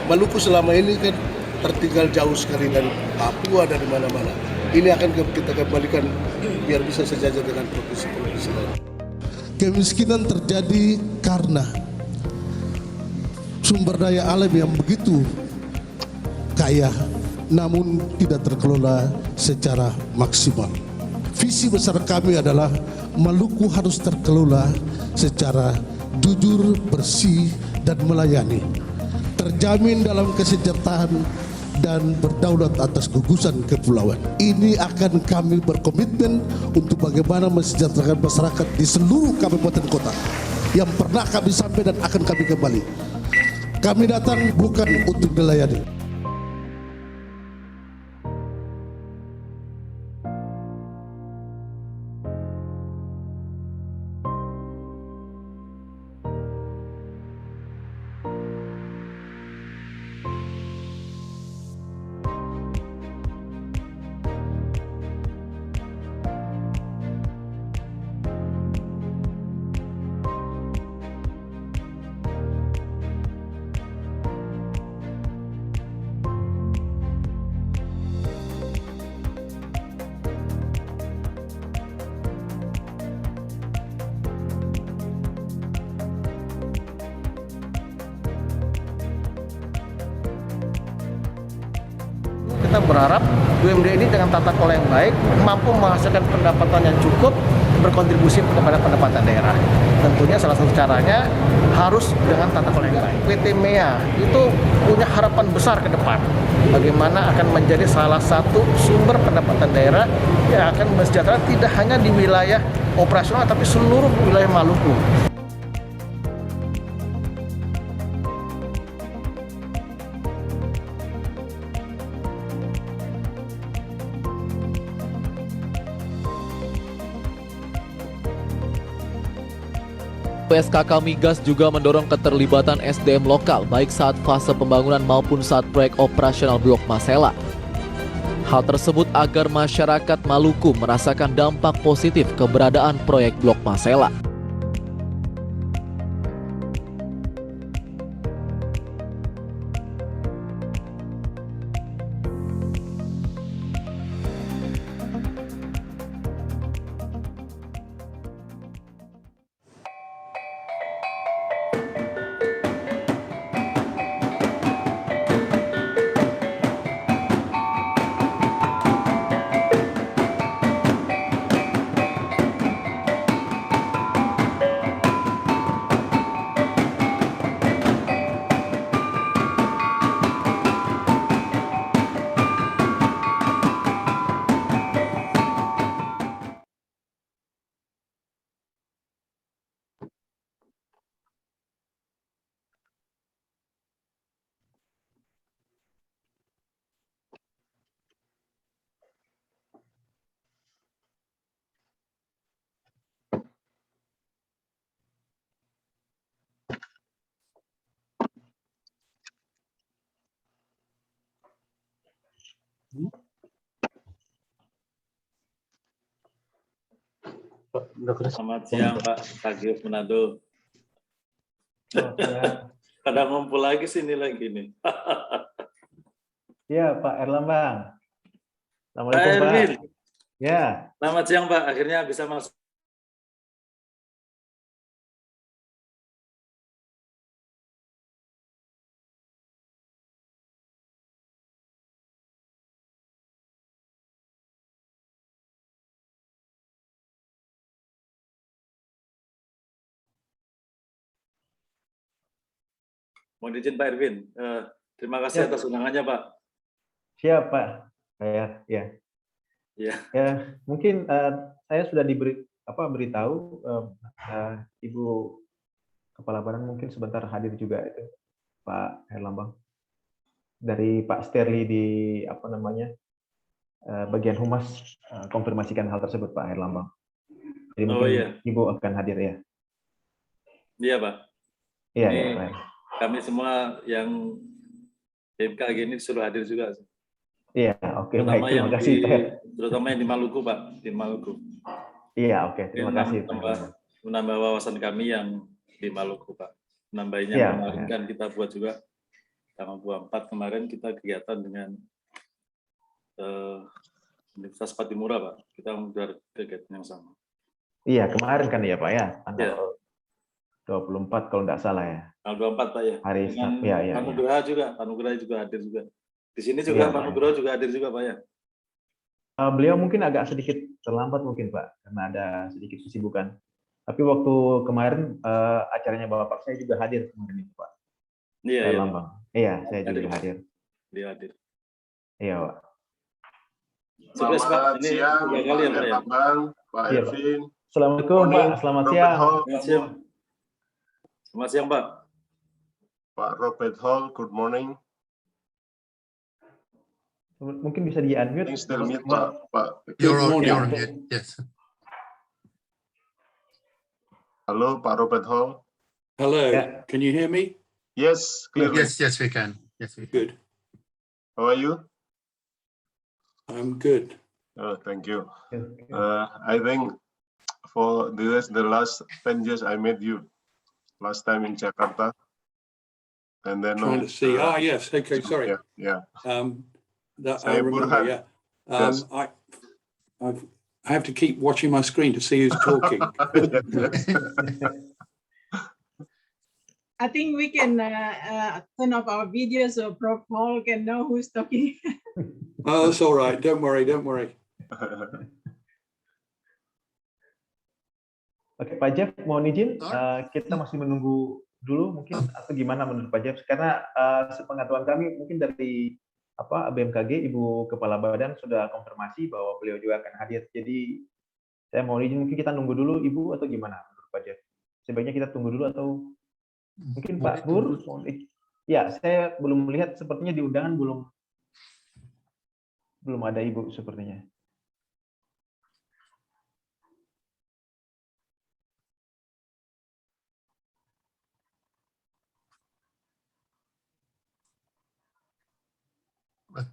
Maluku selama ini kan tertinggal jauh sekali dari Papua, dari mana-mana. Ini akan kita kembalikan biar bisa sejajar dengan provinsi-provinsi lain. Kemiskinan terjadi karena sumber daya alam yang begitu kaya namun tidak terkelola secara maksimal. Visi besar kami adalah Maluku harus terkelola secara jujur, bersih, dan melayani, terjamin dalam kesejahteraan dan berdaulat atas gugusan kepulauan. Ini akan kami berkomitmen untuk bagaimana mensejahterakan masyarakat di seluruh kabupaten kota yang pernah kami sampai dan akan kami kembali. Kami datang bukan untuk dilayani. Kita berharap UMD ini dengan tata kelola yang baik mampu menghasilkan pendapatan yang cukup, berkontribusi kepada pendapatan daerah. Tentunya salah satu caranya harus dengan tata kelola yang baik. PT MEA itu punya harapan besar ke depan, bagaimana akan menjadi salah satu sumber pendapatan daerah yang akan mensejahterakan tidak hanya di wilayah operasional tapi seluruh wilayah Maluku. PSKK Migas juga mendorong keterlibatan SDM lokal baik saat fase pembangunan maupun saat proyek operasional Blok Masela. Hal tersebut agar masyarakat Maluku merasakan dampak positif keberadaan proyek Blok Masela. Selamat siang Pak Tagih Manado. Pada ngumpul lagi sini lagi nih. Ya Pak Erlambang. Pak Erwin. Ya. Selamat siang Pak. Akhirnya bisa masuk. Mohon izin Pak Erwin, terima kasih atas undangannya Pak. Siap Pak. Ya, mungkin saya sudah beritahu Ibu Kepala Badan mungkin sebentar hadir juga itu Pak Herlambang dari Pak Sterli di bagian humas konfirmasikan hal tersebut Pak Herlambang. Jadi mungkin Ibu akan hadir ya. Iya Pak. Iya. Ini Ya, kami semua yang BMKG ini disuruh hadir juga. Iya, oke. Terutama Baik, terima kasih Pak. Terutama yang di Maluku Pak, di Maluku. Iya, oke. Terima kasih Pak. Menambah wawasan kami yang di Maluku Pak. Menambahnya kemarin kan kita buat juga tanggal 24 kemarin kita kegiatan dengan Universitas Patimura, Pak. Kita menggelar kegiatan yang sama. Iya, kemarin kan ya Pak ya, tanggal Ya. 24 kalau nggak salah ya. Tanggal 24 Pak ya. Hari Dengan Sabtu ya. Pak Nugraha juga, Pak Nugraha juga hadir juga. Di sini juga Iya, Pak Pak. Nugraha juga hadir juga Pak ya. Beliau mungkin agak sedikit terlambat mungkin Pak, karena ada sedikit kesibukan. Tapi waktu kemarin acaranya Bapak saya juga hadir kemarin itu Pak. Iya, Saya iya. Lambang. Iya, saya Hadir, juga Pak. hadir. Dia hadir. Iya Pak. Sukses Pak. Selamat Ini siang, tiga kali ya Pak ya. Bang, Pak Iya, Pak. Ervin. Assalamualaikum Pak, selamat Robert siang. Hall. Selamat siang. Selamat siang Pak. Pak Robert Hall, good morning. Mungkin bisa di-unmute. Thanks still mute, Pak. You're morning. on mute, yes. Halo, Pak Robert Hall. Hello, Yeah. can you hear me? Yes, clearly. Yes, we can. Yes, we can. Good, How are you? I'm good. Oh, thank you. I think for the last 10 years I met you. Last time in Jakarta. And then Trying to see. Yes, okay, sorry. Yeah. That Saya I remember, Burhan. yeah. Yes. I have to keep watching my screen to see who's talking. I think we can turn off our video so Prof Hall can know who's talking. Oh, that's all right. Don't worry, don't worry. Oke, Pak Jeff, mohon izin, kita masih menunggu dulu mungkin atau gimana menurut Pak Jeff? Karena sepengetahuan kami mungkin dari BMKG, Ibu Kepala Badan sudah konfirmasi bahwa beliau juga akan hadir. Jadi saya mohon izin mungkin kita nunggu dulu Ibu atau gimana menurut Pak Jeff? Sebaiknya kita tunggu dulu atau mungkin Pak Bur? Ya, saya belum melihat sepertinya di undangan belum ada Ibu sepertinya.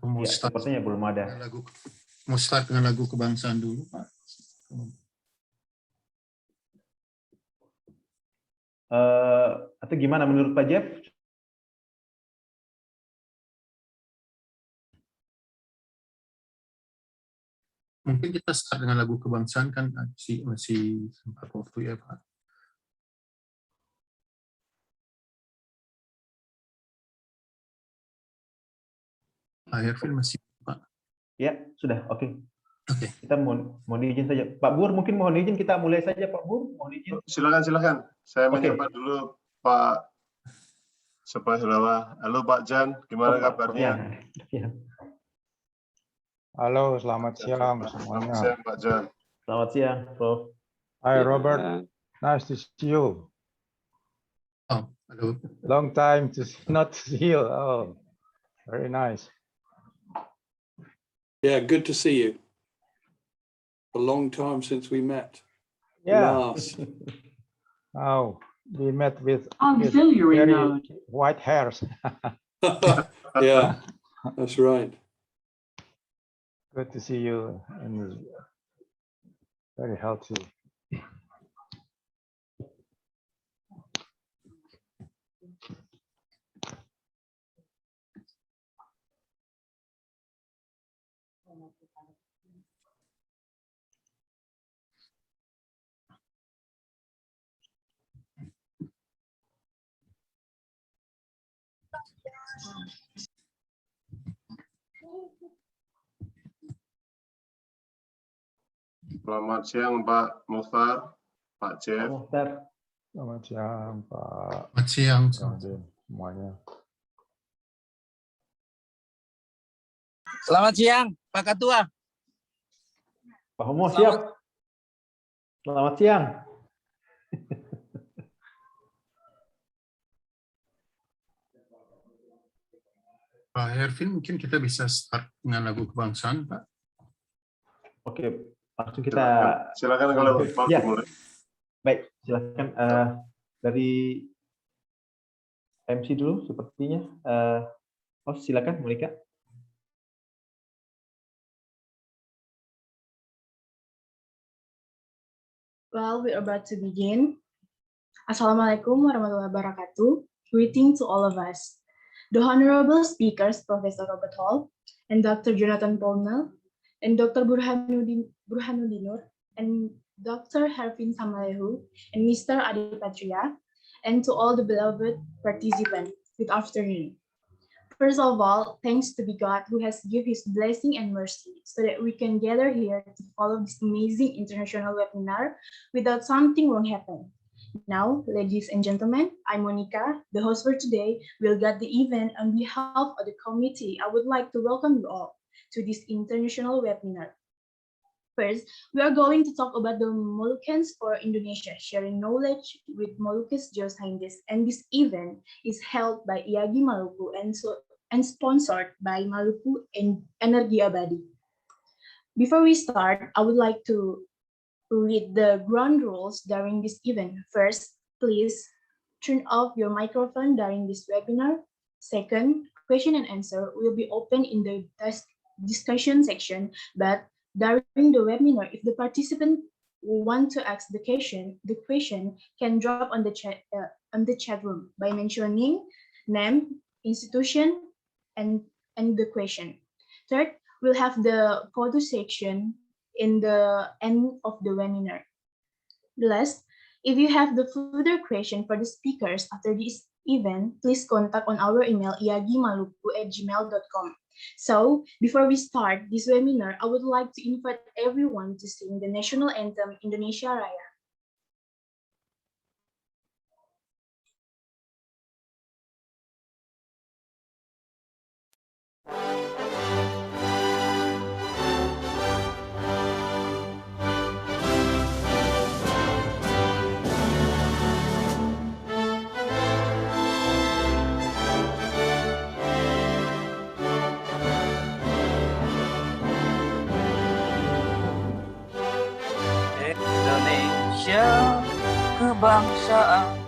Mau Ya, start sepertinya belum ada. dengan mau start dengan lagu kebangsaan dulu, Pak. Atau gimana menurut Pak Jeff? Mungkin kita start dengan lagu kebangsaan kan masih sempat waktu ya, Pak. Pak Ervin masih, Pak. Ya, sudah. Oke. Oke. Kita mohon izin saja. Pak Bur, mungkin mohon izin kita mulai saja, Pak Bur. Mohon izin. Silakan. Saya Oke. menyapa dulu Pak Sepahlawa. Halo Pak Jan, gimana kabarnya? Ya. Halo, selamat siang Selamat semuanya. siang Pak Jan. Selamat siang, Prof. Hi Robert, nice to see you. Oh, halo. Long time to not see you. Oh, very nice. Yeah, good to see you. A long time since we met. Yeah. Last. Oh, we met with Auxiliary very mode. white hairs. Yeah, that's right. Good to see you and very healthy. Selamat siang Pak Mukhtar, Pak Jeff. Mukhtar. Selamat siang Pak Selamat siang. semuanya. Selamat siang, Pak Ketua. Pak Homo siap. Selamat siang. Pak Ervin, mungkin kita bisa start dengan lagu kebangsaan, Pak. Oke, langsung kita. Silakan kalau mau Ya. dimulai. Baik, silakan dari MC dulu sepertinya. Silakan Monica. Well, we're about to begin. Assalamualaikum warahmatullahi wabarakatuh. Greeting to all of us. The honorable speakers, Professor Robert Hall and Dr. Jonathan Pownall, and Dr. Burhanudinur, and Dr. Hervin Samalehu, and Mr. Adi Patria, and to all the beloved participants, good afternoon. First of all, thanks to be God who has given his blessing and mercy so that we can gather here to follow this amazing international webinar without something wrong happen. Now, ladies and gentlemen, I'm Monica, the host for today. We'll guide the event on behalf of the committee. I would like to welcome you all to this international webinar. First, we are going to talk about the Moluccans for Indonesia, sharing knowledge with Moluccas Geoscientists. And this event is held by IAGI Maluku and sponsored by Maluku Energi Abadi. Before we start, I would like to read the ground rules during this event. First, please turn off your microphone during this webinar. Second, question and answer will be open in the discussion section, but during the webinar, if the participant want to ask the question can drop on the chat room by mentioning name, institution, and the question. Third, we'll have the photo section in the end of the webinar. Last, if you have the further question for the speakers after this event, please contact on our email iagimaluku@gmail.com. So, before we start this webinar, I would like to invite everyone to sing the national anthem Indonesia Raya. Indonesia kebangsaan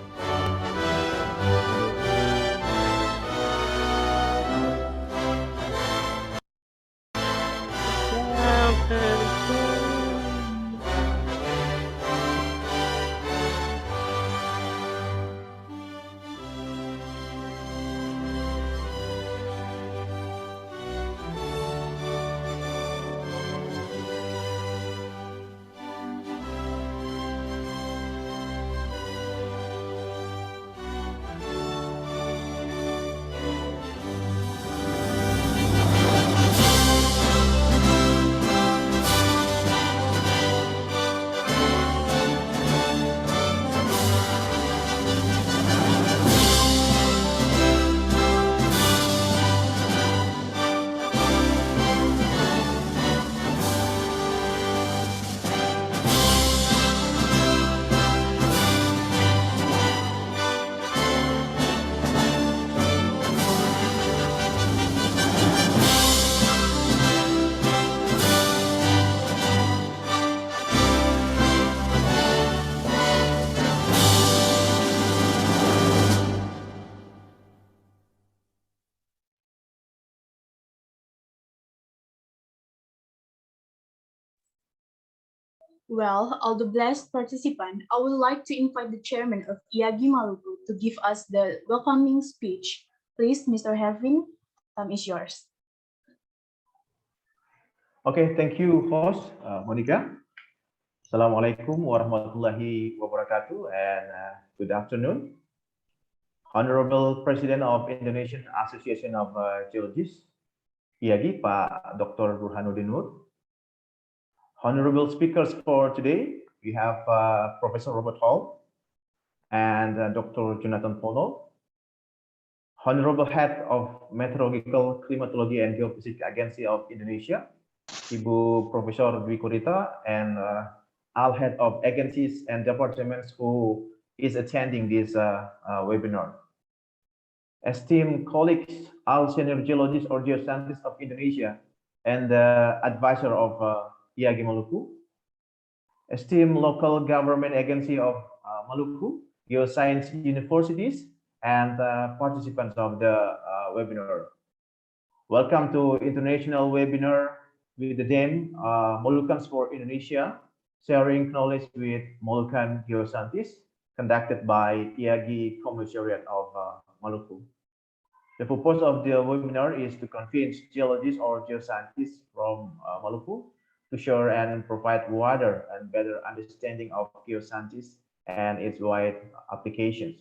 Well, all the blessed participants, I would like to invite the chairman of IAGI Maluku to give us the welcoming speech. Please, Mr. Hervin, time is yours. Okay, thank you, host Monica. Assalamualaikum warahmatullahi wabarakatuh, and good afternoon. Honorable President of Indonesian Association of Geologists, IAGI, Pak Dr. Burhanudinur. Honorable speakers for today, we have Professor Robert Hall and Dr. Jonathan Pownall. Honorable Head of Meteorological, Climatology and Geophysics Agency of Indonesia, Ibu Profesor Dwi Kurita, and all head of agencies and departments who is attending this webinar. Esteemed colleagues, all senior geologists or geoscientists of Indonesia, and the advisor of IAGI Maluku, esteemed local government agency of Maluku, geoscience universities, and participants of the webinar. Welcome to international webinar with the theme Moluccans for Indonesia, sharing knowledge with Moluccan geoscientists, conducted by IAGI Commissariat of Maluku. The purpose of the webinar is to convince geologists or geoscientists from Maluku to share and provide wider and better understanding of geoscientists and its wide applications.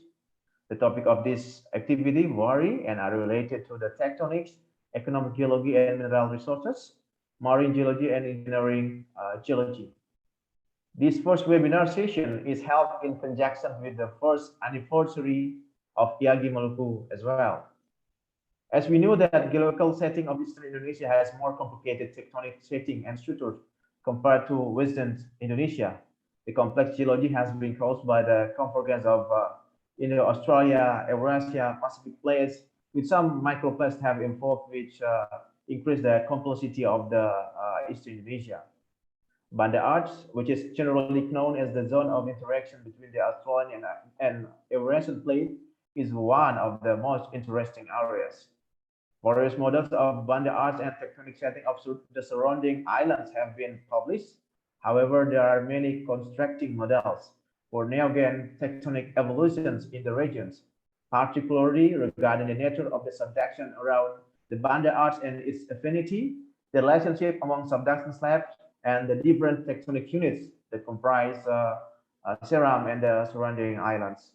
The topic of this activity vary and are related to the tectonics, economic geology and mineral resources, marine geology and engineering geology. This first webinar session is held in conjunction with the first anniversary of IAGI Maluku as well. As we know that geological setting of Eastern Indonesia has more complicated tectonic setting and structures compared to Western Indonesia, the complex geology has been caused by the convergence of Australia, Eurasia, Pacific plates, with some microplates have evolved which increase the complexity of the Eastern Indonesia. Banda Arch, which is generally known as the zone of interaction between the Australian and Eurasian plate, is one of the most interesting areas. Various models of Banda Arch and tectonic setting of the surrounding islands have been published. However, there are many constructing models for neogen tectonic evolutions in the regions, particularly regarding the nature of the subduction around the Banda Arch and its affinity, the relationship among subduction slabs, and the different tectonic units that comprise Seram and the surrounding islands.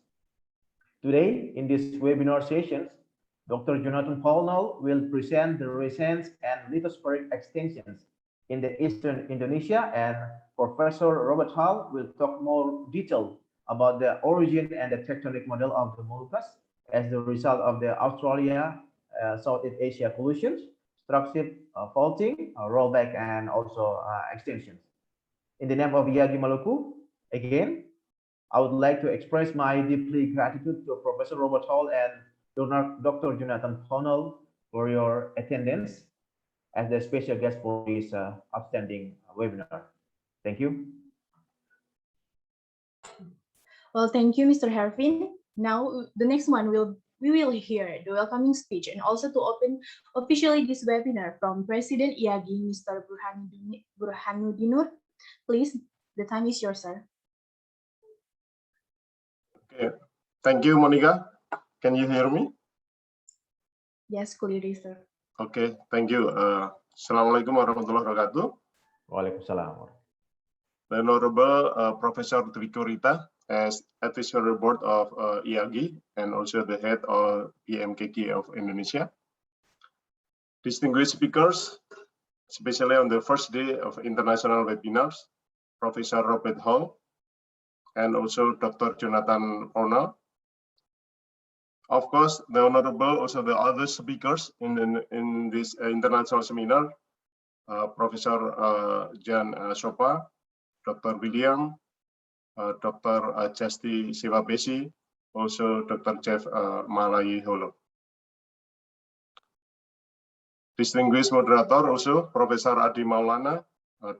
Today, in this webinar sessions, Dr. Jonathan Pownall will present the recent and lithospheric extensions in the Eastern Indonesia, and Professor Robert Hall will talk more detail about the origin and the tectonic model of the Moluccas as the result of the Australia Southeast Asia collisions, structural faulting, rollback, and also extensions. In the name of IAGI Maluku, again, I would like to express my deeply gratitude to Professor Robert Hall and Dr. Jonathan Pownall for your attendance as the special guest for this outstanding webinar. Thank you. Well, thank you, Mr. Hervin. Now, the next one we will hear the welcoming speech and also to open officially this webinar from President IAGI, Mr. Burhanudinur. Please, the time is yours, sir. Okay, thank you, Monica. Can you hear me? Yes, clearly, sir. Okay, thank you. Assalamualaikum warahmatullahi wabarakatuh. Waalaikumsalam. The Honorable Professor Dwiko Rita, as Advisory Board of IAGI and also the head of BMKG of Indonesia. Distinguished speakers, especially on the first day of international webinars, Professor Robert Hall, and also Dr. Jonathan Pownall. Of course, the Honorable, also the other speakers in this international seminar, Professor Jan Sopa, Dr. William, Dr. Chasti Sivabesi, also Dr. Jeff Malayi Holo. Distinguished moderator also Professor Adi Maulana,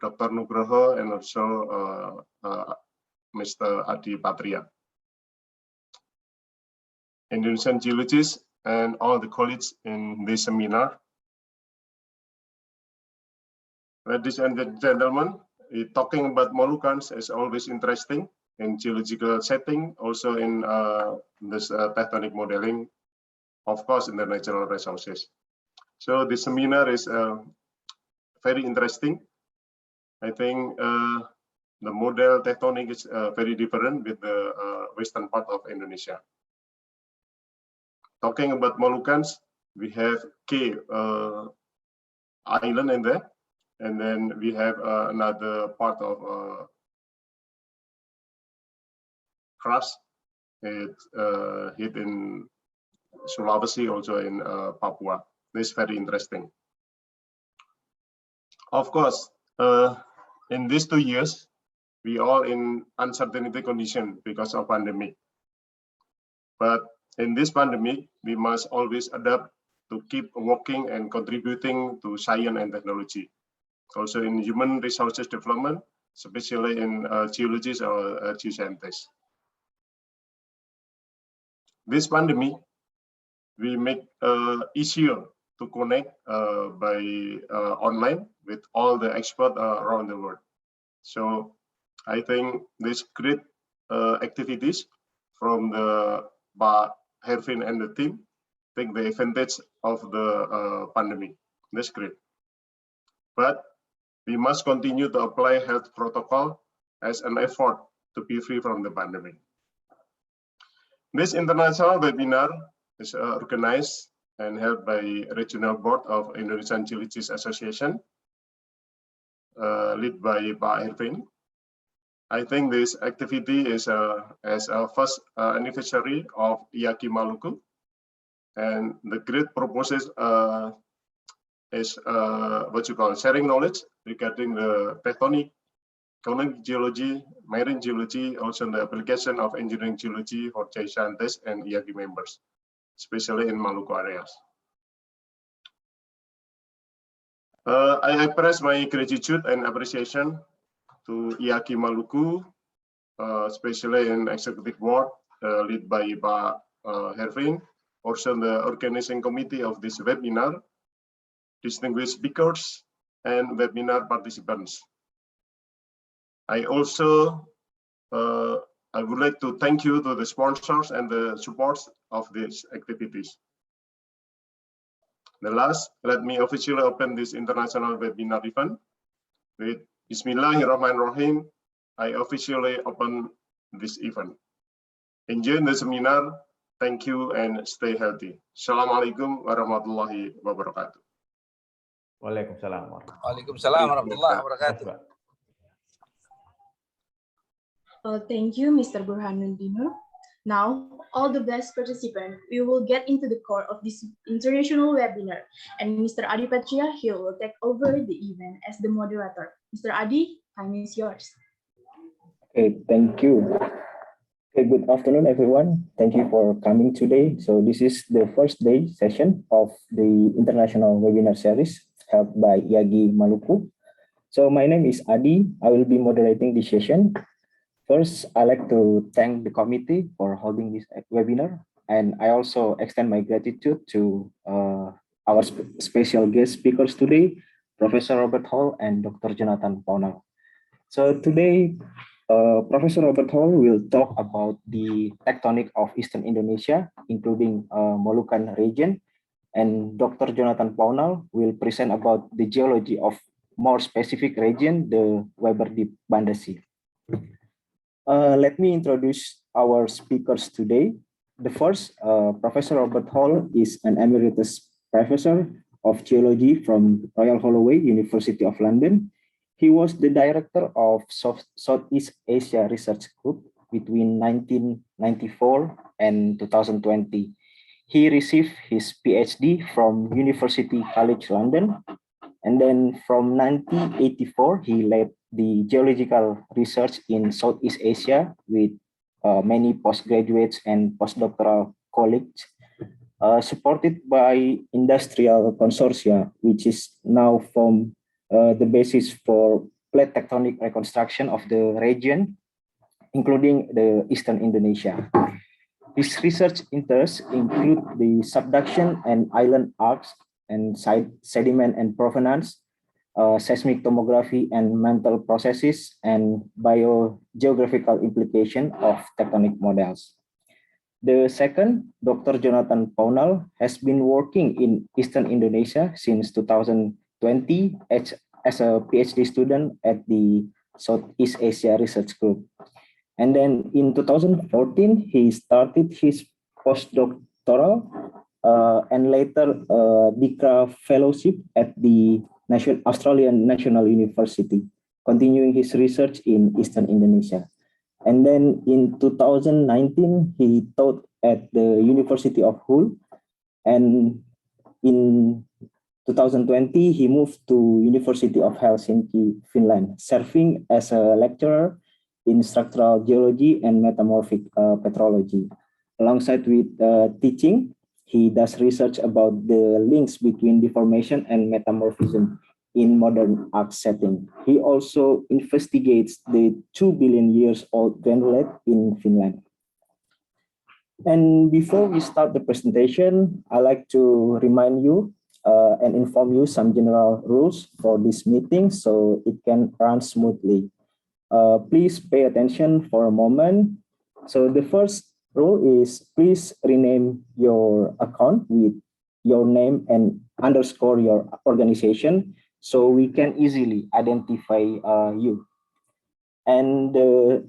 Dr. Nugroho, and also Mr. Adi Patria. Indonesian geologists and all the colleagues in this seminar. Ladies and gentlemen, talking about Moluccans is always interesting in geological setting, also in this tectonic modeling, of course, in the natural resources. So this seminar is very interesting. I think the model tectonic is very different with the western part of Indonesia. Talking about Moluccans, we have K island in there, and then we have another part of crust. It's hit in Sulawesi, also in Papua. This is very interesting. Of course, in these 2 years, we are in uncertainty condition because of pandemic. But in this pandemic, we must always adapt to keep working and contributing to science and technology. Also in human resources development, especially in geologists or geoscientists. This pandemic, we make easier to connect by online with all the experts around the world. So I think this great activities from the Hervin and the team take the advantage of the pandemic. That's great. But we must continue to apply health protocol as an effort to be free from the pandemic. This international webinar is organized and held by Regional Board of Indonesian Geologists Association, led by Pak Hervin. I think this activity is as a first anniversary of IAGI Maluku, and the great purpose is what you call sharing knowledge regarding the tectonic, climatic geology, marine geology, also the application of engineering geology for Geoscientists and IAGI members, especially in Maluku areas. I express my gratitude and appreciation to IAGI Maluku, especially in Executive Board, led by Pak Hervin, also the organizing committee of this webinar, distinguished speakers, and webinar participants. I also I would like to thank you to the sponsors and the supports of these activities. The last, let me officially open this international webinar event with Bismillahirrahmanirrahim. I officially open this event. Enjoy the seminar. Thank you and stay healthy. Assalamualaikum warahmatullahi wabarakatuh. Waalaikumsalam. Waalaikumsalam warahmatullahi wabarakatuh. Thank you, Mr. Burhanuddin. Now, all the best participants, we will get into the core of this international webinar, and Mr. Adi Patria here will take over the event as the moderator. Mr. Adi, time is yours. Okay, thank you. Okay, good afternoon, everyone. Thank you for coming today. So this is the first day session of the international webinar series held by IAGI Maluku. So my name is Adi. I will be moderating this session. First, I'd like to thank the committee for holding this webinar, and I also extend my gratitude to our special guest speakers today, Professor Robert Hall and Dr. Jonathan Pownall. So today, Professor Robert Hall will talk about the tectonic of Eastern Indonesia, including Moluccan region, and Dr. Jonathan Pownall will present about the geology of more specific region, the Weber Deep Banda Sea. Let me introduce our speakers today. The first, Professor Robert Hall is an emeritus professor of geology from Royal Holloway, University of London. He was the director of Southeast Asia Research Group between 1994 and 2020. He received his PhD from University College London, and then from 1984, he led the geological research in Southeast Asia with many postgraduates and postdoctoral colleagues, supported by industrial consortia, which is now from the basis for plate tectonic reconstruction of the region, including the Eastern Indonesia. His research interests include the subduction and island arcs and sediment and provenance, seismic tomography and mantle processes, and biogeographical implication of tectonic models. The second, Dr. Jonathan Pownall, has been working in Eastern Indonesia since 2020 as a PhD student at the Southeast Asia Research Group. And then in 2014, he started his postdoctoral and later DICRA fellowship at the Australian National University, continuing his research in Eastern Indonesia. And then in 2019, he taught at the University of Hull. And in 2020, he moved to University of Helsinki, Finland, serving as a lecturer in structural geology and metamorphic petrology. Alongside with teaching, he does research about the links between deformation and metamorphism in modern arc setting. He also investigates the 2 billion years old granulate in Finland. And before we start the presentation, I'd like to remind you and inform you some general rules for this meeting so it can run smoothly. Please pay attention for a moment. So the first rule is please rename your account with your name and underscore your organization so we can easily identify you. And the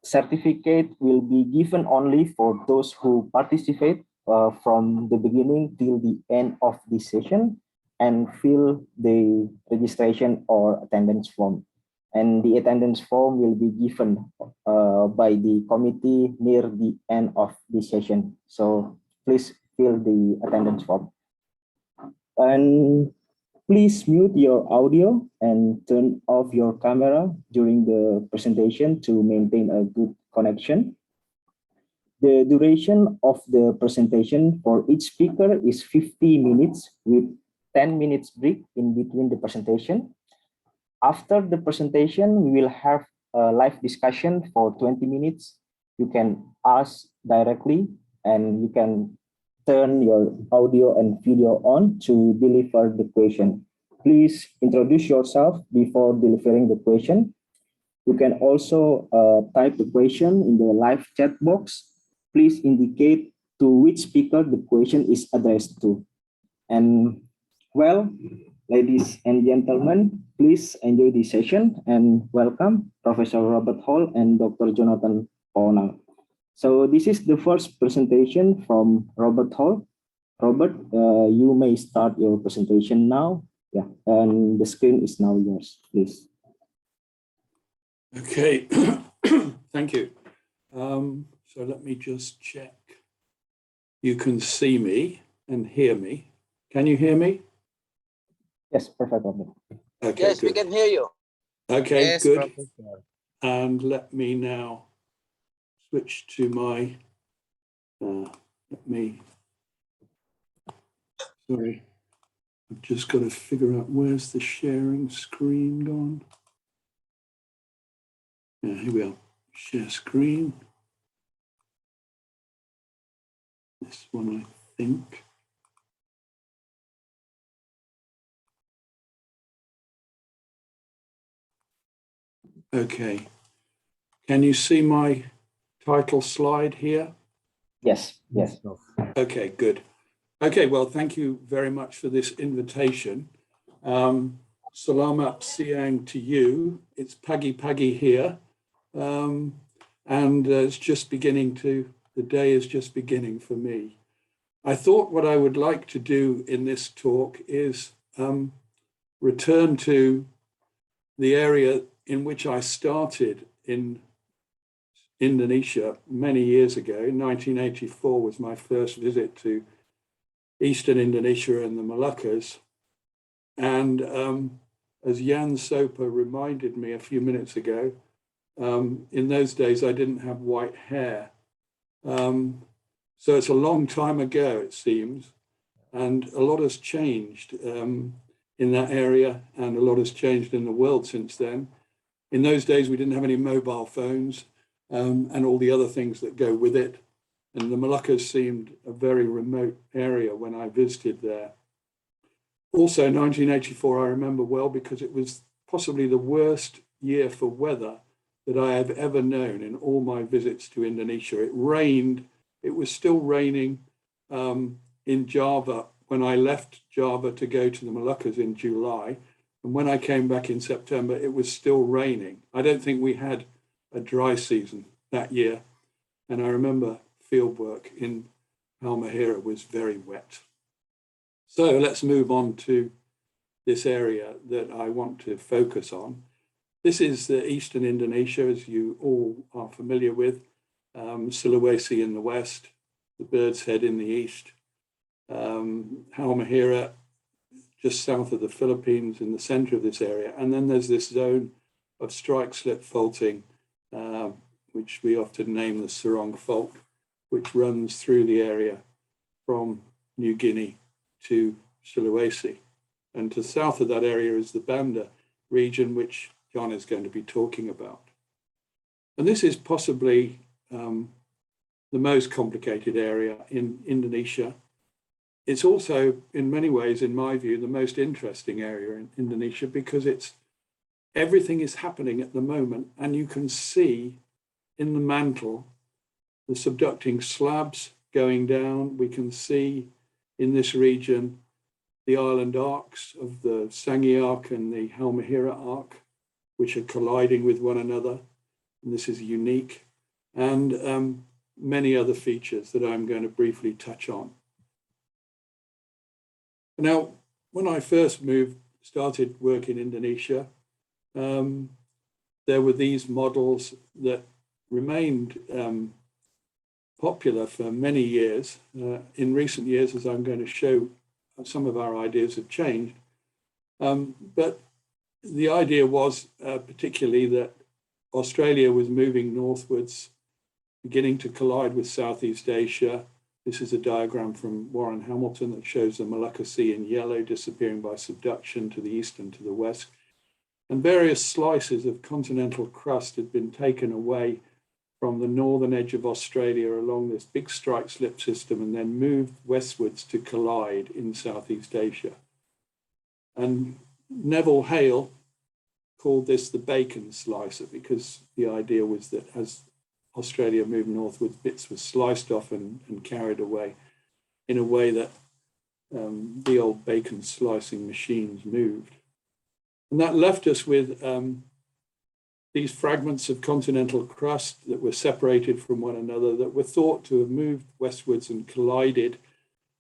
certificate will be given only for those who participate from the beginning till the end of this session and fill the registration or attendance form. And the attendance form will be given by the committee near the end of this session. So please fill the attendance form. And please mute your audio and turn off your camera during the presentation to maintain a good connection. The duration of the presentation for each speaker is 50 minutes with 10 minutes break in between the presentation. After the presentation, we will have a live discussion for 20 minutes. You can ask directly and you can turn your audio and video on to deliver the question. Please introduce yourself before delivering the question. You can also type the question in the live chat box. Please indicate to which speaker the question is addressed to. And well, ladies and gentlemen, please enjoy this session and welcome Professor Robert Hall and Dr. Jonathan Pownall. So this is the first presentation from Robert Hall. Robert, you may start your presentation now. Yeah, and the screen is now yours, please. Okay, thank you. So let me just check. You can see me and hear me. Can you hear me? Yes, perfect. Okay, Yes, good. we can hear you. Okay, Yes, good. Professor. And let me now switch to my, sorry, I've just got to figure out where's the sharing screen gone. Yeah, here we are, share screen. This one, I think. Okay, can you see my title slide here? Yes, yes. Okay, good. Okay, well, thank you very much for this invitation. Selamat siang to you. It's pagi here. And it's just beginning the day is just beginning for me. I thought what I would like to do in this talk is return to the area in which I started in Indonesia many years ago. 1984 was my first visit to Eastern Indonesia and the Moluccas. And as Jan Soper reminded me a few minutes ago, in those days, I didn't have white hair. So it's a long time ago, it seems. And a lot has changed in that area, and a lot has changed in the world since then. In those days, we didn't have any mobile phones and all the other things that go with it. And the Moluccas seemed a very remote area when I visited there. Also, 1984, I remember well because it was possibly the worst year for weather that I have ever known in all my visits to Indonesia. It rained, it was still raining in Java when I left Java to go to the Moluccas in July. And when I came back in September, it was still raining. I don't think we had a dry season that year. And I remember fieldwork in Halmahera was very wet. So let's move on to this area that I want to focus on. This is the Eastern Indonesia, as you all are familiar with, Sulawesi in the west, the Bird's Head in the east, Halmahera just south of the Philippines in the center of this area. And then there's this zone of strike-slip faulting, which we often name the Serong Fault, which runs through the area from New Guinea to Sulawesi. And to the south of that area is the Banda region, which John is going to be talking about. And this is possibly the most complicated area in Indonesia. It's also, in many ways, in my view, the most interesting area in Indonesia because everything is happening at the moment, and you can see in the mantle the subducting slabs going down. We can see in this region the island arcs of the Sangi Arc and the Halmahera Arc, which are colliding with one another. And this is unique. And many other features that I'm going to briefly touch on. Now, when I first started work in Indonesia, there were these models that remained popular for many years. In recent years, as I'm going to show, some of our ideas have changed. But the idea was particularly that Australia was moving northwards, beginning to collide with Southeast Asia. This is a diagram from Warren Hamilton that shows the Molucca Sea in yellow disappearing by subduction to the east and to the west. And various slices of continental crust had been taken away from the northern edge of Australia along this big strike slip system and then moved westwards to collide in Southeast Asia. And Neville Hale called this the bacon slicer because the idea was that as Australia moved northwards, bits were sliced off and carried away in a way that the old bacon slicing machines moved. And that left us with these fragments of continental crust that were separated from one another that were thought to have moved westwards and collided.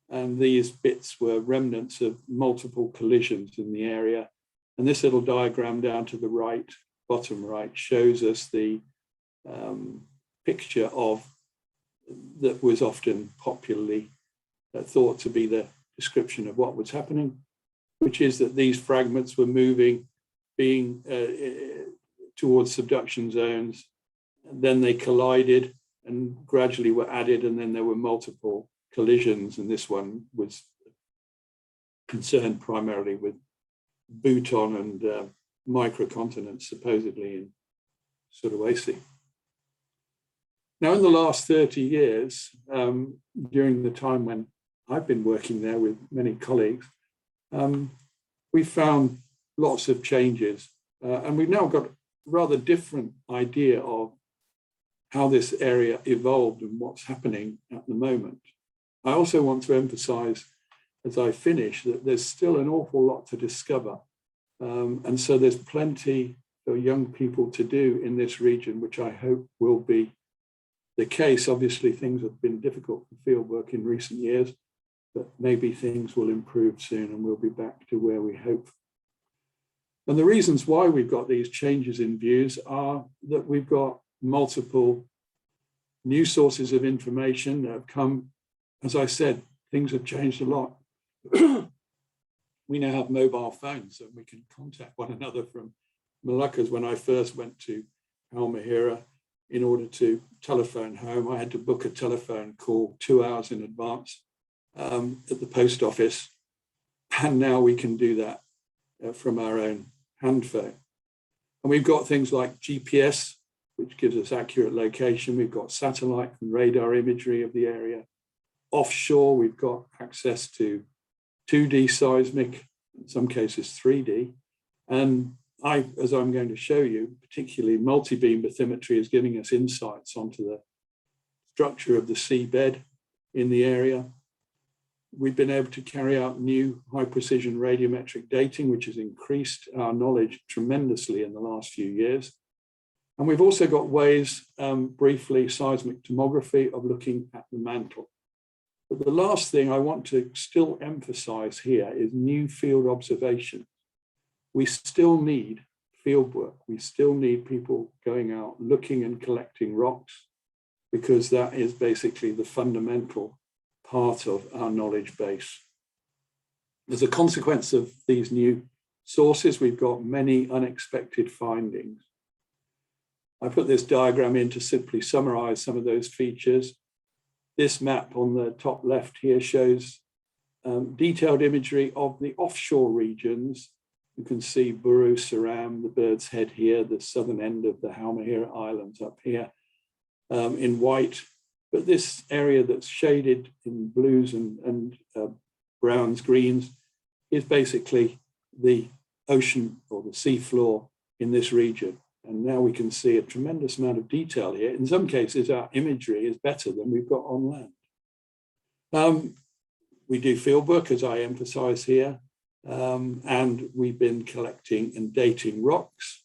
And these bits were remnants of multiple collisions in the area. And this little diagram down to the right, bottom right, shows us the picture of that was often popularly thought to be the description of what was happening, which is that these fragments were moving, being towards subduction zones, and then they collided and gradually were added, and then there were multiple collisions, and this one was concerned primarily with Bhutan and microcontinents, supposedly in Sulawesi. Now, in the last 30 years, during the time when I've been working there with many colleagues, we found lots of changes, and we've now got a rather different idea of how this area evolved and what's happening at the moment. I also want to emphasize, as I finish, that there's still an awful lot to discover. And so there's plenty for young people to do in this region, which I hope will be the case. Obviously, things have been difficult for fieldwork in recent years, but maybe things will improve soon and we'll be back to where we hope. And the reasons why we've got these changes in views are that we've got multiple new sources of information that have come. As I said, things have changed a lot. We now have mobile phones, so we can contact one another from Moluccas. When I first went to Halmahera, in order to telephone home, I had to book a telephone call 2 hours in advance at the post office. And now we can do that from our own hand phone. And we've got things like GPS, which gives us accurate location. We've got satellite and radar imagery of the area. Offshore, we've got access to 2D seismic, in some cases 3D. And as I'm going to show you, particularly multi-beam bathymetry is giving us insights onto the structure of the seabed in the area. We've been able to carry out new high-precision radiometric dating, which has increased our knowledge tremendously in the last few years. And we've also got ways, briefly, seismic tomography of looking at the mantle. But the last thing I want to still emphasize here is new field observation. We still need field work. We still need people going out, looking and collecting rocks, because that is basically the fundamental part of our knowledge base. As a consequence of these new sources, we've got many unexpected findings. I put this diagram in to simply summarize some of those features. This map on the top left here shows detailed imagery of the offshore regions. You can see Buru, Seram, the Bird's Head here, the southern end of the Halmahera Islands up here in white. But this area that's shaded in blues and browns, greens, is basically the ocean or the sea floor in this region. And now we can see a tremendous amount of detail here. In some cases, our imagery is better than we've got on land. We do field work, as I emphasize here, and we've been collecting and dating rocks,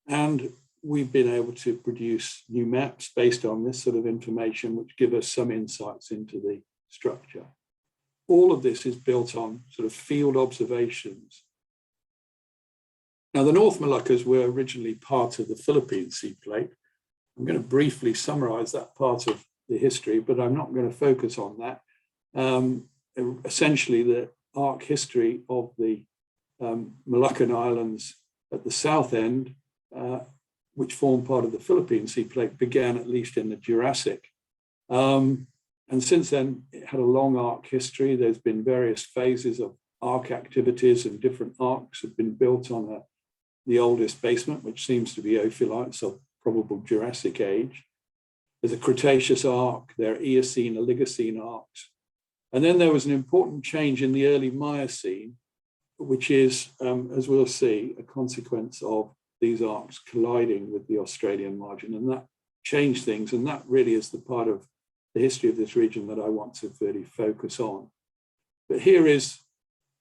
and we've been able to produce new maps based on this sort of information, which give us some insights into the structure. All of this is built on sort of field observations. Now, the North Moluccas were originally part of the Philippine Sea Plate. I'm going to briefly summarize that part of the history, but I'm not going to focus on that. Essentially, the arc history of the Moluccan Islands at the south end, which form part of the Philippine Sea Plate, began at least in the Jurassic. And since then, it had a long arc history. There's been various phases of arc activities, and different arcs have been built on the oldest basement, which seems to be ophelites of probable Jurassic age. There's a Cretaceous arc, there are Eocene, Oligocene arcs. And then there was an important change in the early Miocene, which is, as we'll see, a consequence of these arcs colliding with the Australian margin. And that changed things. And that really is the part of the history of this region that I want to really focus on. But here is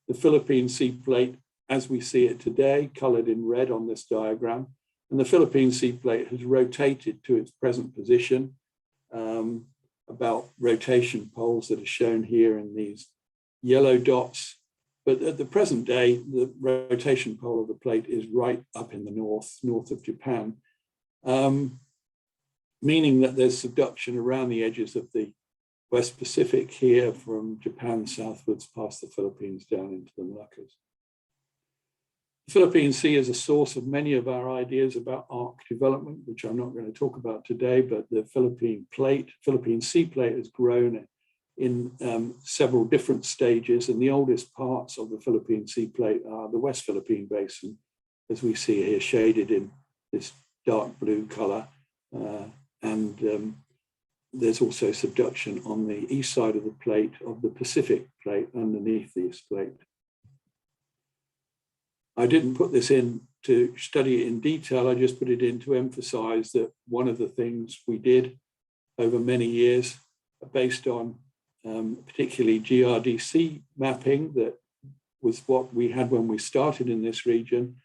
the Philippine Sea Plate as we see it today, colored in red on this diagram. And the Philippine Sea Plate has rotated to its present position, about rotation poles that are shown here in these yellow dots. But at the present day, the rotation pole of the plate is right up in the north of Japan, meaning that there's subduction around the edges of the West Pacific here, from Japan southwards past the Philippines down into the Moluccas. The Philippine Sea is a source of many of our ideas about arc development, which I'm not going to talk about today, but the Philippine Sea Plate has grown in several different stages, and the oldest parts of the Philippine Sea Plate are the West Philippine Basin, as we see here shaded in this dark blue color, and there's also subduction on the east side of the plate of the Pacific Plate underneath this plate. I didn't put this in to study it in detail. I just put it in to emphasize that one of the things we did over many years, based on particularly GRDC mapping, that was what we had when we started in this region,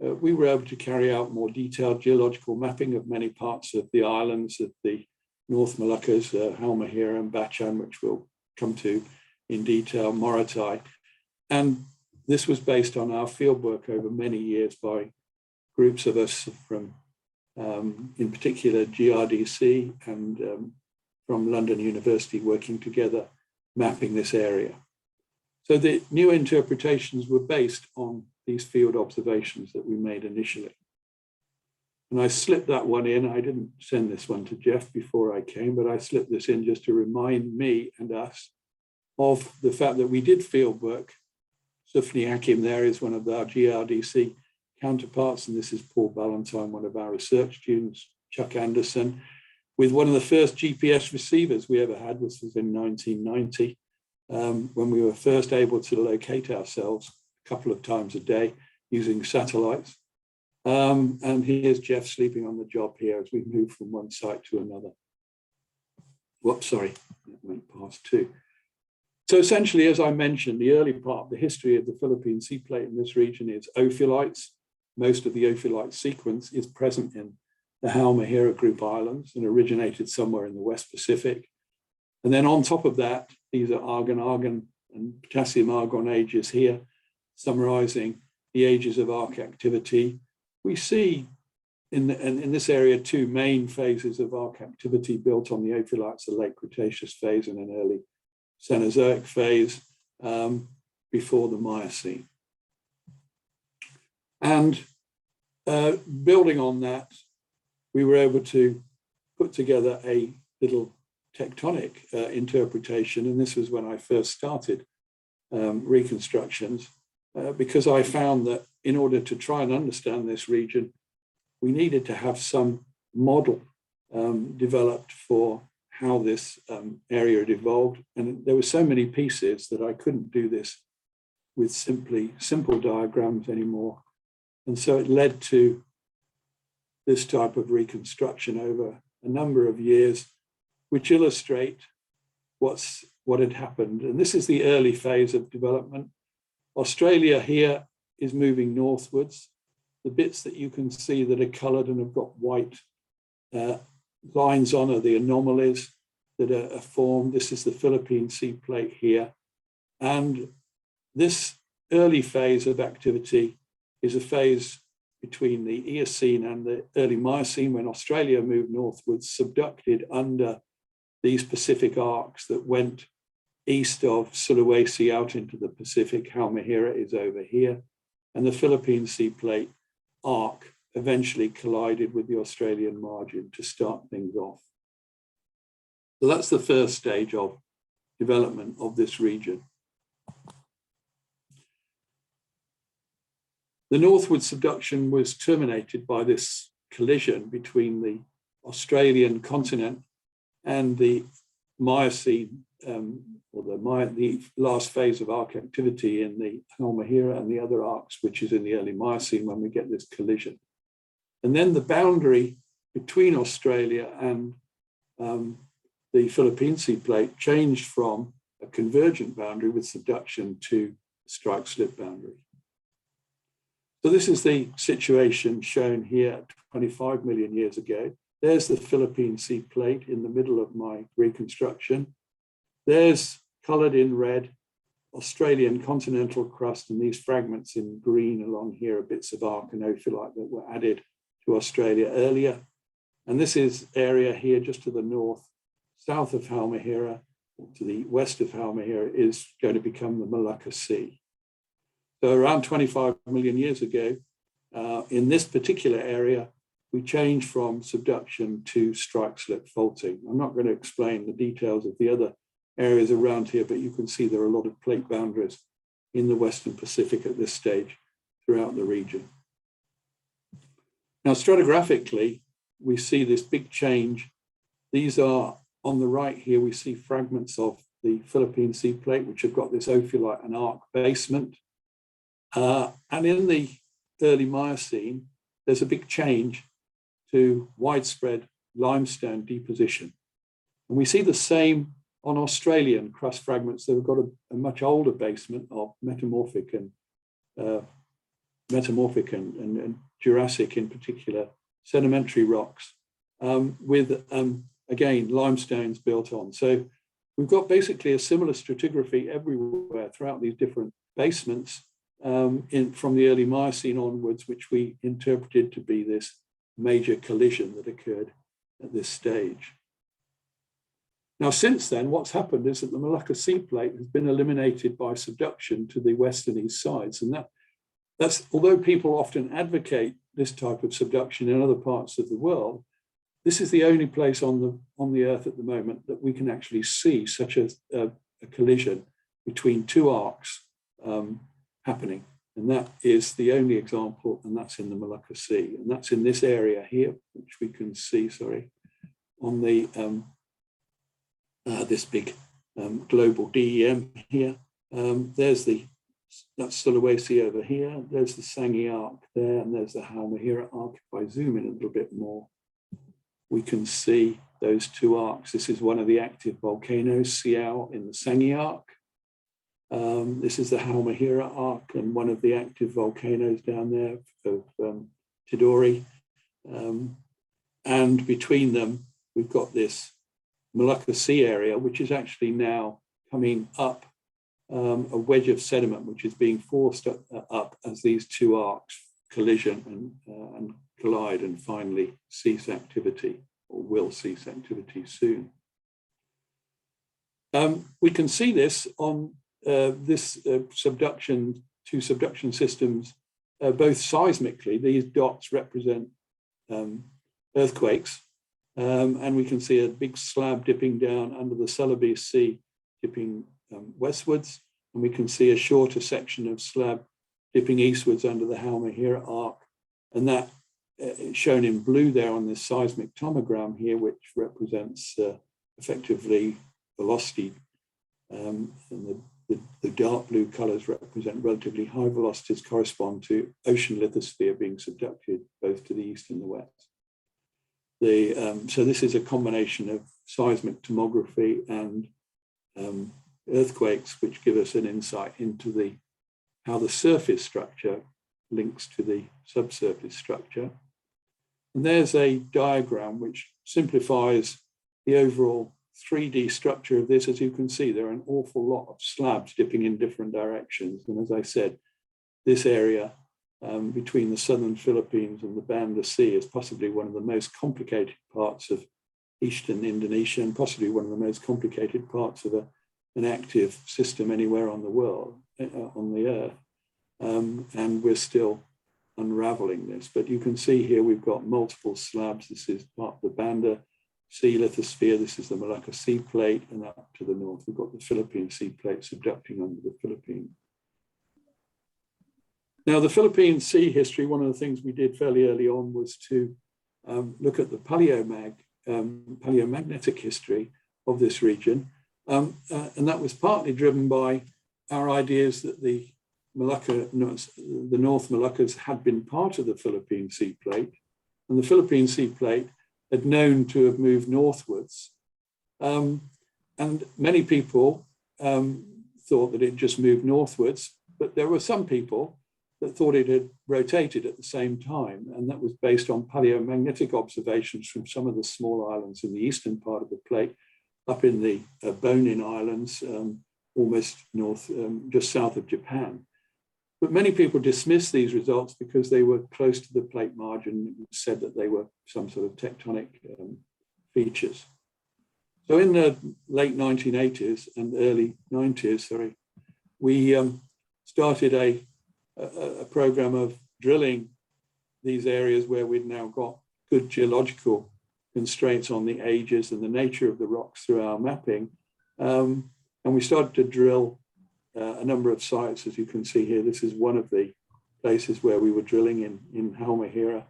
we were able to carry out more detailed geological mapping of many parts of the islands of the North Moluccas, Halmahera and Batchian, which we'll come to in detail, Morotai. And this was based on our fieldwork over many years by groups of us from, in particular, GRDC and from London University, working together, mapping this area. So the new interpretations were based on these field observations that we made initially. And I slipped that one in. I didn't send this one to Jeff before I came, but I slipped this in just to remind me and us of the fact that we did field work. Sufni Hakim there is one of our GRDC counterparts, and this is Paul Ballantyne, one of our research students, Chuck Anderson, with one of the first GPS receivers we ever had. This was in 1990, when we were first able to locate ourselves a couple of times a day using satellites. And here's Jeff sleeping on the job here as we move from one site to another. Whoops, sorry, that went past two. So essentially, as I mentioned, the early part of the history of the Philippine Sea Plate in this region is ophelites. Most of the ophelite sequence is present in the Halmahera Group Islands and originated somewhere in the West Pacific. And then on top of that, these are argon-argon and potassium-argon ages here, summarizing the ages of arc activity. We see in this area two main phases of arc activity built on the ophelites, the late Cretaceous phase and an early Cenozoic phase before the Miocene. And building on that, we were able to put together a little tectonic interpretation. And this was when I first started reconstructions, because I found that in order to try and understand this region, we needed to have some model developed for how this area had evolved. And there were so many pieces that I couldn't do this with simple diagrams anymore. And so it led to this type of reconstruction over a number of years, which illustrate what had happened. And this is the early phase of development. Australia here is moving northwards. The bits that you can see that are coloured and have got white lines on are the anomalies that are formed. This is the Philippine Sea Plate here. And this early phase of activity is a phase between the Eocene and the early Miocene, when Australia moved northwards, subducted under these Pacific arcs that went east of Sulawesi out into the Pacific. Halmahera is over here. And the Philippine Sea Plate arc eventually collided with the Australian margin to start things off. So that's the first stage of development of this region. The northward subduction was terminated by this collision between the Australian continent and the Miocene, or the last phase of arc activity in the Halmahera and the other arcs, which is in the early Miocene when we get this collision. And then the boundary between Australia and the Philippine Sea Plate changed from a convergent boundary with subduction to a strike-slip boundary. So this is the situation shown here 25 million years ago. There's the Philippine Sea Plate in the middle of my reconstruction. There's coloured in red, Australian continental crust, and these fragments in green along here are bits of arc and ophiolite that were added to Australia earlier. And this is area here just to the north, south of Halmahera, to the west of Halmahera, is going to become the Molucca Sea. So around 25 million years ago, in this particular area, we changed from subduction to strike-slip faulting. I'm not going to explain the details of the other areas around here, but you can see there are a lot of plate boundaries in the Western Pacific at this stage throughout the region. Now, stratigraphically, we see this big change. These are, on the right here, we see fragments of the Philippine Sea Plate, which have got this ophiolite and arc basement. And in the early Miocene, there's a big change to widespread limestone deposition. And we see the same on Australian crust fragments that have got a much older basement of metamorphic and Jurassic in particular sedimentary rocks with, again, limestones built on. So we've got basically a similar stratigraphy everywhere throughout these different basements from the early Miocene onwards, which we interpreted to be this major collision that occurred at this stage. Now, since then, what's happened is that the Molucca Sea Plate has been eliminated by subduction to the west and east sides. And that's, although people often advocate this type of subduction in other parts of the world, this is the only place on the Earth at the moment that we can actually see such a collision between two arcs happening. And that is the only example, and that's in the Molucca Sea. And that's in this area here, which we can see, on the this big global DEM here. That's Sulawesi over here. There's the Sangi Arc there, and there's the Halmahera Arc. If I zoom in a little bit more, we can see those two arcs. This is one of the active volcanoes, Siau, in the Sangi Arc. This is the Halmahera Arc and one of the active volcanoes down there of Tidore. And between them, we've got this Molucca Sea area, which is actually now coming up a wedge of sediment, which is being forced up as these two arcs collision and collide and finally cease activity, or will cease activity soon. We can see this on this subduction, two subduction systems, both seismically. These dots represent earthquakes, and we can see a big slab dipping down under the Celebes Sea, dipping westwards, and we can see a shorter section of slab dipping eastwards under the Halmahera Arc, and that shown in blue there on this seismic tomogram here, which represents effectively velocity, and the dark blue colours represent relatively high velocities, correspond to ocean lithosphere being subducted both to the east and the west. So this is a combination of seismic tomography and earthquakes, which give us an insight into how the surface structure links to the subsurface structure. And there's a diagram which simplifies the overall 3D structure of this. As you can see, there are an awful lot of slabs dipping in different directions. And as I said, this area between the southern Philippines and the Banda Sea is possibly one of the most complicated parts of eastern Indonesia, and possibly one of the most complicated parts of an active system anywhere on the world, on the earth. And we're still unraveling this. But you can see here we've got multiple slabs. This is part of the Banda Sea lithosphere. This is the Molucca Sea Plate, and up to the north we've got the Philippine Sea Plate subducting under the Philippines. Now, the Philippine sea history, one of the things we did fairly early on was to look at the paleomagnetic history of this region. And that was partly driven by our ideas that the North Moluccas had been part of the Philippine Sea Plate, and the Philippine Sea Plate had known to have moved northwards. And many people thought that it just moved northwards, but there were some people that thought it had rotated at the same time, and that was based on paleomagnetic observations from some of the small islands in the eastern part of the plate, up in the Bonin Islands, almost north, just south of Japan. But many people dismissed these results because they were close to the plate margin. It was said that they were some sort of tectonic features. So in the late 1980s and early 90s, we started a program of drilling these areas where we'd now got good geological constraints on the ages and the nature of the rocks through our mapping. And we started to drill a number of sites. As you can see here, this is one of the places where we were drilling in Halmahera.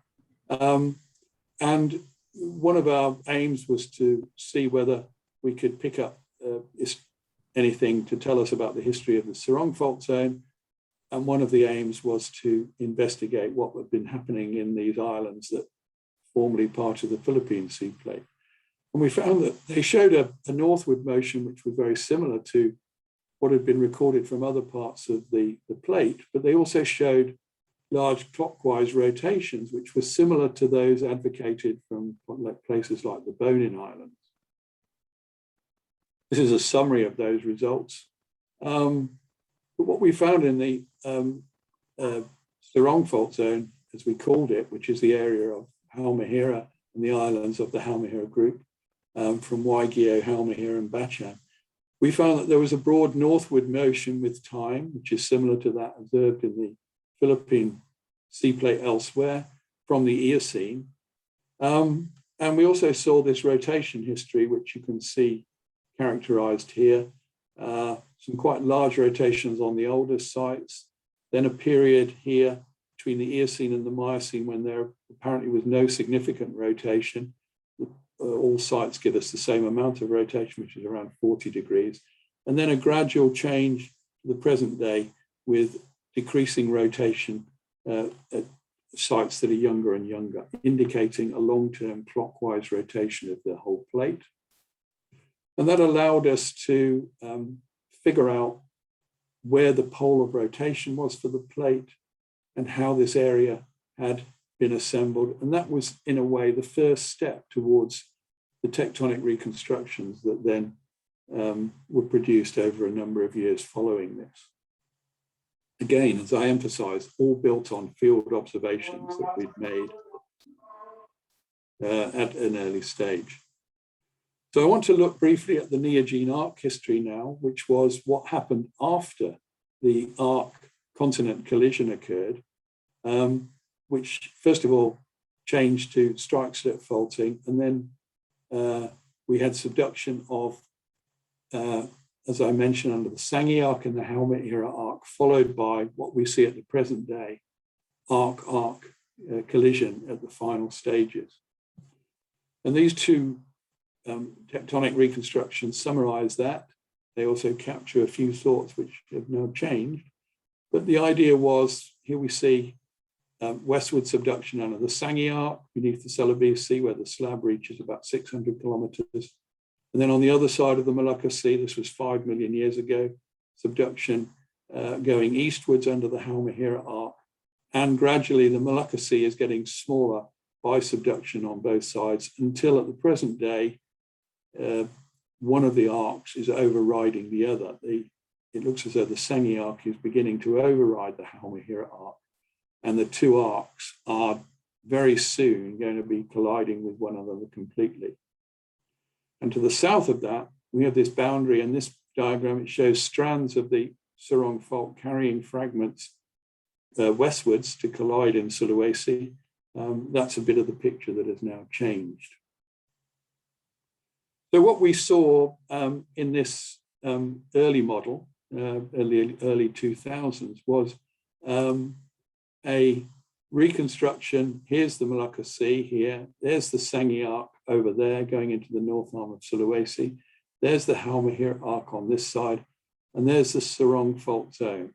And one of our aims was to see whether we could pick up anything to tell us about the history of the Serong Fault Zone. And one of the aims was to investigate what had been happening in these islands that formerly part of the Philippine Sea Plate. And we found that they showed a northward motion, which was very similar to what had been recorded from other parts of the plate, but they also showed large clockwise rotations, which were similar to those advocated from places like the Bonin Islands. This is a summary of those results. But what we found in the Serong Fault Zone, as we called it, which is the area of Halmahera and the islands of the Halmahera group, from Waigeo, Halmahera and Bachan, we found that there was a broad northward motion with time, which is similar to that observed in the Philippine Sea Plate elsewhere from the Eocene. And we also saw this rotation history, which you can see characterized here. Some quite large rotations on the oldest sites, then a period here between the Eocene and the Miocene when there apparently was no significant rotation. All sites give us the same amount of rotation, which is around 40 degrees, and then a gradual change to the present day with decreasing rotation at sites that are younger and younger, indicating a long-term clockwise rotation of the whole plate. And that allowed us to figure out where the pole of rotation was for the plate and how this area had been assembled. And that was, in a way, the first step towards the tectonic reconstructions that then were produced over a number of years following this. Again, as I emphasized, all built on field observations that we'd made at an early stage. So I want to look briefly at the Neogene arc history now, which was what happened after the arc continent collision occurred, which first of all changed to strike slip faulting, and then we had subduction of, as I mentioned, under the Sangi arc and the Halmahera arc, followed by what we see at the present day, arc-arc collision at the final stages. And these two tectonic reconstructions summarize that. They also capture a few thoughts which have now changed. But the idea was, here we see westward subduction under the Sangi Arc beneath the Celebes Sea, where the slab reaches about 600 kilometers. And then on the other side of the Moluccas Sea, this was 5 million years ago, subduction going eastwards under the Halmahera Arc. And gradually the Moluccas Sea is getting smaller by subduction on both sides until at the present day, one of the arcs is overriding the other. It looks as though the Sangi Arc is beginning to override the Halmahera Arc, and the two arcs are very soon going to be colliding with one another completely. And to the south of that, we have this boundary, and this diagram, it shows strands of the Sarong Fault carrying fragments westwards to collide in Sulawesi. That's a bit of the picture that has now changed. So what we saw in this early model, early 2000s, was a reconstruction. Here's the Moluccas Sea here. There's the Sangi Arc over there going into the north arm of Sulawesi. There's the Halmahera Arc on this side, and there's the Sarong Fault Zone.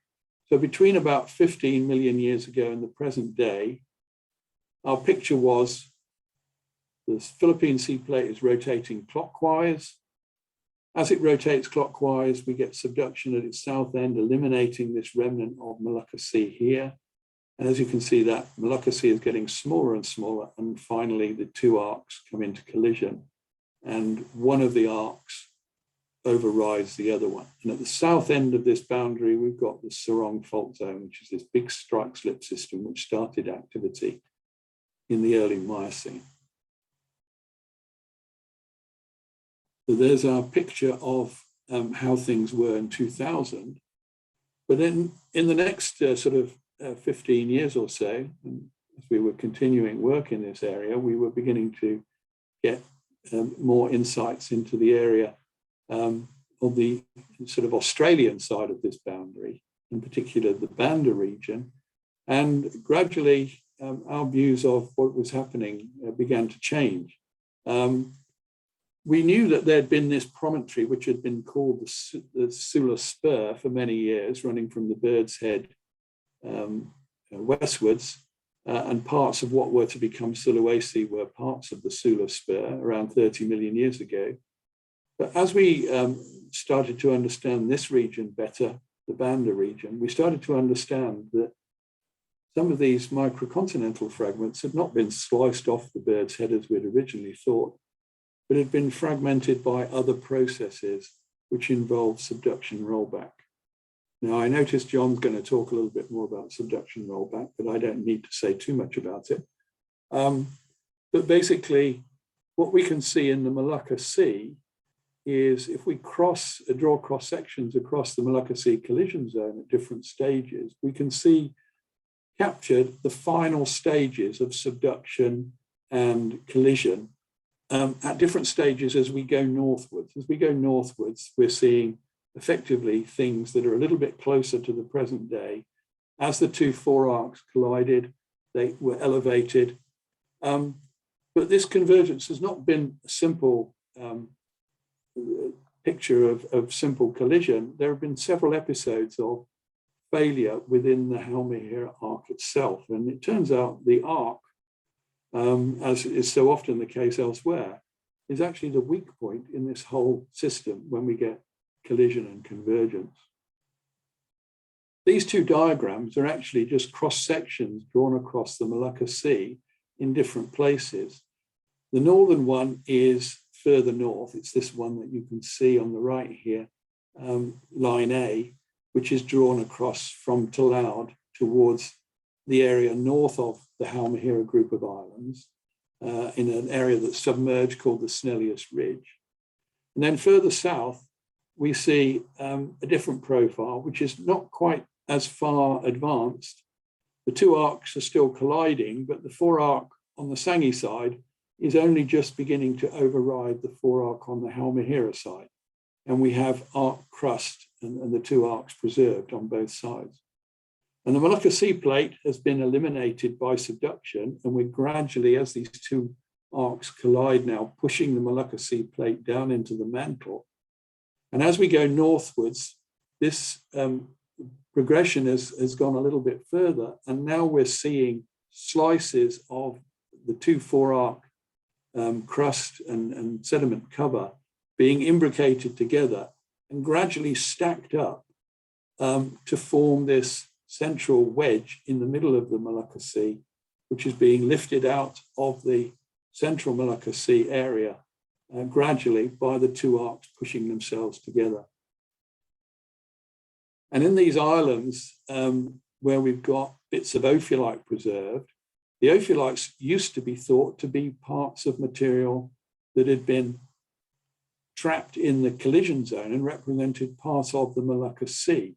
So between about 15 million years ago and the present day, our picture was the Philippine Sea Plate is rotating clockwise. As it rotates clockwise, we get subduction at its south end, eliminating this remnant of Moluccas Sea here. And as you can see, that Moluccas Sea is getting smaller and smaller, and finally the two arcs come into collision, and one of the arcs overrides the other one. And at the south end of this boundary, we've got the Sarong Fault Zone, which is this big strike-slip system which started activity in the early Miocene. So there's our picture of how things were in 2000. But then in the next 15 years or so, as we were continuing work in this area, we were beginning to get more insights into the area of the sort of Australian side of this boundary, in particular the Banda region. And gradually our views of what was happening began to change. We knew that there had been this promontory, which had been called the Sula Spur for many years, running from the Bird's Head westwards, and parts of what were to become Sulawesi were parts of the Sula Spur around 30 million years ago. But as we started to understand this region better, the Banda region, we started to understand that some of these microcontinental fragments had not been sliced off the Bird's Head as we'd originally thought, but had been fragmented by other processes which involved subduction rollback. Now, I noticed John's going to talk a little bit more about subduction rollback, but I don't need to say too much about it. But basically, what we can see in the Moluccas Sea is if we draw cross sections across the Moluccas Sea collision zone at different stages, we can see captured the final stages of subduction and collision at different stages as we go northwards. As we go northwards, we're seeing effectively things that are a little bit closer to the present day. As the two forearcs collided, they were elevated. But this convergence has not been a simple picture of simple collision. There have been several episodes of failure within the Halmahera Arc itself. And it turns out the arc, as is so often the case elsewhere, is actually the weak point in this whole system when we get collision and convergence. These two diagrams are actually just cross sections drawn across the Moluccas Sea in different places. The northern one is further north. It's this one that you can see on the right here, line A, which is drawn across from Talaud towards the area north of the Halmahera group of islands, in an area that's submerged called the Snellius Ridge. And then further south, we see a different profile, which is not quite as far advanced. The two arcs are still colliding, but the forearc on the Sangi side is only just beginning to override the forearc on the Halmahera side. And we have arc crust and the two arcs preserved on both sides. And the Moluccas Sea Plate has been eliminated by subduction, and we're gradually, as these two arcs collide now, pushing the Moluccas Sea Plate down into the mantle. And as we go northwards, this progression has gone a little bit further, and now we're seeing slices of the two forearc crust and sediment cover being imbricated together and gradually stacked up to form this central wedge in the middle of the Molucca Sea, which is being lifted out of the central Molucca Sea area gradually by the two arcs pushing themselves together. And in these islands where we've got bits of ophiolite preserved, the ophiolites used to be thought to be parts of material that had been trapped in the collision zone and represented part of the Molucca Sea.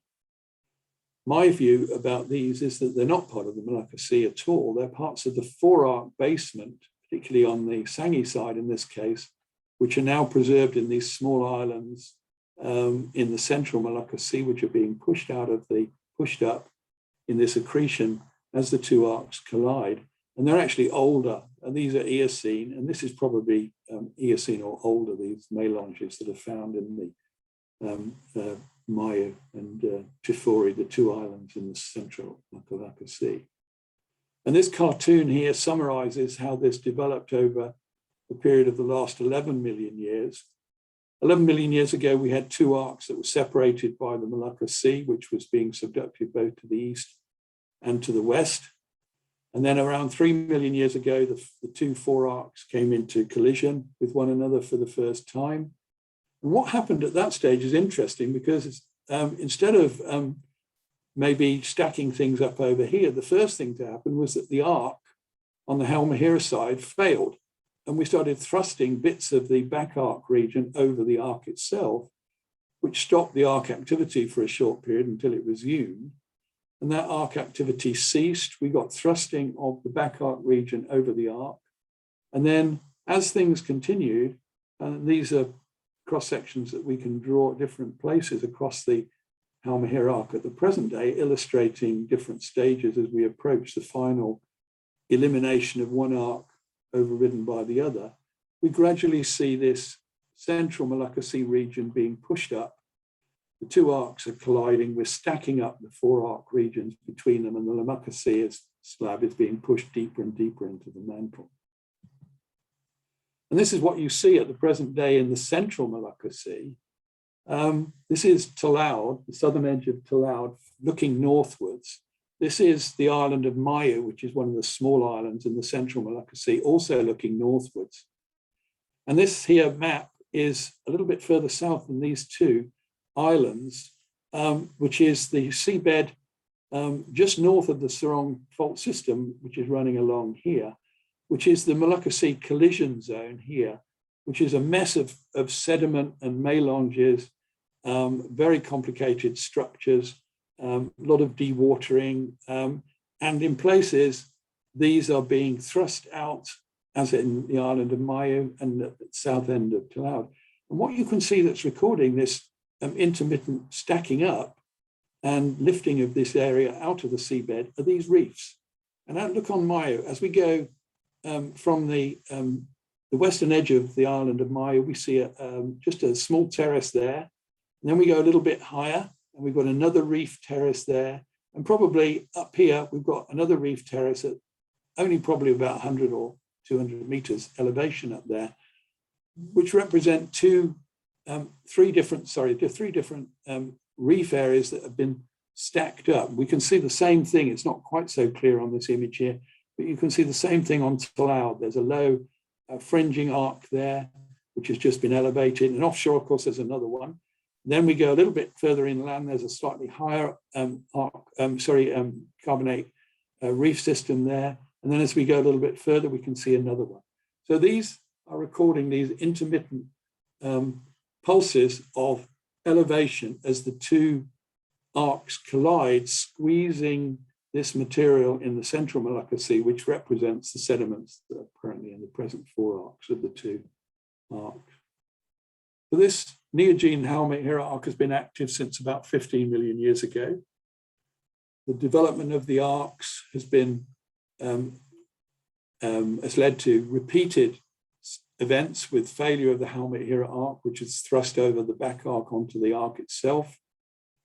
My view about these is that they're not part of the Molucca Sea at all. They're parts of the forearc basement, particularly on the Sangi side in this case, which are now preserved in these small islands in the central Molucca Sea, which are being pushed up in this accretion as the two arcs collide. And they're actually older, and these are Eocene, and this is probably Eocene or older, these melanges that are found in the Mayu and Tifori, the two islands in the central Molucca Sea. And this cartoon here summarizes how this developed over the period of the last 11 million years. 11 million years ago, we had two arcs that were separated by the Molucca Sea, which was being subducted both to the east and to the west. And then around 3 million years ago, the two forearcs came into collision with one another for the first time. And what happened at that stage is interesting because instead of maybe stacking things up over here, the first thing to happen was that the arc on the Halmahera side failed. And we started thrusting bits of the back arc region over the arc itself, which stopped the arc activity for a short period until it resumed. And that arc activity ceased. We got thrusting of the back arc region over the arc. And then as things continued, and these are cross sections that we can draw at different places across the Halmahera arc at the present day, illustrating different stages as we approach the final elimination of one arc overridden by the other, we gradually see this central Molucca Sea region being pushed up. The two arcs are colliding. We're stacking up the four arc regions between them, and the Molucca Sea slab is being pushed deeper and deeper into the mantle. And this is what you see at the present day in the central Molucca Sea. This is Talaud, the southern edge of Talaud, looking northwards. This is the island of Mayu, which is one of the small islands in the central Molucca Sea, also looking northwards. And this here map is a little bit further south than these two islands, which is the seabed just north of the Serong fault system, which is running along here, which is the Molucca Sea collision zone here, which is a mess of sediment and melanges, very complicated structures, a lot of dewatering, and in places, these are being thrust out, as in the island of Mayu and the south end of Talaud. And what you can see that's recording this intermittent stacking up and lifting of this area out of the seabed are these reefs. And look on Mayu, as we go from the western edge of the island of Mayu, we see just a small terrace there. And then we go a little bit higher, and we've got another reef terrace there. And probably up here, we've got another reef terrace at only probably about 100 or 200 meters elevation up there, which represent three different reef areas that have been stacked up. We can see the same thing. It's not quite so clear on this image here, but you can see the same thing on Talaud. There's a low fringing arc there, which has just been elevated. And offshore, of course, there's another one. Then we go a little bit further inland. There's a slightly higher carbonate reef system there. And then as we go a little bit further, we can see another one. So these are recording these intermittent pulses of elevation as the two arcs collide, squeezing this material in the central Molucca Sea, which represents the sediments that are currently in the present four arcs of the two arcs. So this Neogene Halmahera arc has been active since about 15 million years ago. The development of the arcs has been has led to repeated events with failure of the Halmahera arc, which has thrust over the back arc onto the arc itself.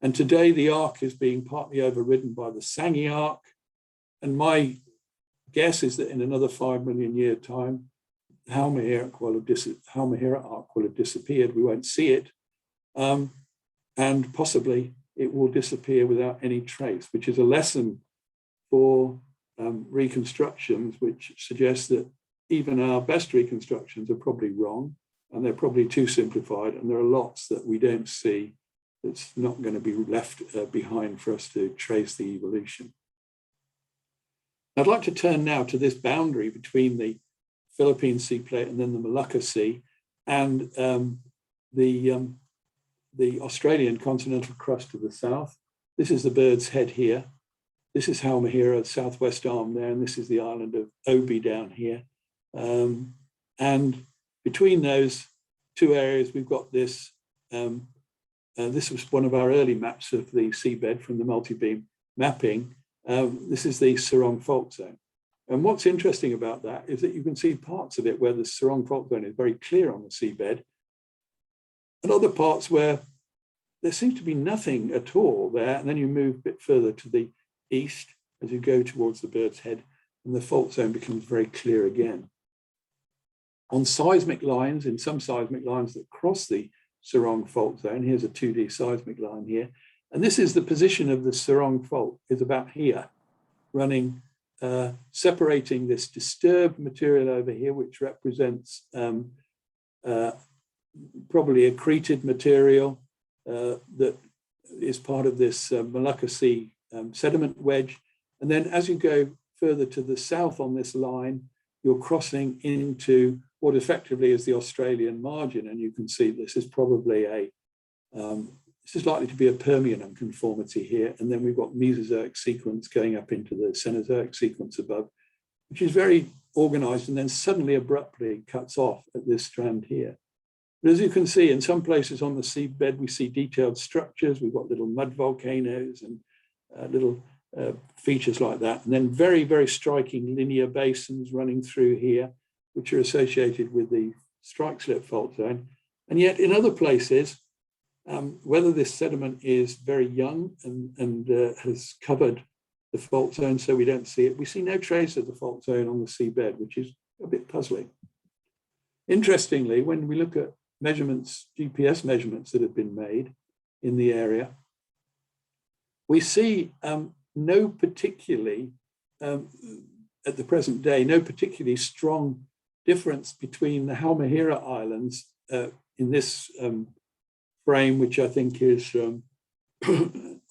And today the arc is being partly overridden by the Sangi arc. And my guess is that in another 5 million year time, Halmahera arc will have disappeared. We won't see it. And possibly it will disappear without any trace, which is a lesson for reconstructions, which suggests that even our best reconstructions are probably wrong, and they're probably too simplified, and there are lots that we don't see that's not going to be left behind for us to trace the evolution. I'd like to turn now to this boundary between the Philippine Sea Plate and then the Molucca Sea and the Australian continental crust to the south. This is the bird's head here. This is Halmahera, southwest arm there, and this is the island of Obi down here. And between those two areas, we've got this. This was one of our early maps of the seabed from the multi-beam mapping. This is the Sarong Fault Zone. And what's interesting about that is that you can see parts of it where the Sarong Fault Zone is very clear on the seabed, and other parts where there seems to be nothing at all there. And then you move a bit further to the east as you go towards the bird's head, and the fault zone becomes very clear again. On seismic lines, in some seismic lines that cross the Sarong Fault Zone, here's a 2D seismic line here, and this is the position of the Sarong Fault, is about here, running, separating this disturbed material over here, which represents probably accreted material that is part of this Molucca Sea sediment wedge. And then as you go further to the south on this line, you're crossing into what effectively is the Australian margin. And you can see this is probably this is likely to be a Permian unconformity here. And then we've got Mesozoic sequence going up into the Cenozoic sequence above, which is very organized and then suddenly abruptly cuts off at this strand here. But as you can see, in some places on the seabed, we see detailed structures. We've got little mud volcanoes and little features like that. And then very, very striking linear basins running through here, which are associated with the strike slip fault zone. And yet in other places, whether this sediment is very young and has covered the fault zone so we don't see it, we see no trace of the fault zone on the seabed, which is a bit puzzling. Interestingly, when we look at measurements, GPS measurements that have been made in the area, we see no particularly, at the present day, no particularly strong difference between the Halmahera Islands in this frame, which I think is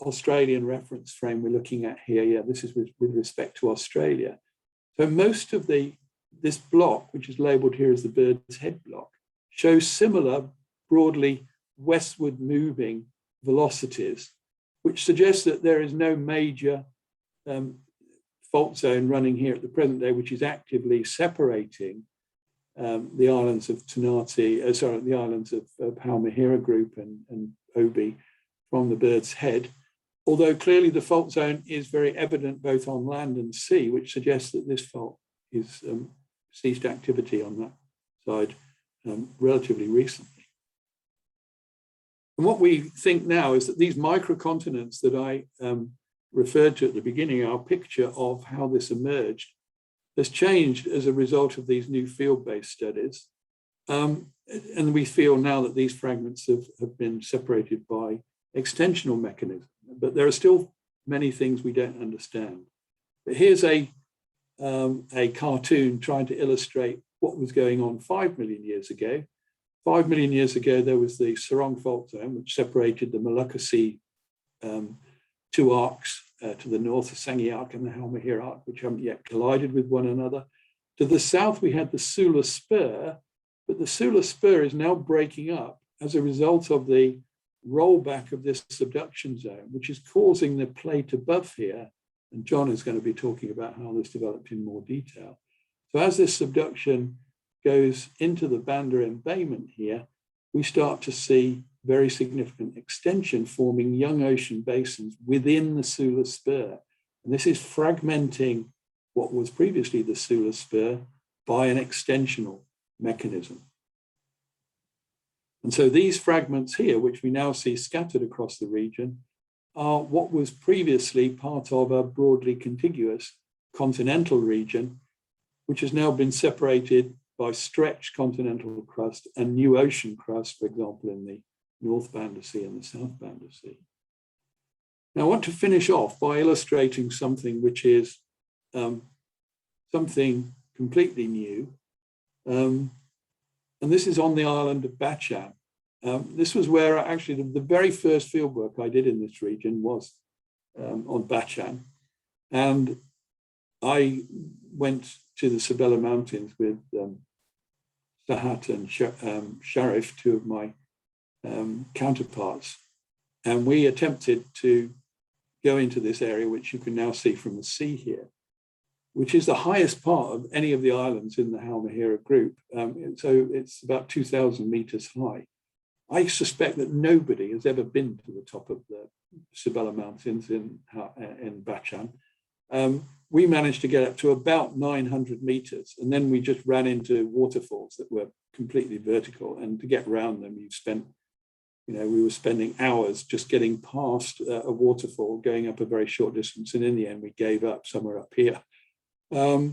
Australian reference frame we're looking at here. Yeah, this is with respect to Australia. So most of this block, which is labeled here as the bird's head block, shows similar broadly westward moving velocities, which suggests that there is no major fault zone running here at the present day, which is actively separating the islands of the islands of Halmahera Group and Obi from the bird's head. Although clearly the fault zone is very evident both on land and sea, which suggests that this fault is ceased activity on that side relatively recently. And what we think now is that these microcontinents that I referred to at the beginning are a picture of how this emerged, has changed as a result of these new field-based studies. And we feel now that these fragments have been separated by extensional mechanisms, but there are still many things we don't understand. But here's a cartoon trying to illustrate what was going on 5 million years ago. 5 million years ago, there was the Sarong Fault Zone, which separated the Molucca Sea two arcs to the north, the Sangi Arc and the Halmahera Arc, which haven't yet collided with one another. To the south, we had the Sula Spur, but the Sula Spur is now breaking up as a result of the rollback of this subduction zone, which is causing the plate above here, and John is going to be talking about how this developed in more detail. So as this subduction goes into the Banda embayment here, we start to see very significant extension forming young ocean basins within the Sula Spur. And this is fragmenting what was previously the Sula Spur by an extensional mechanism. And so these fragments here, which we now see scattered across the region, are what was previously part of a broadly contiguous continental region, which has now been separated by stretched continental crust and new ocean crust, for example, in the North Banda Sea and the South Banda Sea. Now, I want to finish off by illustrating something which is something completely new. And this is on the island of Bachan. This was where actually the very first fieldwork I did in this region was on Bachan. And I went to the Sabella Mountains with Sahat and Sharif, two of my counterparts. And we attempted to go into this area, which you can now see from the sea here, which is the highest part of any of the islands in the Halmahera group. So it's about 2,000 meters high. I suspect that nobody has ever been to the top of the Sabella Mountains in Bachan. We managed to get up to about 900 meters, and then we just ran into waterfalls that were completely vertical. And to get around them, we were spending hours just getting past a waterfall, going up a very short distance, and in the end, we gave up somewhere up here. But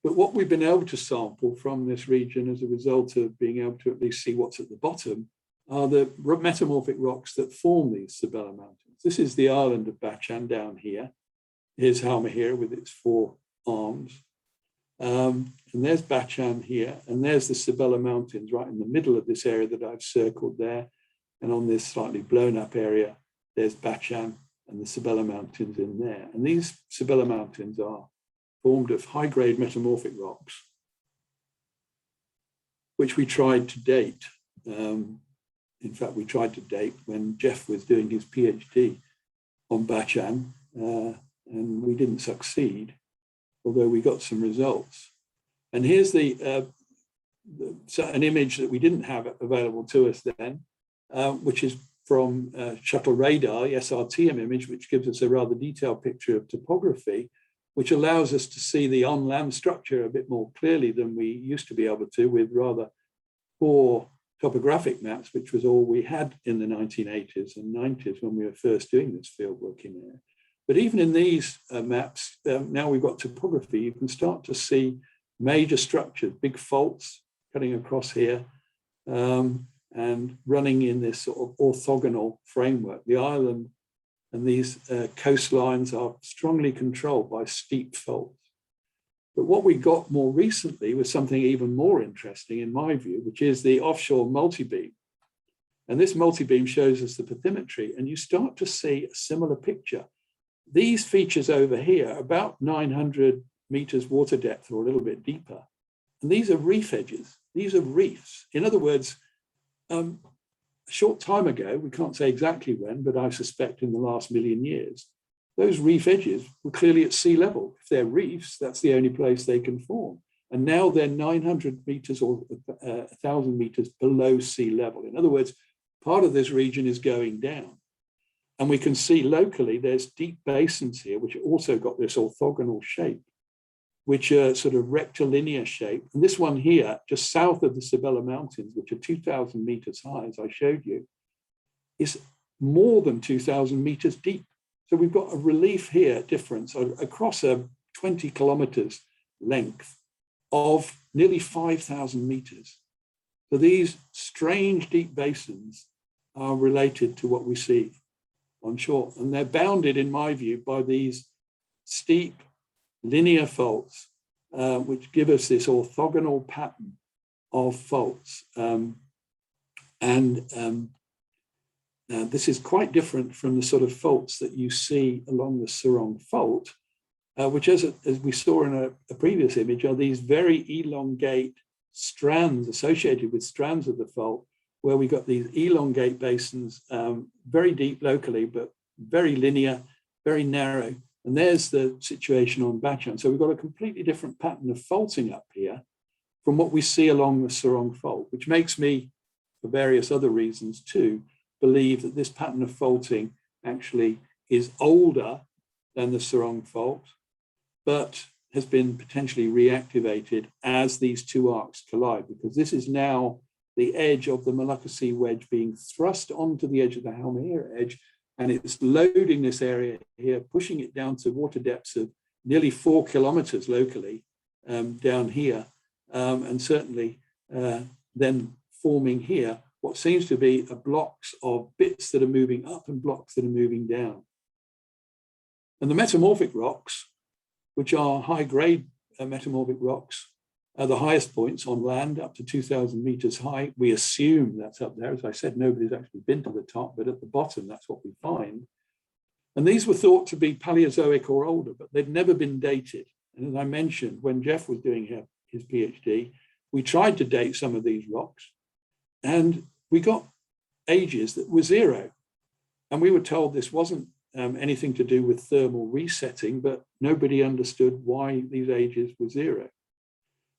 what we've been able to sample from this region as a result of being able to at least see what's at the bottom are the metamorphic rocks that form these Sabella Mountains. This is the island of Bachan down here. Here's Halmahera with its 4 arms. And there's Bachan here, and there's the Sabella Mountains right in the middle of this area that I've circled there. And on this slightly blown up area, there's Bachan and the Sabella Mountains in there. And these Sabella Mountains are formed of high-grade metamorphic rocks, which we tried to date. In fact, we tried to date when Jeff was doing his PhD on Bachan, and we didn't succeed, although we got some results. And here's an image that we didn't have available to us then, which is from shuttle radar, the SRTM image, which gives us a rather detailed picture of topography, which allows us to see the on-land structure a bit more clearly than we used to be able to with rather poor topographic maps, which was all we had in the 1980s and 90s when we were first doing this field work in there. But even in these maps, now we've got topography, you can start to see major structures, big faults cutting across here and running in this sort of orthogonal framework. The island and these coastlines are strongly controlled by steep faults. But what we got more recently was something even more interesting in my view, which is the offshore multibeam. And this multibeam shows us the bathymetry, and you start to see a similar picture. These features over here are about 900 meters water depth or a little bit deeper. And these are reef edges. These are reefs. In other words, a short time ago, we can't say exactly when, but I suspect in the last million years, those reef edges were clearly at sea level. If they're reefs, that's the only place they can form. And now they're 900 meters or 1,000 meters below sea level. In other words, part of this region is going down. And we can see locally there's deep basins here, which also got this orthogonal shape, which are sort of rectilinear shape. And this one here, just south of the Sabella Mountains, which are 2,000 meters high, as I showed you, is more than 2,000 meters deep. So we've got a relief here difference across a 20 kilometers length of nearly 5,000 meters. So these strange deep basins are related to what we see on shore. And they're bounded, in my view, by these steep linear faults, which give us this orthogonal pattern of faults. This is quite different from the sort of faults that you see along the Sarong Fault, which, as we saw in a previous image, are these very elongate strands associated with strands of the fault, where we got these elongate basins, very deep locally, but very linear, very narrow. And there's the situation on Bachan. So we've got a completely different pattern of faulting up here from what we see along the Sarong Fault, which makes me, for various other reasons too, believe that this pattern of faulting actually is older than the Sarong Fault, but has been potentially reactivated as these two arcs collide, because this is now the edge of the Molucca Sea wedge being thrust onto the edge of the Halmahera edge, and it's loading this area here, pushing it down to water depths of nearly 4 kilometers locally down here, and certainly then forming here what seems to be blocks of bits that are moving up and blocks that are moving down. And the metamorphic rocks, which are high-grade metamorphic rocks, are the highest points on land, up to 2,000 meters high. We assume that's up there. As I said, nobody's actually been to the top, but at the bottom, that's what we find. And these were thought to be Paleozoic or older, but they've never been dated. And as I mentioned, when Jeff was doing his PhD, we tried to date some of these rocks, and we got ages that were 0. And we were told this wasn't anything to do with thermal resetting, but nobody understood why these ages were 0.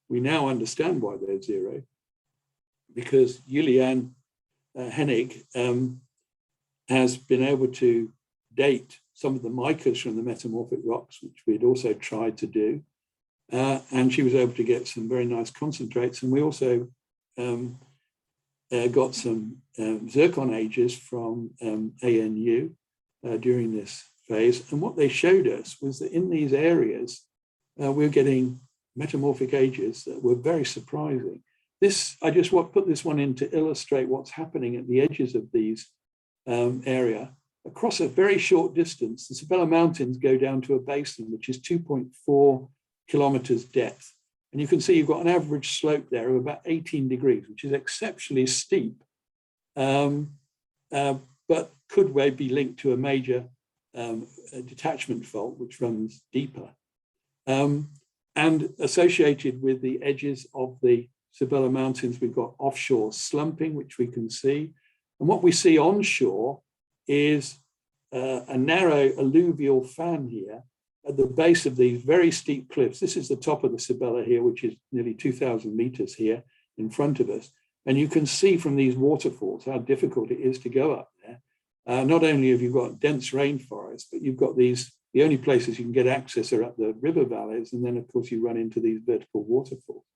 We now understand why they're 0, because Julian Hennig has been able to date some of the micas from the metamorphic rocks, which we'd also tried to do. And she was able to get some very nice concentrates. And we also got some zircon ages from ANU during this phase. And what they showed us was that in these areas, we're getting metamorphic ages that were very surprising. I just want to put this one in to illustrate what's happening at the edges of these area. Across a very short distance, the Sibella Mountains go down to a basin, which is 2.4 kilometers depth. And you can see you've got an average slope there of about 18 degrees, which is exceptionally steep, but could be linked to a major detachment fault, which runs deeper. And associated with the edges of the Sibella Mountains, we've got offshore slumping, which we can see. And what we see onshore is a narrow alluvial fan here at the base of these very steep cliffs. This is the top of the Sibella here, which is nearly 2,000 meters here in front of us. And you can see from these waterfalls how difficult it is to go up there. Not only have you got dense rainforest, but you've got the only places you can get access are up the river valleys. And then of course you run into these vertical waterfalls.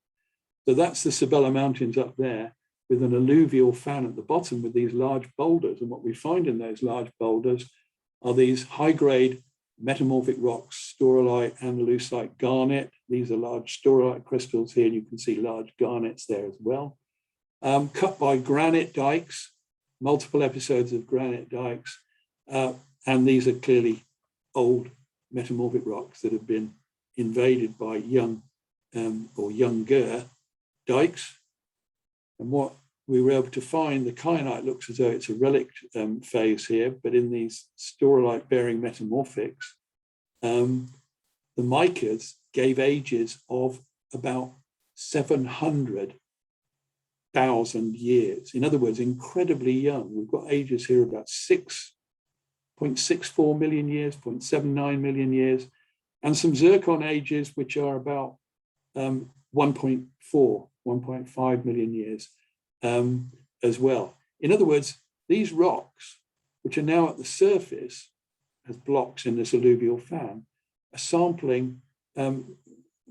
So that's the Sibella Mountains up there with an alluvial fan at the bottom with these large boulders. And what we find in those large boulders are these high-grade metamorphic rocks, staurolite, andalusite, garnet. These are large staurolite crystals here, and you can see large garnets there as well. Cut by granite dikes, multiple episodes of granite dikes. And these are clearly old metamorphic rocks that have been invaded by young or younger dikes. And what we were able to find, the kyanite looks as though it's a relic phase here, but in these staurolite bearing metamorphics, the micas gave ages of about 700,000 years. In other words, incredibly young. We've got ages here about 6.64 million years, 0.79 million years, and some zircon ages, which are about 1.5 million years as well. In other words, these rocks, which are now at the surface as blocks in this alluvial fan, are sampling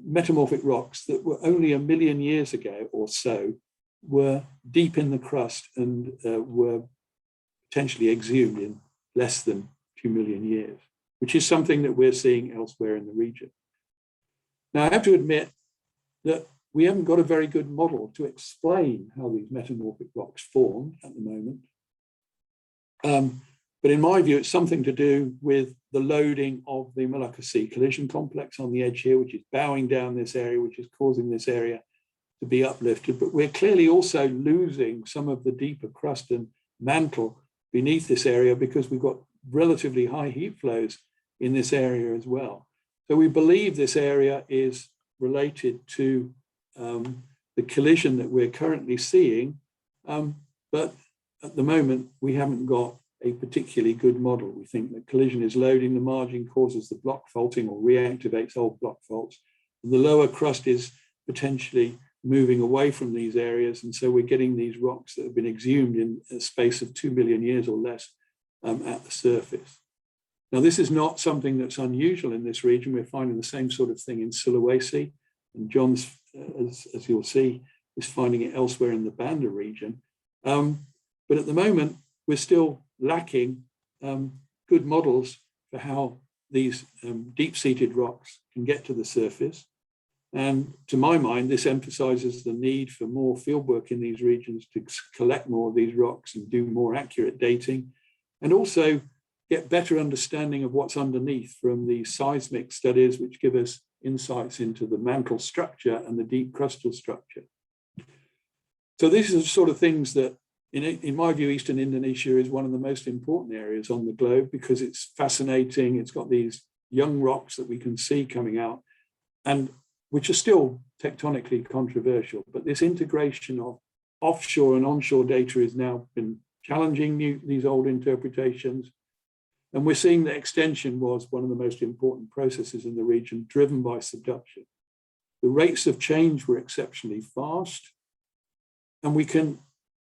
metamorphic rocks that were only 1 million years ago or so, were deep in the crust and were potentially exhumed in less than 2 million years, which is something that we're seeing elsewhere in the region. Now, I have to admit that we haven't got a very good model to explain how these metamorphic rocks formed at the moment. But in my view, it's something to do with the loading of the Molucca Sea collision complex on the edge here, which is bowing down this area, which is causing this area to be uplifted. But we're clearly also losing some of the deeper crust and mantle beneath this area because we've got relatively high heat flows in this area as well. So we believe this area is related to the collision that we're currently seeing, but at the moment we haven't got a particularly good model. We think that collision is loading the margin, causes the block faulting or reactivates old block faults. And the lower crust is potentially moving away from these areas, and so we're getting these rocks that have been exhumed in a space of 2 million years or less at the surface. Now, this is not something that's unusual in this region. We're finding the same sort of thing in Sulawesi, and John's, as you'll see, is finding it elsewhere in the Banda region. But at the moment, we're still lacking good models for how these deep-seated rocks can get to the surface. And to my mind, this emphasizes the need for more fieldwork in these regions to collect more of these rocks and do more accurate dating, and also get better understanding of what's underneath from the seismic studies, which give us insights into the mantle structure and the deep crustal structure. So these are the sort of things that, in my view, Eastern Indonesia is one of the most important areas on the globe because it's fascinating. It's got these young rocks that we can see coming out, and which are still tectonically controversial. But this integration of offshore and onshore data has now been challenging these old interpretations. And we're seeing that extension was one of the most important processes in the region, driven by subduction. The rates of change were exceptionally fast. And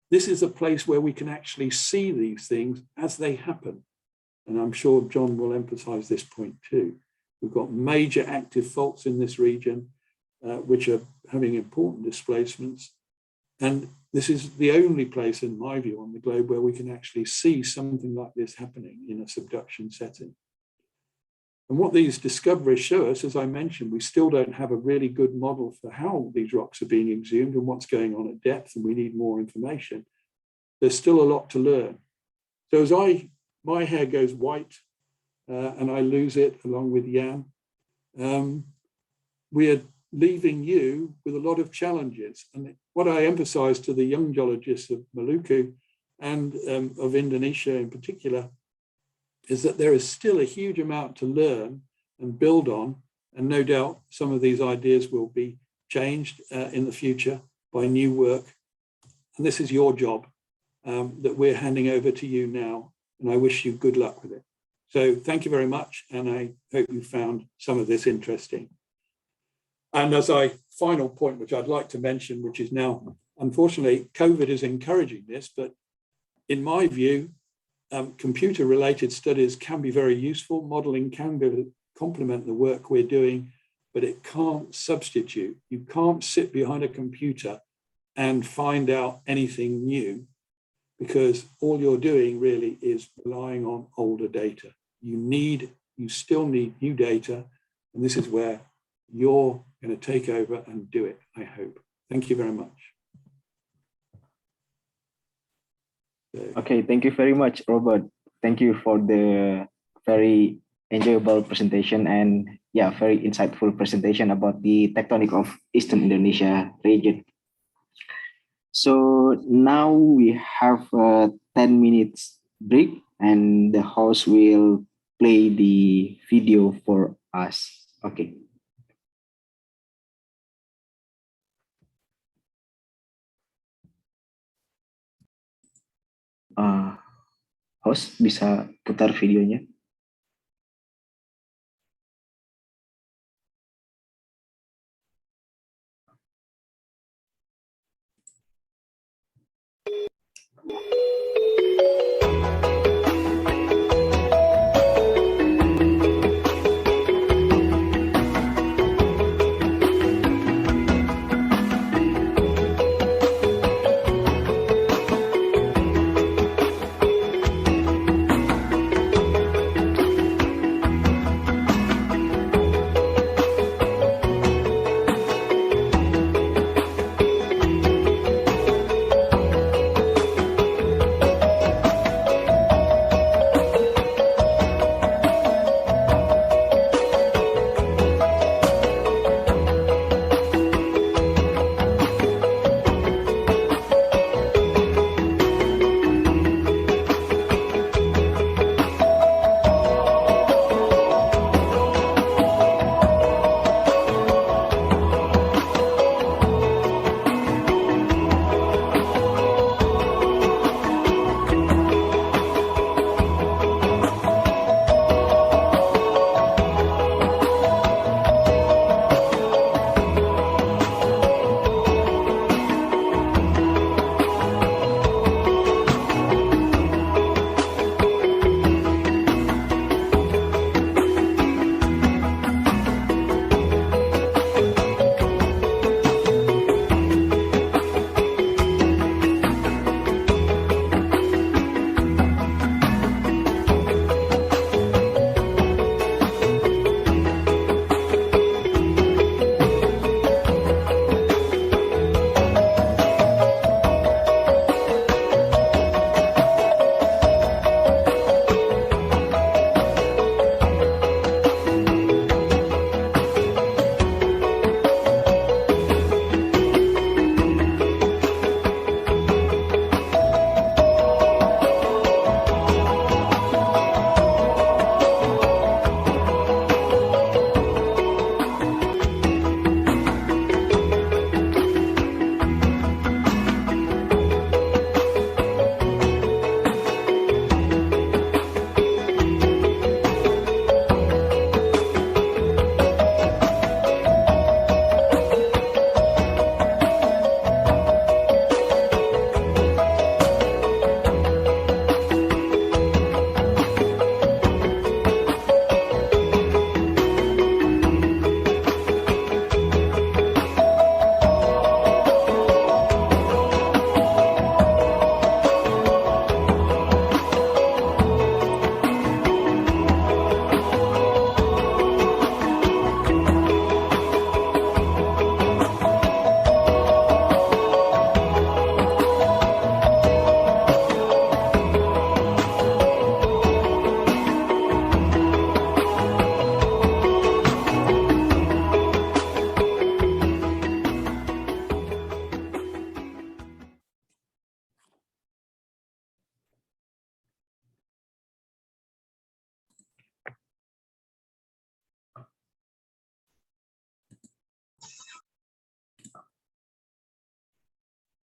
this is a place where we can actually see these things as they happen. And I'm sure John will emphasize this point too. We've got major active faults in this region, which are having important displacements. And this is the only place, in my view, on the globe where we can actually see something like this happening in a subduction setting. And what these discoveries show us, as I mentioned, we still don't have a really good model for how these rocks are being exhumed and what's going on at depth, and we need more information. There's still a lot to learn. So as my hair goes white and I lose it along with Jan, we are leaving you with a lot of challenges. And what I emphasize to the young geologists of Maluku and of Indonesia in particular is that there is still a huge amount to learn and build on. And no doubt some of these ideas will be changed in the future by new work. And this is your job that we're handing over to you now. And I wish you good luck with it. So thank you very much. And I hope you found some of this interesting. And as a final point, which I'd like to mention, which is now, unfortunately, COVID is encouraging this, but in my view, computer-related studies can be very useful. Modeling can complement the work we're doing, but it can't substitute. You can't sit behind a computer and find out anything new, because all you're doing really is relying on older data. You still need new data, and this is where you're going to take over and do it, I hope. Thank you very much. Okay, thank you very much, Robert. Thank you for the very enjoyable presentation and very insightful presentation about the tectonic of Eastern Indonesia region. So now we have a 10 minutes break and the host will play the video for us. Okay. Host bisa putar videonya.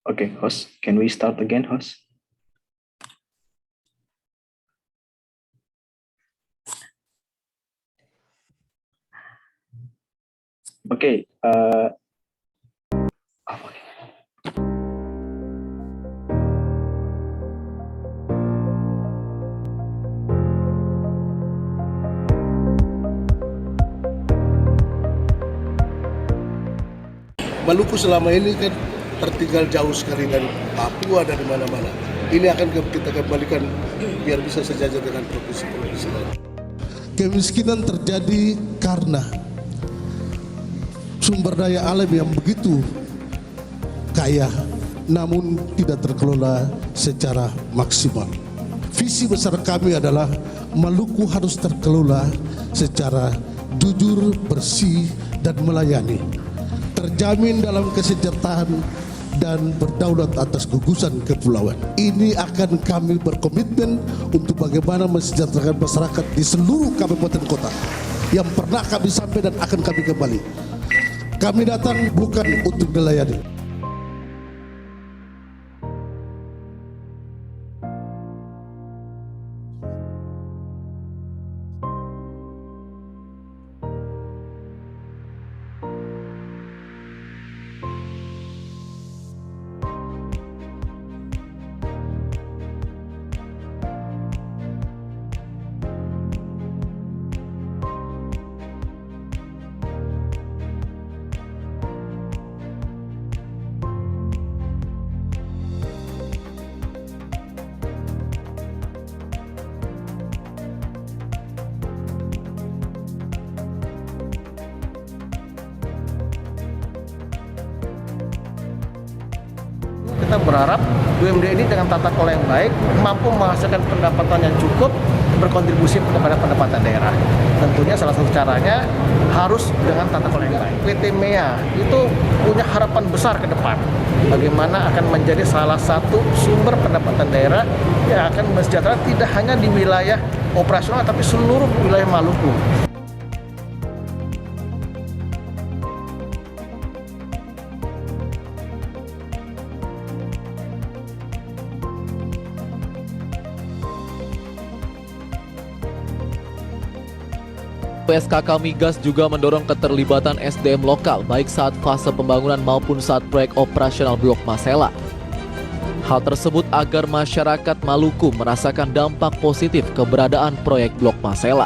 Okay, host, can we start again, host? Okay. Maluku selama ini kan tertinggal jauh sekali dari Papua, dari mana-mana. Ini akan kita kembalikan biar bisa sejajar dengan provinsi-provinsi lain. Kemiskinan terjadi karena sumber daya alam yang begitu kaya namun tidak terkelola secara maksimal. Visi besar kami adalah Maluku harus terkelola secara jujur, bersih, dan melayani, terjamin dalam kesejahteraan dan berdaulat atas gugusan kepulauan. Ini akan kami berkomitmen untuk bagaimana mensejahterakan masyarakat di seluruh kabupaten kota yang pernah kami sampai dan akan kami kembali. Kami datang bukan untuk dilayani. Kita berharap UMD ini dengan tata kelola yang baik mampu menghasilkan pendapatan yang cukup, berkontribusi kepada pendapatan daerah. Tentunya salah satu caranya harus dengan tata kelola yang baik. PT MEA itu punya harapan besar ke depan, bagaimana akan menjadi salah satu sumber pendapatan daerah yang akan mensejahterakan tidak hanya di wilayah operasional tapi seluruh wilayah Maluku. PSKK Migas juga mendorong keterlibatan SDM lokal baik saat fase pembangunan maupun saat proyek operasional Blok Masela. Hal tersebut agar masyarakat Maluku merasakan dampak positif keberadaan proyek Blok Masela.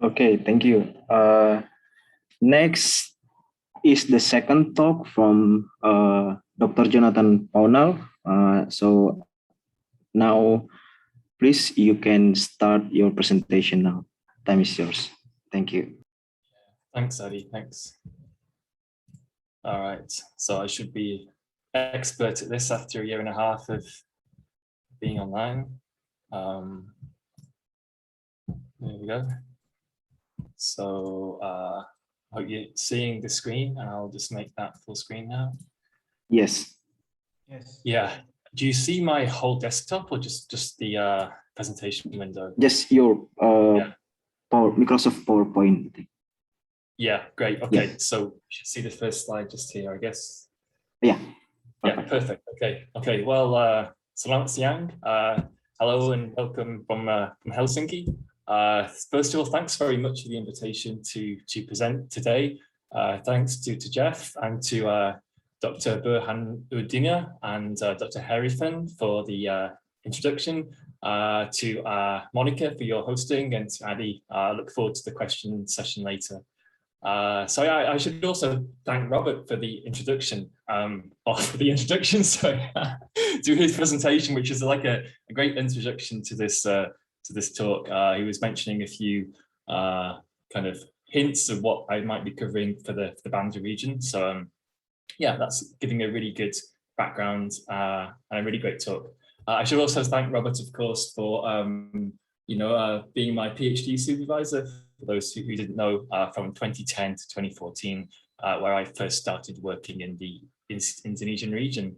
Okay, thank you. Next is the second talk from Dr. Jonathan Pownall. So now, please, you can start your presentation now. Time is yours. Thank you. Thanks, Adi. Thanks. All right. So I should be expert at this after a year and a half of being online. There we go. So hope you're seeing the screen, and I'll just make that full screen now. Yes. Yes. Yeah. Do you see my whole desktop or just the presentation window? Just your Microsoft PowerPoint. Yeah, great. Okay, Yes. so you should see the first slide just here, I guess. Yeah. Yeah, perfect. Okay. Well, selamat siang. Hello and welcome from Helsinki. First of all, thanks very much for the invitation to present today. Thanks to Jeff and to Dr. Burhanuddin and Dr. Harifen for the introduction, to Monica for your hosting, and to Adi. Look forward to the question session later. So I should also thank Robert for the introduction, sorry, to his presentation, which is like a great introduction to this talk. He was mentioning a few kind of hints of what I might be covering for the Banda region. So yeah, that's giving a really good background and a really great talk. I should also thank Robert, of course, for being my PhD supervisor. For those who didn't know, from 2010 to 2014, where I first started working in the Indonesian region.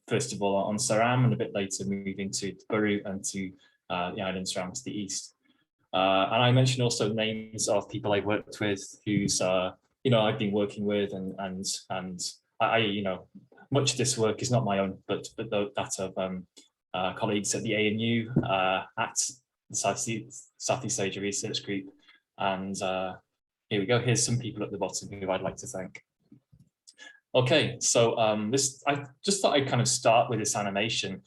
First of all on Seram, and a bit later moving to Buru and to the islands around to the east. And I mentioned also names of people I worked with, who's I've been working with, and I much of this work is not my own, but that of colleagues at the ANU, at the Southeast Asia Research Group. And here we go. Here's some people at the bottom who I'd like to thank. Okay, so I just thought I'd kind of start with this animation,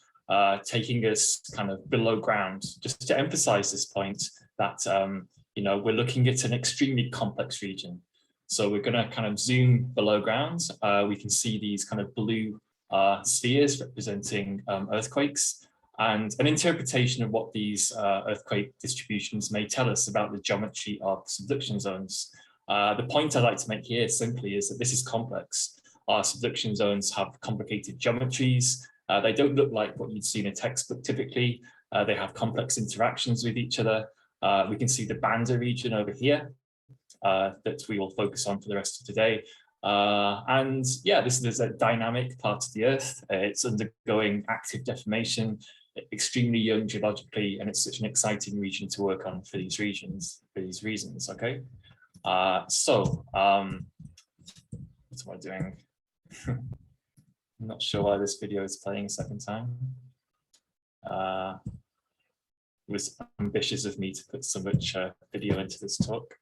taking us kind of below ground, just to emphasize this point that we're looking at an extremely complex region. So we're going to kind of zoom below ground. We can see these kind of blue spheres representing earthquakes, and an interpretation of what these earthquake distributions may tell us about the geometry of subduction zones. The point I'd like to make here simply is that this is complex. Our subduction zones have complicated geometries. They don't look like what you'd see in a textbook typically. They have complex interactions with each other. We can see the Banda region over here that we will focus on for the rest of today. And yeah, this is a dynamic part of the Earth. It's undergoing active deformation, extremely young geologically, and it's such an exciting region to work on for these reasons. Okay. So what am I doing? I'm not sure why this video is playing a second time. It was ambitious of me to put so much video into this talk.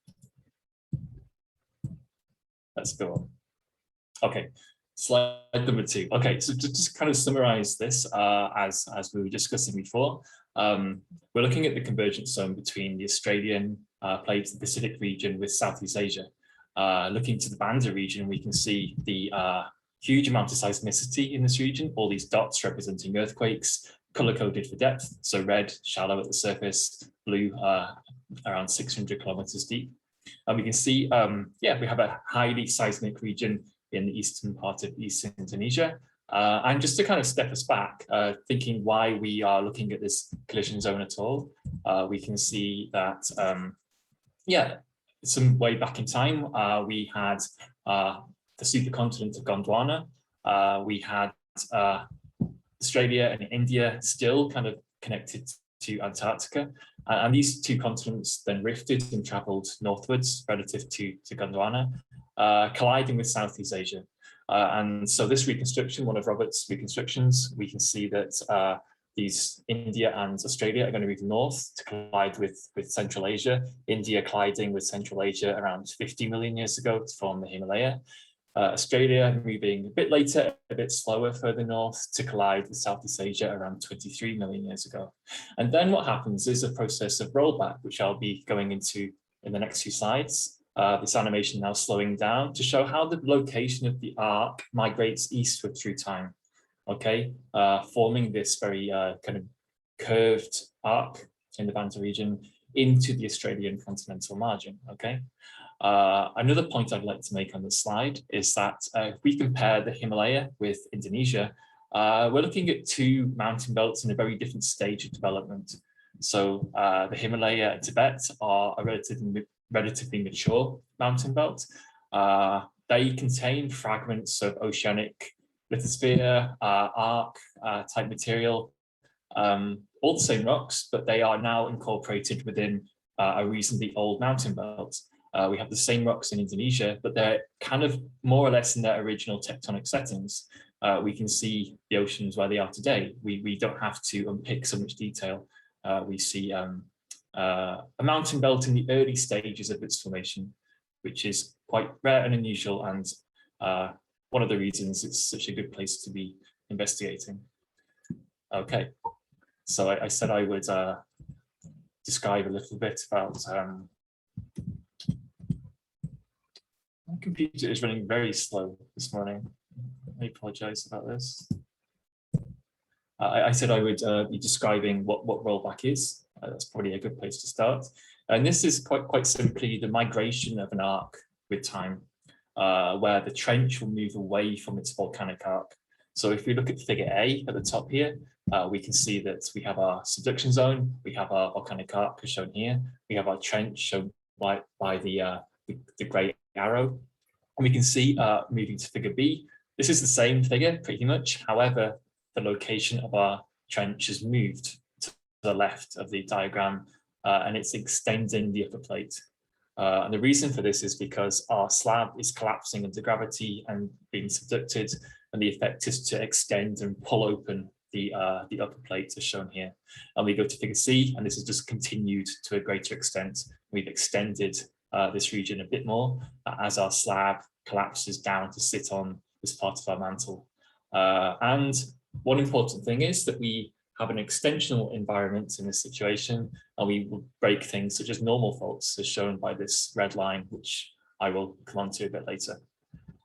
Let's go on. Okay, slide number 2. Okay, so to just kind of summarize this, as we were discussing before, we're looking at the convergence zone between the Australian plate, the Pacific region with Southeast Asia. Looking to the Banda region, we can see the huge amount of seismicity in this region, all these dots representing earthquakes, color-coded for depth, so red, shallow at the surface, blue, around 600 kilometers deep. And we can see, yeah, we have a highly seismic region in the eastern part of eastern Indonesia. And just to kind of step us back, thinking why we are looking at this collision zone at all, we can see that, yeah, some way back in time, we had the supercontinent of Gondwana. We had Australia and India still kind of connected to Antarctica. And these two continents then rifted and traveled northwards relative to Gondwana, colliding with Southeast Asia. And so this reconstruction, one of Robert's reconstructions, we can see that these India and Australia are going to move north to collide with Central Asia. India colliding with Central Asia around 50 million years ago to form the Himalaya. Australia moving a bit later, a bit slower further north to collide with Southeast Asia around 23 million years ago. And then what happens is a process of rollback, which I'll be going into in the next few slides. This animation now slowing down to show how the location of the arc migrates eastward through time. Okay, forming this very kind of curved arc in the Banda region into the Australian continental margin. Okay. Another point I'd like to make on this slide is that if we compare the Himalaya with Indonesia, we're looking at two mountain belts in a very different stage of development. So the Himalaya and Tibet are a relatively mature mountain belt. They contain fragments of oceanic lithosphere, arc type material, all the same rocks, but they are now incorporated within a reasonably old mountain belt. We have the same rocks in Indonesia, but they're kind of more or less in their original tectonic settings. We can see the oceans where they are today. We don't have to unpick so much detail. We see a mountain belt in the early stages of its formation, which is quite rare and unusual, and one of the reasons it's such a good place to be investigating. Okay, so I said I would describe a little bit about computer is running very slow this morning. I apologize about this. I said I would be describing what rollback is. That's probably a good place to start. And this is quite simply the migration of an arc with time, where the trench will move away from its volcanic arc. So if we look at figure A at the top here, we can see that we have our subduction zone, we have our volcanic arc as shown here, we have our trench shown by the grey arrow. And we can see, moving to figure B, this is the same figure pretty much. However, the location of our trench has moved to the left of the diagram, and it's extending the upper plate. And the reason for this is because our slab is collapsing under gravity and being subducted, and the effect is to extend and pull open the upper plate as shown here. And we go to figure C, and this is just continued to a greater extent. We've extended this region a bit more as our slab collapses down to sit on this part of our mantle. And one important thing is that we have an extensional environment in this situation, and we will break things such as normal faults as shown by this red line, which I will come on to a bit later.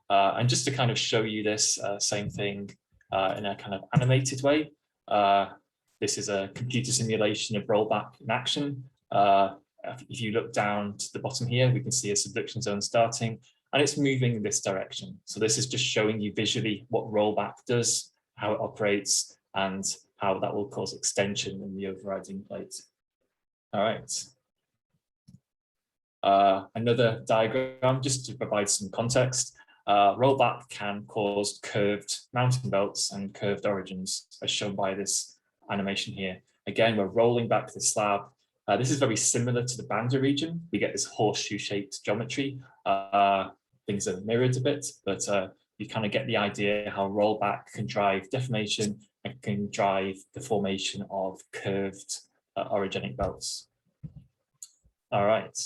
And just to kind of show you this same thing in a kind of animated way, this is a computer simulation of rollback in action. If you look down to the bottom here, we can see a subduction zone starting, and it's moving in this direction. So this is just showing you visually what rollback does, how it operates, and how that will cause extension in the overriding plate. All right. Another diagram, just to provide some context. Rollback can cause curved mountain belts and curved origins, as shown by this animation here. Again, we're rolling back the slab. This is very similar to the Banda region. We get this horseshoe-shaped geometry. Things are mirrored a bit, but you kind of get the idea how rollback can drive deformation and can drive the formation of curved orogenic belts. All right.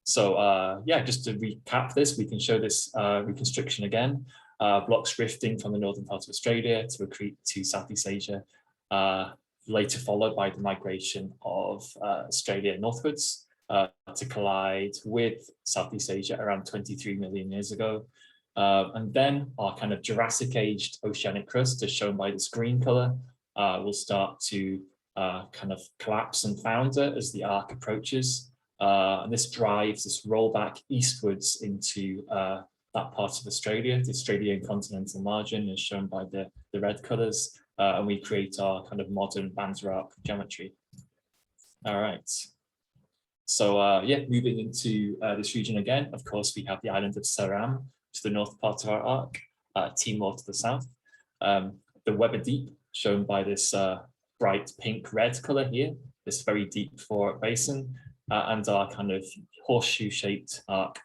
So yeah, just to recap this, we can show this reconstruction again. Blocks rifting from the northern part of Australia to accrete to Southeast Asia, later followed by the migration of Australia northwards to collide with Southeast Asia around 23 million years ago. And then our kind of Jurassic aged oceanic crust, as shown by this green color, will start to kind of collapse and founder as the arc approaches. And this drives this rollback eastwards into that part of Australia, the Australian continental margin, as shown by the red colors, and we create our kind of modern Banda arc geometry. All right. So yeah, moving into this region again, of course, we have the island of Seram to the north part of our arc, Timor to the south. The Weber Deep, shown by this bright pink red color here, this very deep Fourier basin, and our kind of horseshoe-shaped arc.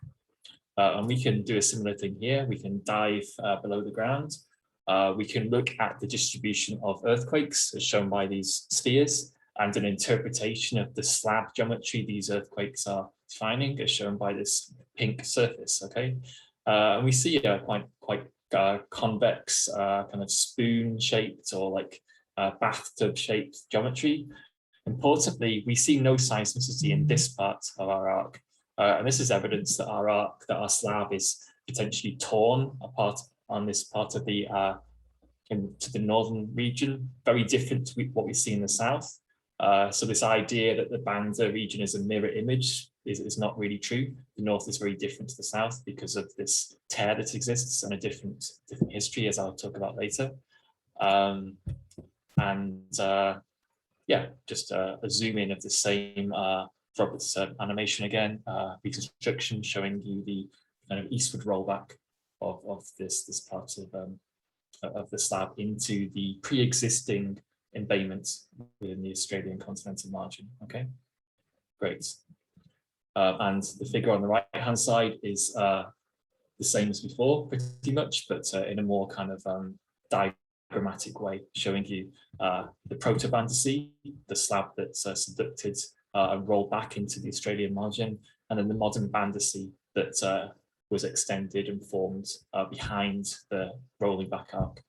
And we can do a similar thing here. We can dive below the ground. We can look at the distribution of earthquakes, as shown by these spheres, and an interpretation of the slab geometry these earthquakes are defining, as shown by this pink surface. Okay, and we see a quite convex, kind of spoon-shaped or like bathtub-shaped geometry. Importantly, we see no seismicity in this part of our arc, and this is evidence that our slab is potentially torn apart on this part of the to the northern region, very different to what we see in the south. So this idea that the Banda region is a mirror image is not really true. The north is very different to the south because of this tear that exists and a different history, as I'll talk about later. Yeah, just a zoom in of the same Robert's animation again, reconstruction showing you the kind of eastward rollback of this part of the slab into the pre-existing embayment within the Australian continental margin. Okay, great. And the figure on the right-hand side is the same as before, pretty much, but in a more kind of diagrammatic way, showing you the proto-Banda sea, the slab that's subducted and rolled back into the Australian margin, and then the modern Banda sea that was extended and formed behind the rolling back arc.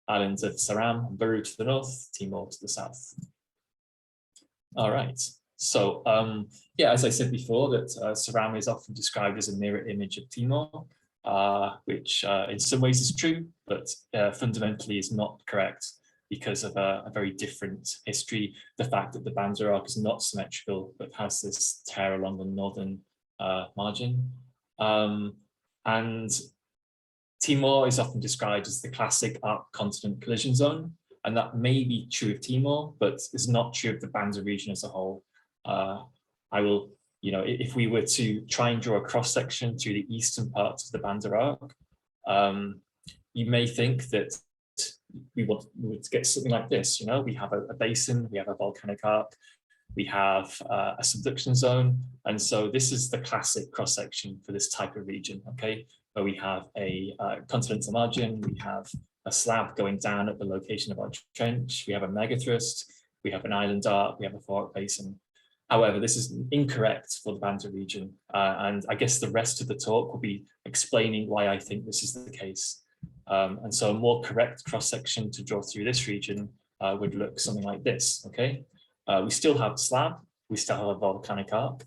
Islands of Seram and Buru to the north, Timor to the south. All right, So yeah, as I said before, that Surround is often described as a mirror image of Timor, which in some ways is true, but fundamentally is not correct because of a very different history. The fact that the Banda arc is not symmetrical, but has this tear along the northern margin. And Timor is often described as the classic arc-continent collision zone, and that may be true of Timor, but is not true of the Banda region as a whole. I will, if we were to try and draw a cross-section through the eastern parts of the Banda arc, you may think that we would get something like this. We have a basin, we have a volcanic arc, we have a subduction zone, and so this is the classic cross-section for this type of region, okay, where we have a continental margin, we have a slab going down at the location of our trench, we have a megathrust, we have an island arc, we have a fork basin. However, this is incorrect for the Banda region, and I guess the rest of the talk will be explaining why I think this is the case. And so a more correct cross-section to draw through this region would look something like this, okay? We still have slab, we still have a volcanic arc,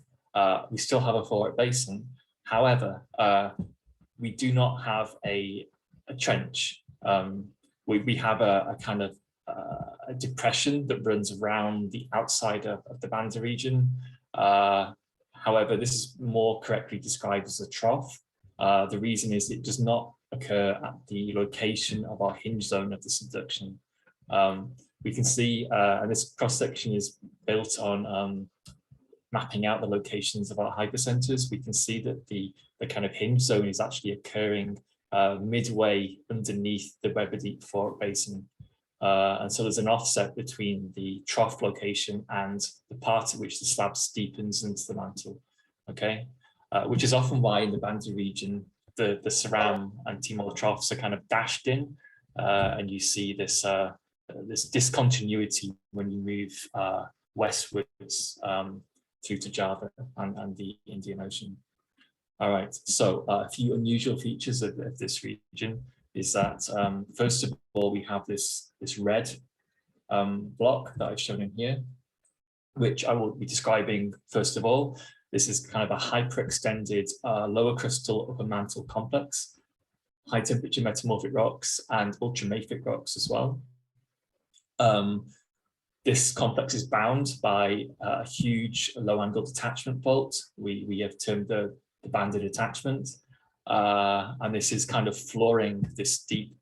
we still have a fork basin. However, we do not have a trench. We have a kind of a depression that runs around the outside of the Banda region. However, this is more correctly described as a trough. The reason is it does not occur at the location of our hinge zone of the subduction. We can see, and this cross-section is built on mapping out the locations of our hypercenters. We can see that the kind of hinge zone is actually occurring midway underneath the Weber Deep Fork Basin. And so there's an offset between the trough location and the part at which the slab steepens into the mantle, okay? Which is often why in the Banda region, the Surround and Timor troughs are kind of dashed in, and you see this, this discontinuity when you move westwards through to Java and the Indian Ocean. All right, so a few unusual features of this region is that, first of all, we have this red block that I've shown in here, which I will be describing first of all. This is kind of a hyperextended lower crustal upper mantle complex, high temperature metamorphic rocks and ultramafic rocks as well. This complex is bound by a huge low angle detachment fault. We have termed the Banda detachment. And this is kind of flooring this deep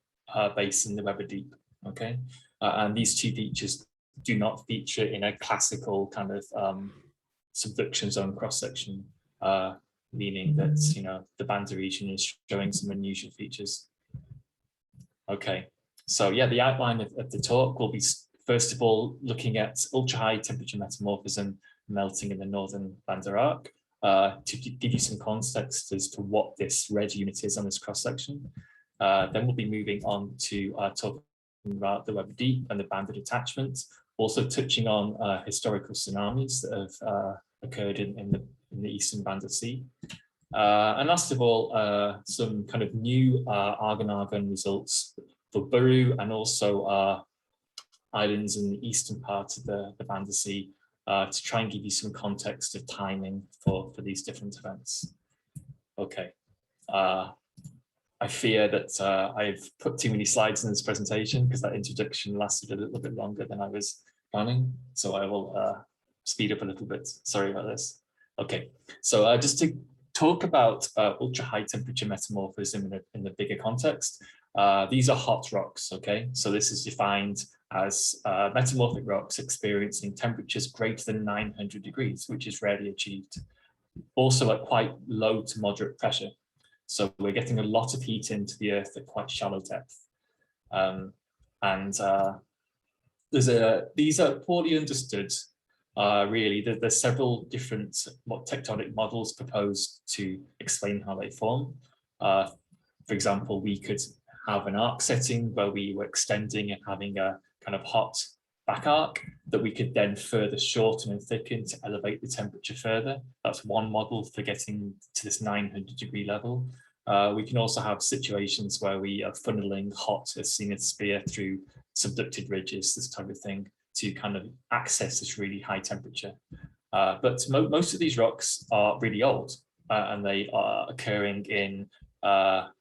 basin, the Weber Deep, okay? And these two features do not feature in a classical kind of subduction zone cross-section, meaning that, the Banda region is showing some unusual features. Okay, so yeah, the outline of the talk will be, first of all, looking at ultra-high temperature metamorphism melting in the northern Banda arc, to give you some context as to what this red unit is on this cross-section. Then we'll be moving on to talking about the Weber Deep and the Banda detachment, also touching on historical tsunamis that have occurred in the eastern Banda Sea. And last of all, some kind of new argon-argon results for Buru and also islands in the eastern part of the Banda Sea, to try and give you some context of timing for these different events. Okay, I fear that I've put too many slides in this presentation because that introduction lasted a little bit longer than I was planning, so I will speed up a little bit. Sorry about this. Okay, so just to talk about ultra high temperature metamorphism in the bigger context, these are hot rocks, okay? So this is defined as metamorphic rocks experiencing temperatures greater than 900 degrees, which is rarely achieved. Also at quite low to moderate pressure. So we're getting a lot of heat into the earth at quite shallow depth. These are poorly understood, really. There's several different tectonic models proposed to explain how they form. For example, we could have an arc setting where we were extending and having a kind of hot back arc that we could then further shorten and thicken to elevate the temperature further. That's one model for getting to this 900 degree level. We can also have situations where we are funneling hot asthenosphere through subducted ridges, this type of thing, to kind of access this really high temperature. But most of these rocks are really old, and they are occurring in Archean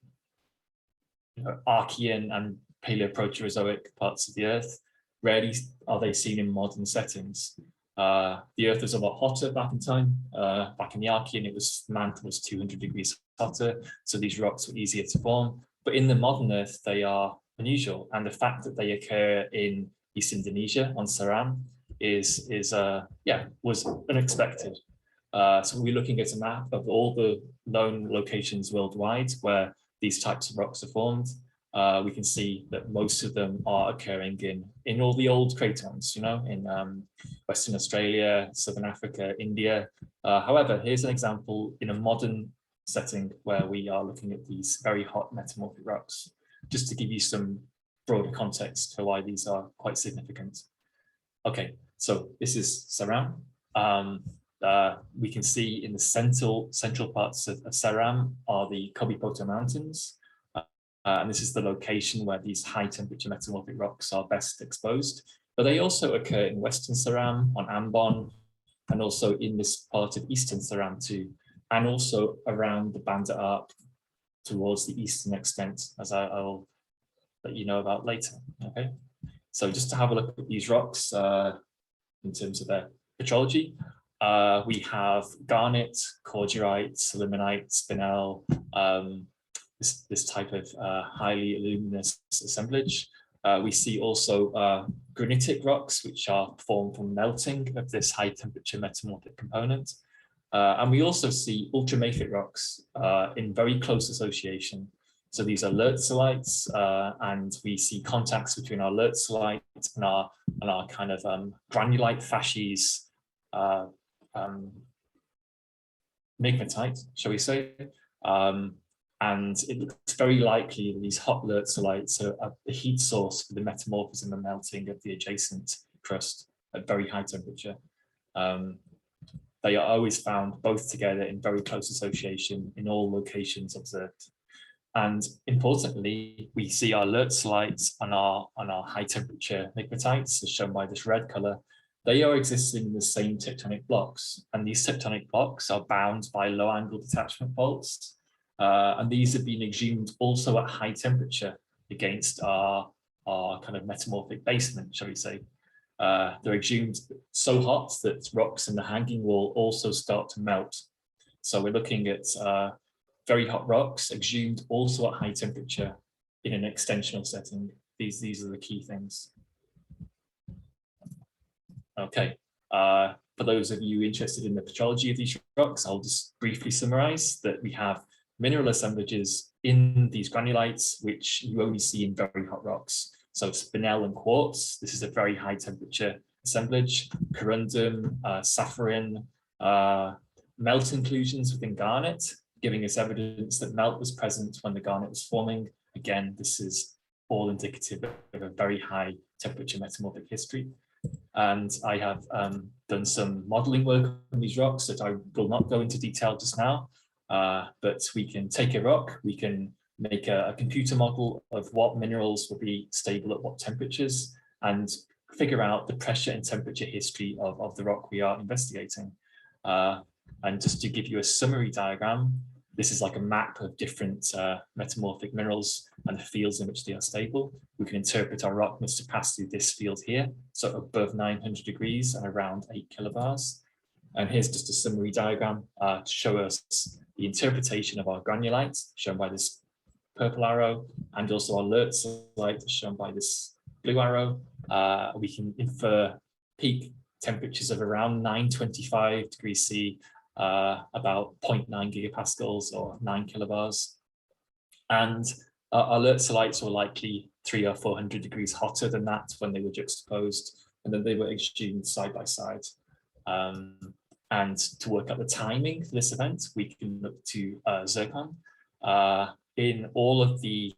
and Paleoproterozoic parts of the Earth. Rarely are they seen in modern settings. The Earth was a lot hotter back in time. Back in the Archean, the mantle was 200 degrees hotter, so these rocks were easier to form. But in the modern Earth, they are unusual, and the fact that they occur in East Indonesia on Seram was unexpected. So we're looking at a map of all the known locations worldwide where these types of rocks are formed. We can see that most of them are occurring in all the old cratons, in Western Australia, Southern Africa, India. However, here's an example in a modern setting where we are looking at these very hot metamorphic rocks, just to give you some broader context for why these are quite significant. Okay, so this is Seram. We can see in the central parts of Seram are the Kobipoto Mountains. And this is the location where these high temperature metamorphic rocks are best exposed. But they also occur in Western Seram, on Ambon, and also in this part of Eastern Seram too, and also around the Banda Arc towards the eastern extent, as I'll let you know about later. Okay, so just to have a look at these rocks in terms of their petrology, we have garnet, cordierite, limonite, spinel, this type of highly luminous assemblage. We see also granitic rocks, which are formed from melting of this high temperature metamorphic component. And we also see ultramafic rocks in very close association. So these are lertzolites, and we see contacts between our lertzolite and our kind of granulite facies migmatite, shall we say. And it looks very likely that these hot lertzolites are the heat source for the metamorphism and melting of the adjacent crust at very high temperature. They are always found both together in very close association in all locations observed. And importantly, we see our lertzolites on our high temperature migmatites, as shown by this red color. They are existing in the same tectonic blocks, and these tectonic blocks are bound by low angle detachment faults. And these have been exhumed also at high temperature against our kind of metamorphic basement, shall we say. They're exhumed so hot that rocks in the hanging wall also start to melt. So we're looking at very hot rocks exhumed also at high temperature in an extensional setting. These are the key things. Okay, for those of you interested in the petrology of these rocks, I'll just briefly summarize that we have mineral assemblages in these granulites, which you only see in very hot rocks. So spinel and quartz, this is a very high temperature assemblage. Corundum, sapphire, melt inclusions within garnet, giving us evidence that melt was present when the garnet was forming. Again, this is all indicative of a very high temperature metamorphic history. And I have done some modeling work on these rocks that I will not go into detail just now. But we can take a rock, we can make a computer model of what minerals will be stable at what temperatures, and figure out the pressure and temperature history of the rock we are investigating. And just to give you a summary diagram, this is like a map of different metamorphic minerals and the fields in which they are stable. We can interpret our rock must have passed through this field here, so above 900 degrees and around 8 kilobars. And here's just a summary diagram to show us the interpretation of our granulite, shown by this purple arrow, and also our lertzolite, shown by this blue arrow. We can infer peak temperatures of around 925 degrees C, about 0.9 gigapascals or 9 kilobars. And our lertzolites were likely 300 or 400 degrees hotter than that when they were juxtaposed, and then they were exhumed side by side. And to work out the timing for this event, we can look to zircon. In all of the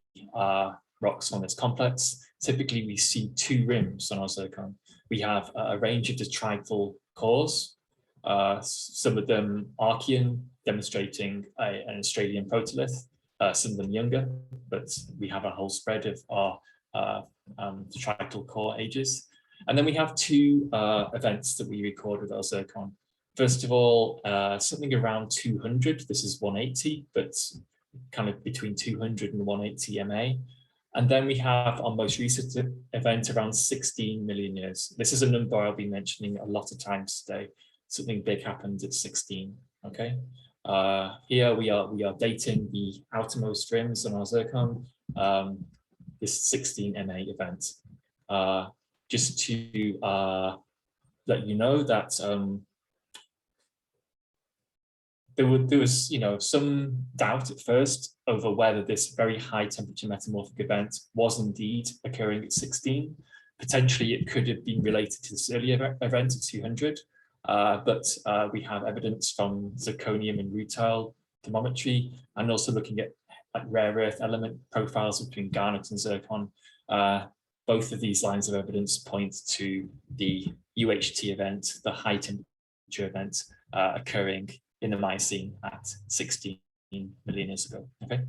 rocks on this complex, typically we see two rims on our zircon. We have a range of detrital cores, some of them Archean, demonstrating an Australian protolith, some of them younger, but we have a whole spread of our detrital core ages. And then we have two events that we record with our zircon. First of all, something around 200, this is 180, but kind of between 200 and 180 MA. And then we have our most recent event around 16 million years. This is a number I'll be mentioning a lot of times today. Something big happened at 16, okay? Here we are dating the outermost rims on our zircon, this 16 MA event. Just to let you know that there was, some doubt at first over whether this very high temperature metamorphic event was indeed occurring at 16. Potentially, it could have been related to this earlier event at 200, but we have evidence from zirconium and rutile thermometry, and also looking at rare earth element profiles between garnet and zircon. Both of these lines of evidence point to the UHT event, the high temperature event occurring in the Miocene at 16 million years ago. Okay.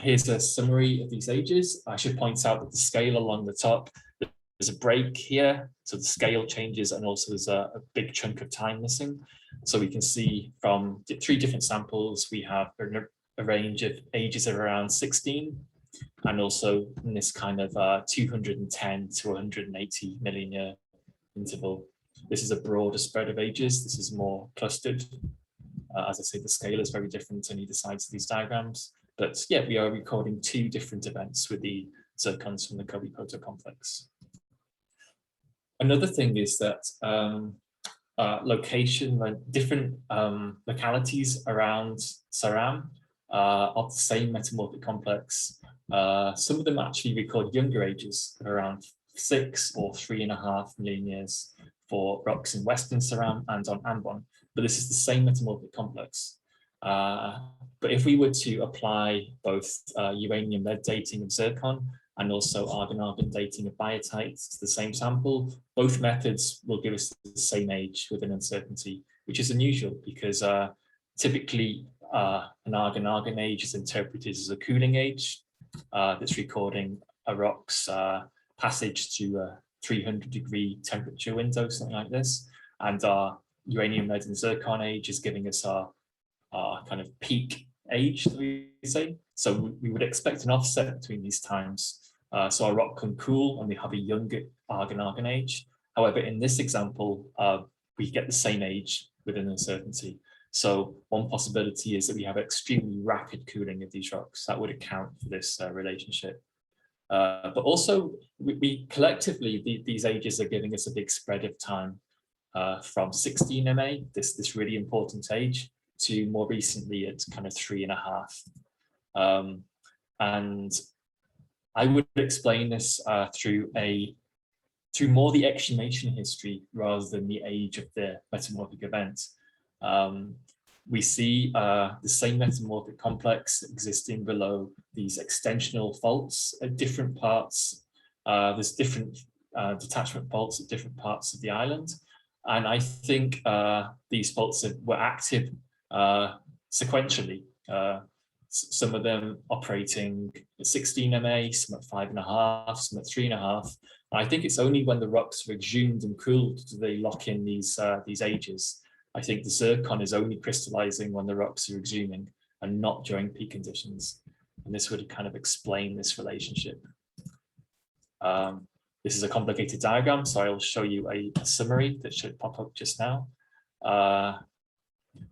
Here's a summary of these ages. I should point out that the scale along the top, there's a break here, so the scale changes, and also there's a big chunk of time missing. So we can see from 3 different samples, we have a range of ages of around 16, and also in this kind of 210 to 180 million year interval. This is a broader spread of ages. This is more clustered. As I say, the scale is very different on either sides of these diagrams. But yeah, we are recording 2 different events with the zircons from the Kobe Proto complex. Another thing is that different localities around Saram of the same metamorphic complex. Some of them actually record younger ages of around 6 or 3.5 million years for rocks in Western Saram and on Ambon, but this is the same metamorphic complex. But if we were to apply both uranium lead dating of zircon and also argon-argon dating of biotite to the same sample, both methods will give us the same age with an uncertainty, which is unusual because typically an argon-argon age is interpreted as a cooling age that's recording a rock's passage to a 300-degree temperature window, something like this. And our uranium, lead, and zircon age is giving us our kind of peak age, we say. So we would expect an offset between these times. So our rock can cool and we have a younger argon-argon age. However, in this example, we get the same age with an uncertainty. So one possibility is that we have extremely rapid cooling of these rocks. That would account for this relationship. But also, we collectively, these ages are giving us a big spread of time from 16 MA, this really important age, to more recently at kind of 3.5. And I would explain this through more the exhumation history rather than the age of the metamorphic event. We see the same metamorphic complex existing below these extensional faults at different parts. There's different detachment faults at different parts of the island. And I think these faults were active sequentially. Some of them operating at 16 MA, some at 5.5, some at 3.5. And I think it's only when the rocks are exhumed and cooled do they lock in these ages. I think the zircon is only crystallizing when the rocks are exhuming and not during peak conditions. And this would kind of explain this relationship. This is a complicated diagram, so I'll show you a summary that should pop up just now.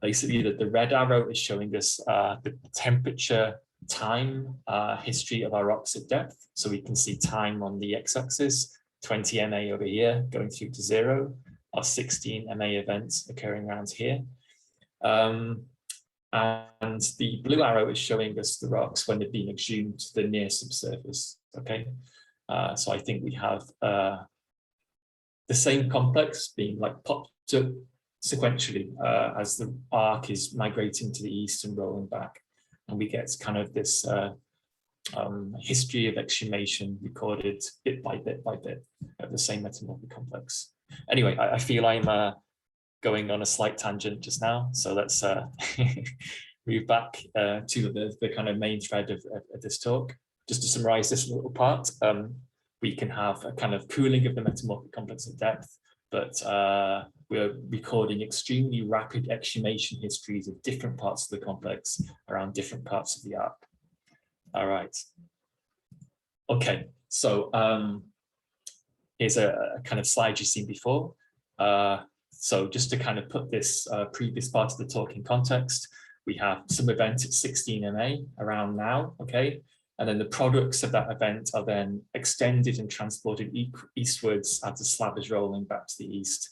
Basically, the red arrow is showing us the temperature time history of our rocks at depth. So we can see time on the x-axis, 20 MA over here, going through to 0. Our 16 MA events occurring around here. And the blue arrow is showing us the rocks when they've been exhumed to the near subsurface, okay? So I think we have the same complex being like popped up sequentially as the arc is migrating to the east and rolling back. And we get kind of this history of exhumation recorded bit by bit by bit of the same metamorphic complex. Anyway, I feel I'm going on a slight tangent just now, so let's move back to the kind of main thread of this talk. Just to summarize this little part, we can have a kind of cooling of the metamorphic complex at depth, but we're recording extremely rapid exhumation histories of different parts of the complex around different parts of the arc. All right. Okay, so here's a kind of slide you've seen before. So just to kind of put this previous part of the talk in context, we have some event at 16 MA around now, okay? And then the products of that event are then extended and transported eastwards as the slab is rolling back to the east.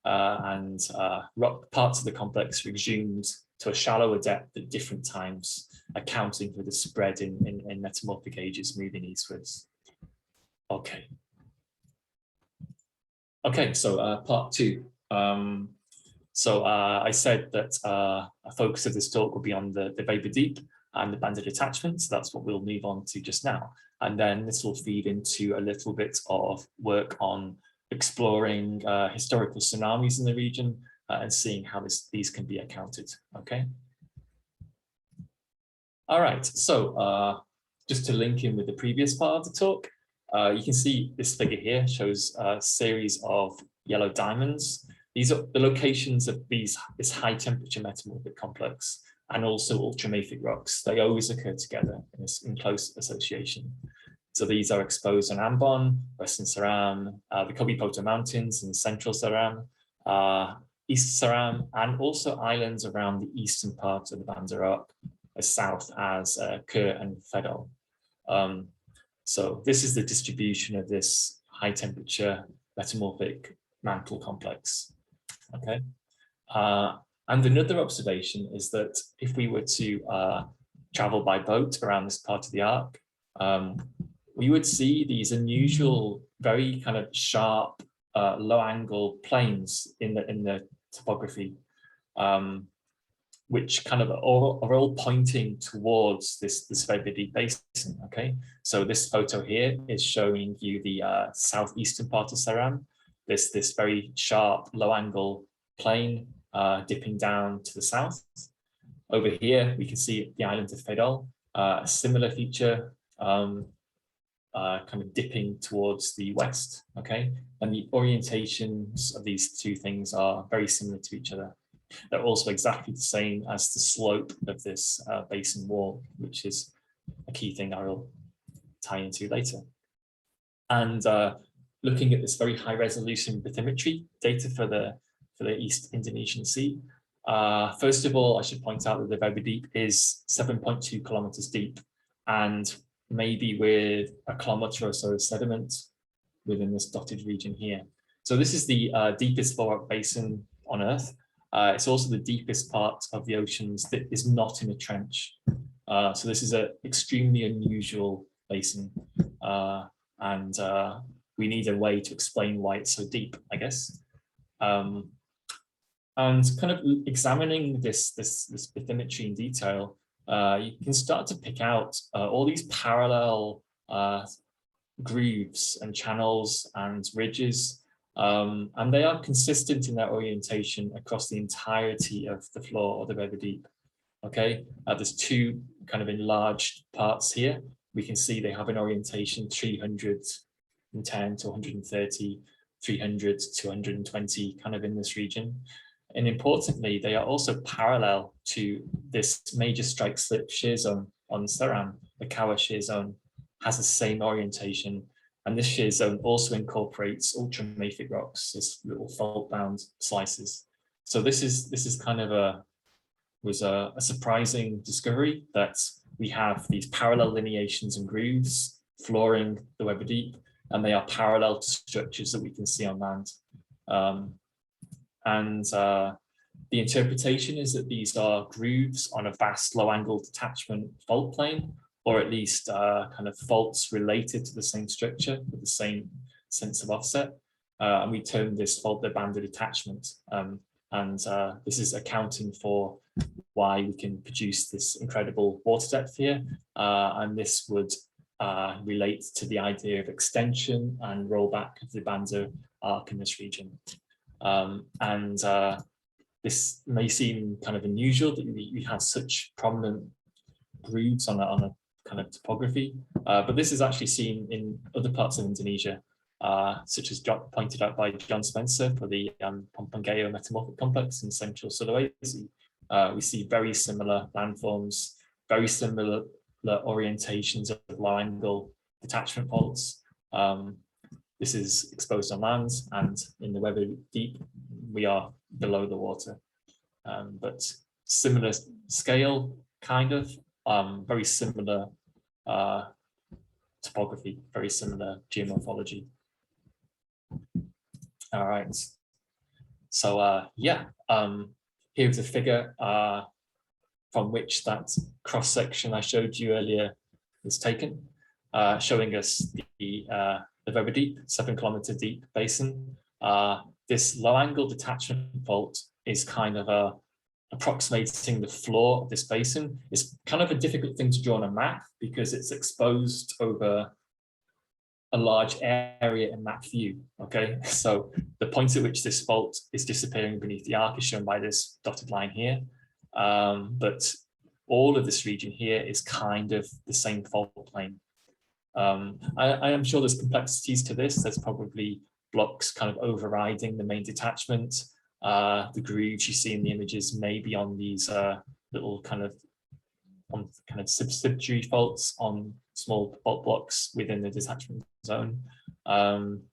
Rock parts of the complex are exhumed to a shallower depth at different times, accounting for the spread in metamorphic ages moving eastwards. Okay. Okay, so part two. I said that a focus of this talk will be on the Weber Deep and the Banda detachment. So that's what we'll move on to just now. And then this will feed into a little bit of work on exploring historical tsunamis in the region and seeing how these can be accounted. Okay. All right. So just to link in with the previous part of the talk, you can see this figure here shows a series of yellow diamonds. These are the locations of this high temperature metamorphic complex and also ultramafic rocks. They always occur together in close association. So these are exposed on Ambon, Western Ceram, the Kobe-Poto Mountains in central Ceram, East Ceram, and also islands around the eastern part of the Banda Arc, as south as Kur and Fedal. So this is the distribution of this high temperature metamorphic mantle complex. Okay. And another observation is that if we were to travel by boat around this part of the arc, we would see these unusual, very kind of sharp, low angle planes in the topography, which kind of are all pointing towards this Weber Deep basin. Okay, so this photo here is showing you the southeastern part of Ceram. This very sharp, low angle plane dipping down to the south. Over here, we can see the island of Fedal, a similar feature, kind of dipping towards the west, okay? And the orientations of these two things are very similar to each other. They're also exactly the same as the slope of this basin wall, which is a key thing I will tie into later. And looking at this very high resolution bathymetry data for the East Indonesian Sea, first of all, I should point out that the Weber Deep is 7.2 kilometers deep, and maybe with a kilometer or so of sediment within this dotted region here. So this is the deepest flowback basin on Earth. It's also the deepest part of the oceans that is not in a trench. So this is an extremely unusual basin, and we need a way to explain why it's so deep, I guess. And kind of examining this bathymetry in detail, you can start to pick out all these parallel grooves and channels and ridges, and they are consistent in their orientation across the entirety of the floor of the Weber Deep. Okay, there's two kind of enlarged parts here. We can see they have an orientation 310 to 130, 300 to 120, kind of in this region. And importantly, they are also parallel to this major strike slip shear zone on Ceram. The Kawa shear zone has the same orientation, and this shear zone also incorporates ultramafic rocks, this little fault-bound slices. So this is kind of was a surprising discovery that we have these parallel lineations and grooves flooring the Weber Deep, and they are parallel to structures that we can see on land. The interpretation is that these are grooves on a vast low-angle detachment fault plane, or at least kind of faults related to the same structure with the same sense of offset. And we term this fault the Banda detachment. This is accounting for why we can produce this incredible water depth here. And this would relate to the idea of extension and rollback of the Banda arc in this region. This may seem kind of unusual that we have such prominent grooves on a kind of topography, but this is actually seen in other parts of Indonesia. such as pointed out by John Spencer for the Pompangeo Metamorphic Complex in central Sulawesi. We see very similar landforms, very similar orientations of low-angle detachment faults. This is exposed on land, and in the weather deep, we are below the water. But similar scale, kind of, very similar topography, very similar geomorphology. All right. So yeah, here's a figure from which that cross section I showed you earlier is taken, showing us the very deep, 7-kilometer deep basin. This low angle detachment fault is kind of approximating the floor of this basin. It's kind of a difficult thing to draw on a map because it's exposed over a large area in map view. Okay, so the point at which this fault is disappearing beneath the arc is shown by this dotted line here. But all of this region here is kind of the same fault plane. I am sure there's complexities to this. There's probably blocks kind of overriding the main detachment. The grooves you see in the images may be on these little kind of subsidiary faults on small fault blocks within the detachment zone. And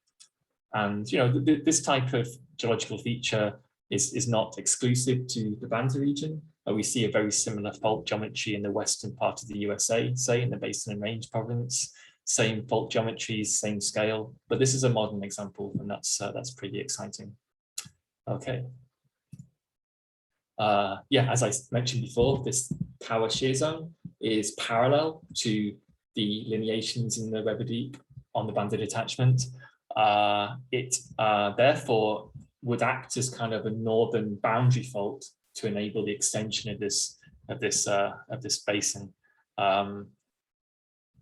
you know, this type of geological feature is not exclusive to the Banda region. We see a very similar fault geometry in the western part of the USA, say in the Basin and Range province. Same fault geometries, same scale, but this is a modern example, and that's pretty exciting. Okay. Yeah, as I mentioned before, this power shear zone is parallel to the lineations in the Weber Deep on the Banda detachment. It therefore would act as kind of a northern boundary fault to enable the extension of this basin.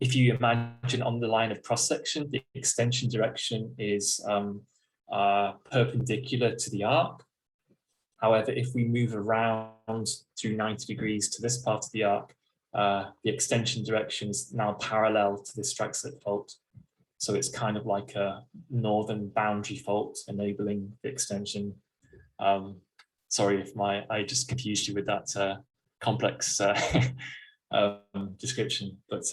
If you imagine on the line of cross section, the extension direction is perpendicular to the arc. However, if we move around through 90 degrees to this part of the arc, the extension direction is now parallel to this strike slip fault. So it's kind of like a northern boundary fault enabling the extension. Sorry if I just confused you with that complex description, but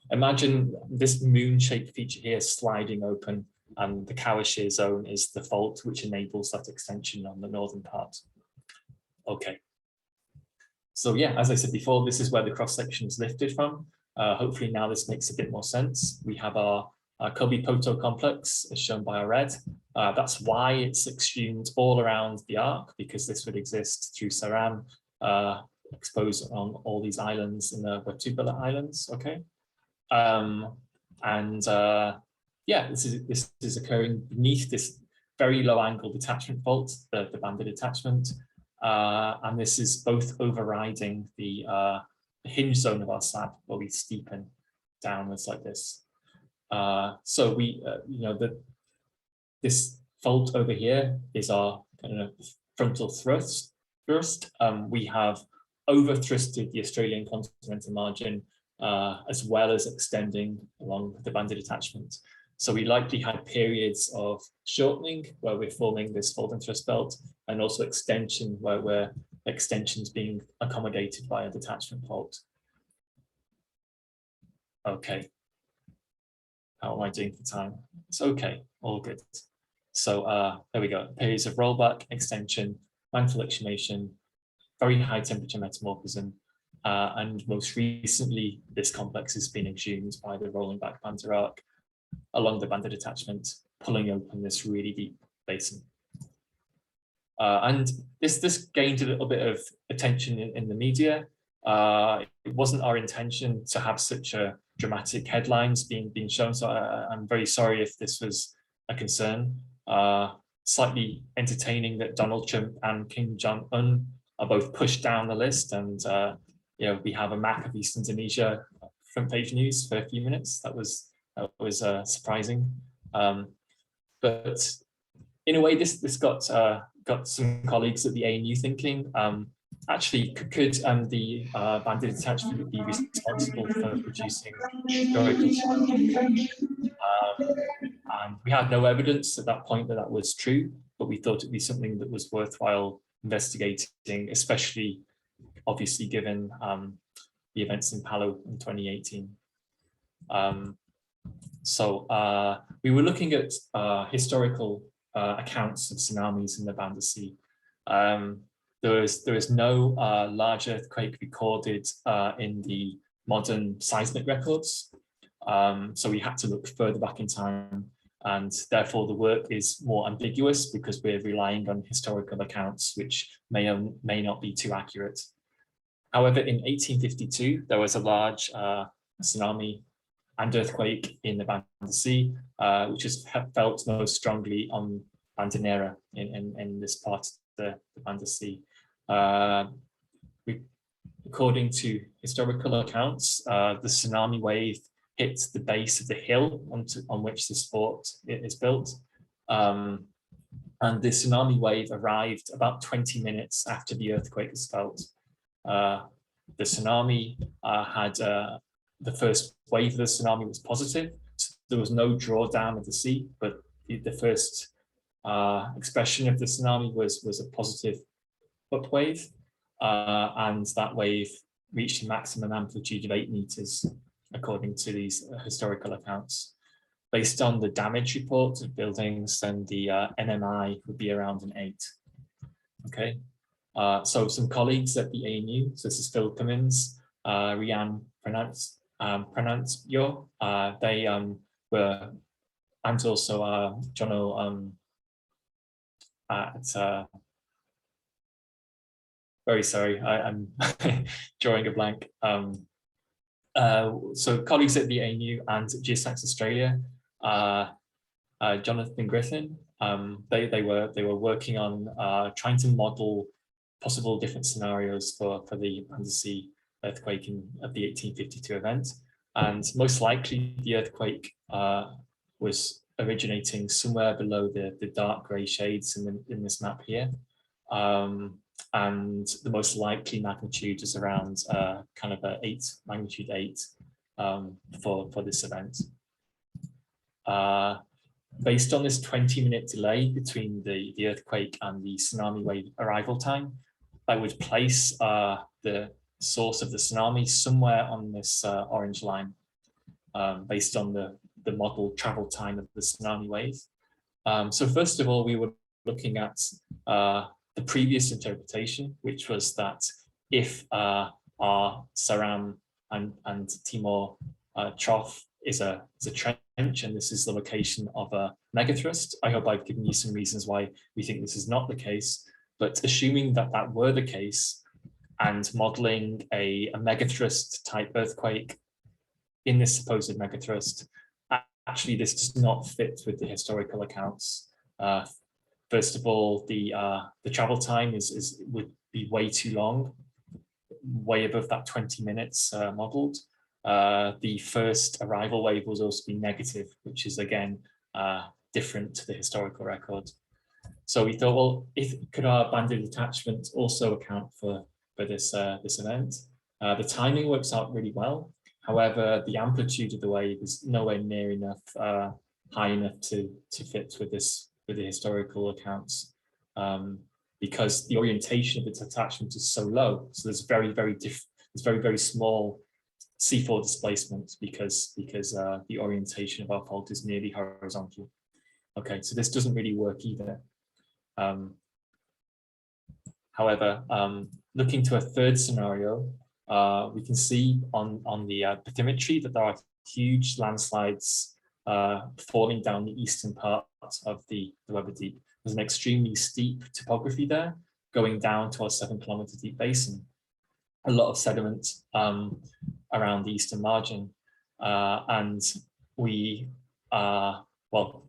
imagine this moon-shaped feature here sliding open, and the Cower shear zone is the fault which enables that extension on the northern part. Okay. So yeah, as I said before, this is where the cross-section is lifted from. Hopefully now this makes a bit more sense. We have our Kobe-Poto complex, as shown by our red. That's why it's exhumed all around the arc, because this would exist through Saran, exposed on all these islands in the Watubela Islands. Okay. Yeah, this is occurring beneath this very low angle detachment fault, the Banda detachment, and this is both overriding the hinge zone of our slab, where we steepen downwards like this. So we, you know, this fault over here is our kind of frontal thrust. We have over thrusted the Australian continental margin, as well as extending along the Banda detachment. So we likely had periods of shortening where we're forming this fold and thrust belt, and also extension where extensions being accommodated by a detachment fault. Okay. How am I doing for time? It's okay, all good. So there we go. Periods of rollback, extension, mantle exhumation, very high temperature metamorphism, and most recently, this complex has been exhumed by the rolling back Banda arc along the Banda detachment, pulling open this really deep basin. And this gained a little bit of attention in the media. It wasn't our intention to have such a dramatic headlines being shown, so I'm very sorry if this was a concern. Slightly entertaining that Donald Trump and Kim Jong-un are both pushed down the list, and you know, we have a map of East Indonesia front page news for a few minutes. That was surprising, but in a way, this got some colleagues at the ANU thinking. Actually, could the Banda detachment be responsible for producing historical And we had no evidence at that point that that was true, but we thought it'd be something that was worthwhile investigating, especially obviously given the events in Palu in 2018. We were looking at historical accounts of tsunamis in the Banda Sea. There is no large earthquake recorded in the modern seismic records. So we had to look further back in time, and therefore the work is more ambiguous because we're relying on historical accounts which may or may not be too accurate. However, in 1852, there was a large tsunami and earthquake in the Banda Sea, which is felt most strongly on Bandanera in this part of the Banda Sea. According to historical accounts, the tsunami wave hit the base of the hill on which this fort is built. And the tsunami wave arrived about 20 minutes after the earthquake was felt. The tsunami had, the first wave of the tsunami was positive. So there was no drawdown of the sea, but the first expression of the tsunami was a positive up wave. And that wave reached a maximum amplitude of 8 meters, according to these historical accounts. Based on the damage reports of buildings, then the NMI would be around an 8. Okay, so some colleagues at the ANU, so this is Phil Cummins, Rian Pranantio, they were, and also Jono at very sorry, I'm drawing a blank. So colleagues at the ANU and Geoscientists Australia, Jonathan Griffin, they were working on trying to model possible different scenarios for the Banda Sea earthquake of the 1852 event, and most likely the earthquake was originating somewhere below the dark grey shades in this map here. And the most likely magnitude is around kind of magnitude 8 for this event. Based on this 20-minute delay between the earthquake and the tsunami wave arrival time, I would place the source of the tsunami somewhere on this orange line, based on the model travel time of the tsunami wave. So first of all, we were looking at the previous interpretation, which was that if our Saram and Timor trough is a trench, and this is the location of a megathrust. I hope I've given you some reasons why we think this is not the case, but assuming that that were the case and modeling a megathrust type earthquake in this supposed megathrust, actually this does not fit with the historical accounts. First of all, the travel time would be way too long, way above that 20 minutes modeled. The first arrival wave was also be negative, which is again different to the historical record. So we thought, well, could our Banda detachment also account for this event? The timing works out really well. However, the amplitude of the wave is nowhere near enough high enough to fit with the historical accounts, because the orientation of the detachment is so low. So there's very small C4 displacement because the orientation of our fault is nearly horizontal. Okay, so this doesn't really work either. However, looking to a third scenario, we can see on the bathymetry that there are huge landslides falling down the eastern part of the Weber Deep. There's an extremely steep topography there, going down to our 7-kilometer deep basin. A lot of sediment around the eastern margin, and we, well,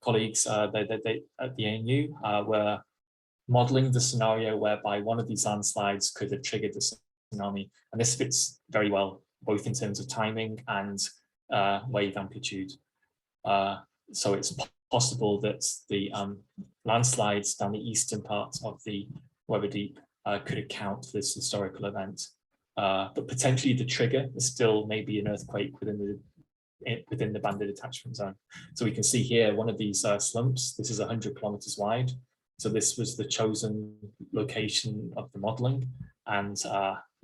colleagues at the ANU were modeling the scenario whereby one of these landslides could have triggered the tsunami, and this fits very well, both in terms of timing and wave amplitude. So it's possible that the landslides down the eastern part of the Weber Deep could account for this historical event. But potentially the trigger is still maybe an earthquake within within the Banda detachment zone. So we can see here one of these slumps. This is 100 kilometers wide. So this was the chosen location of the modeling, and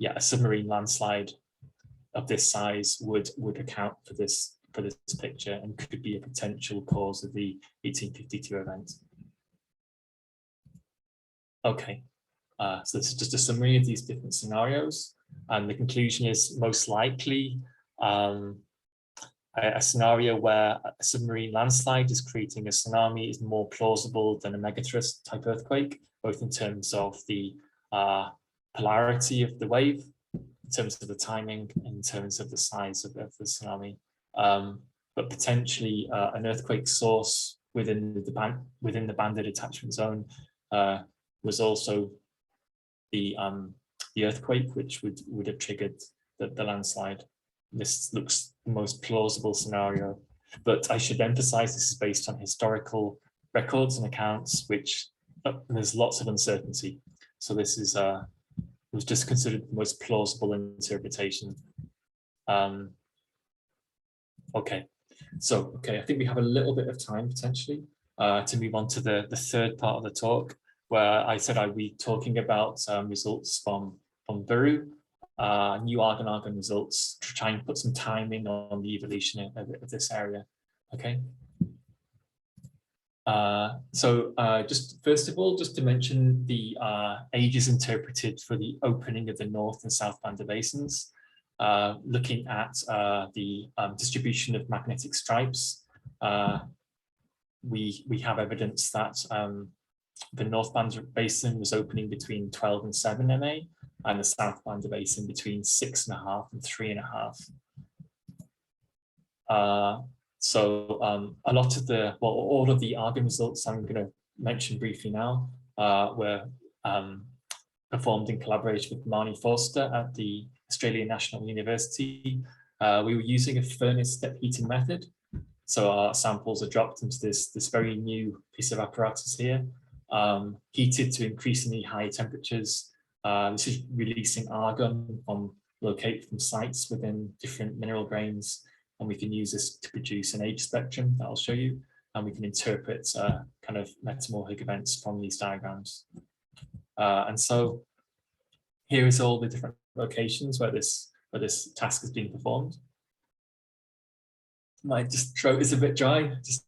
yeah, a submarine landslide of this size would account for this picture and could be a potential cause of the 1852 event. Okay, so this is just a summary of these different scenarios, and the conclusion is most likely a scenario where a submarine landslide is creating a tsunami is more plausible than a megathrust type earthquake, both in terms of the polarity of the wave, in terms of the timing, in terms of the size of the tsunami, but potentially an earthquake source within the Banda detachment zone was also the earthquake, which would have triggered the landslide. This looks the most plausible scenario, but I should emphasize this is based on historical records and accounts, which there's lots of uncertainty. So this is was just considered the most plausible interpretation. Okay, so I think we have a little bit of time potentially to move on to the third part of the talk, where I said I'd be talking about results from Buru, new argon results, to try and put some timing on the evolution of this area. Okay. So just first of all, just to mention the ages interpreted for the opening of the North and South Banda basins, looking at the distribution of magnetic stripes. We have evidence that the North Banda basin was opening between 12 and 7 MA, and the South Banda basin between 6.5 and 3.5. So a lot of all of the argon results I'm going to mention briefly now were performed in collaboration with Marnie Forster at the Australian National University. We were using a furnace step heating method. So our samples are dropped into this very new piece of apparatus here, heated to increasingly high temperatures. This is releasing argon from sites within different mineral grains, and we can use this to produce an age spectrum that I'll show you, and we can interpret kind of metamorphic events from these diagrams. And so here is all the different locations where this task is being performed. My throat is a bit dry. This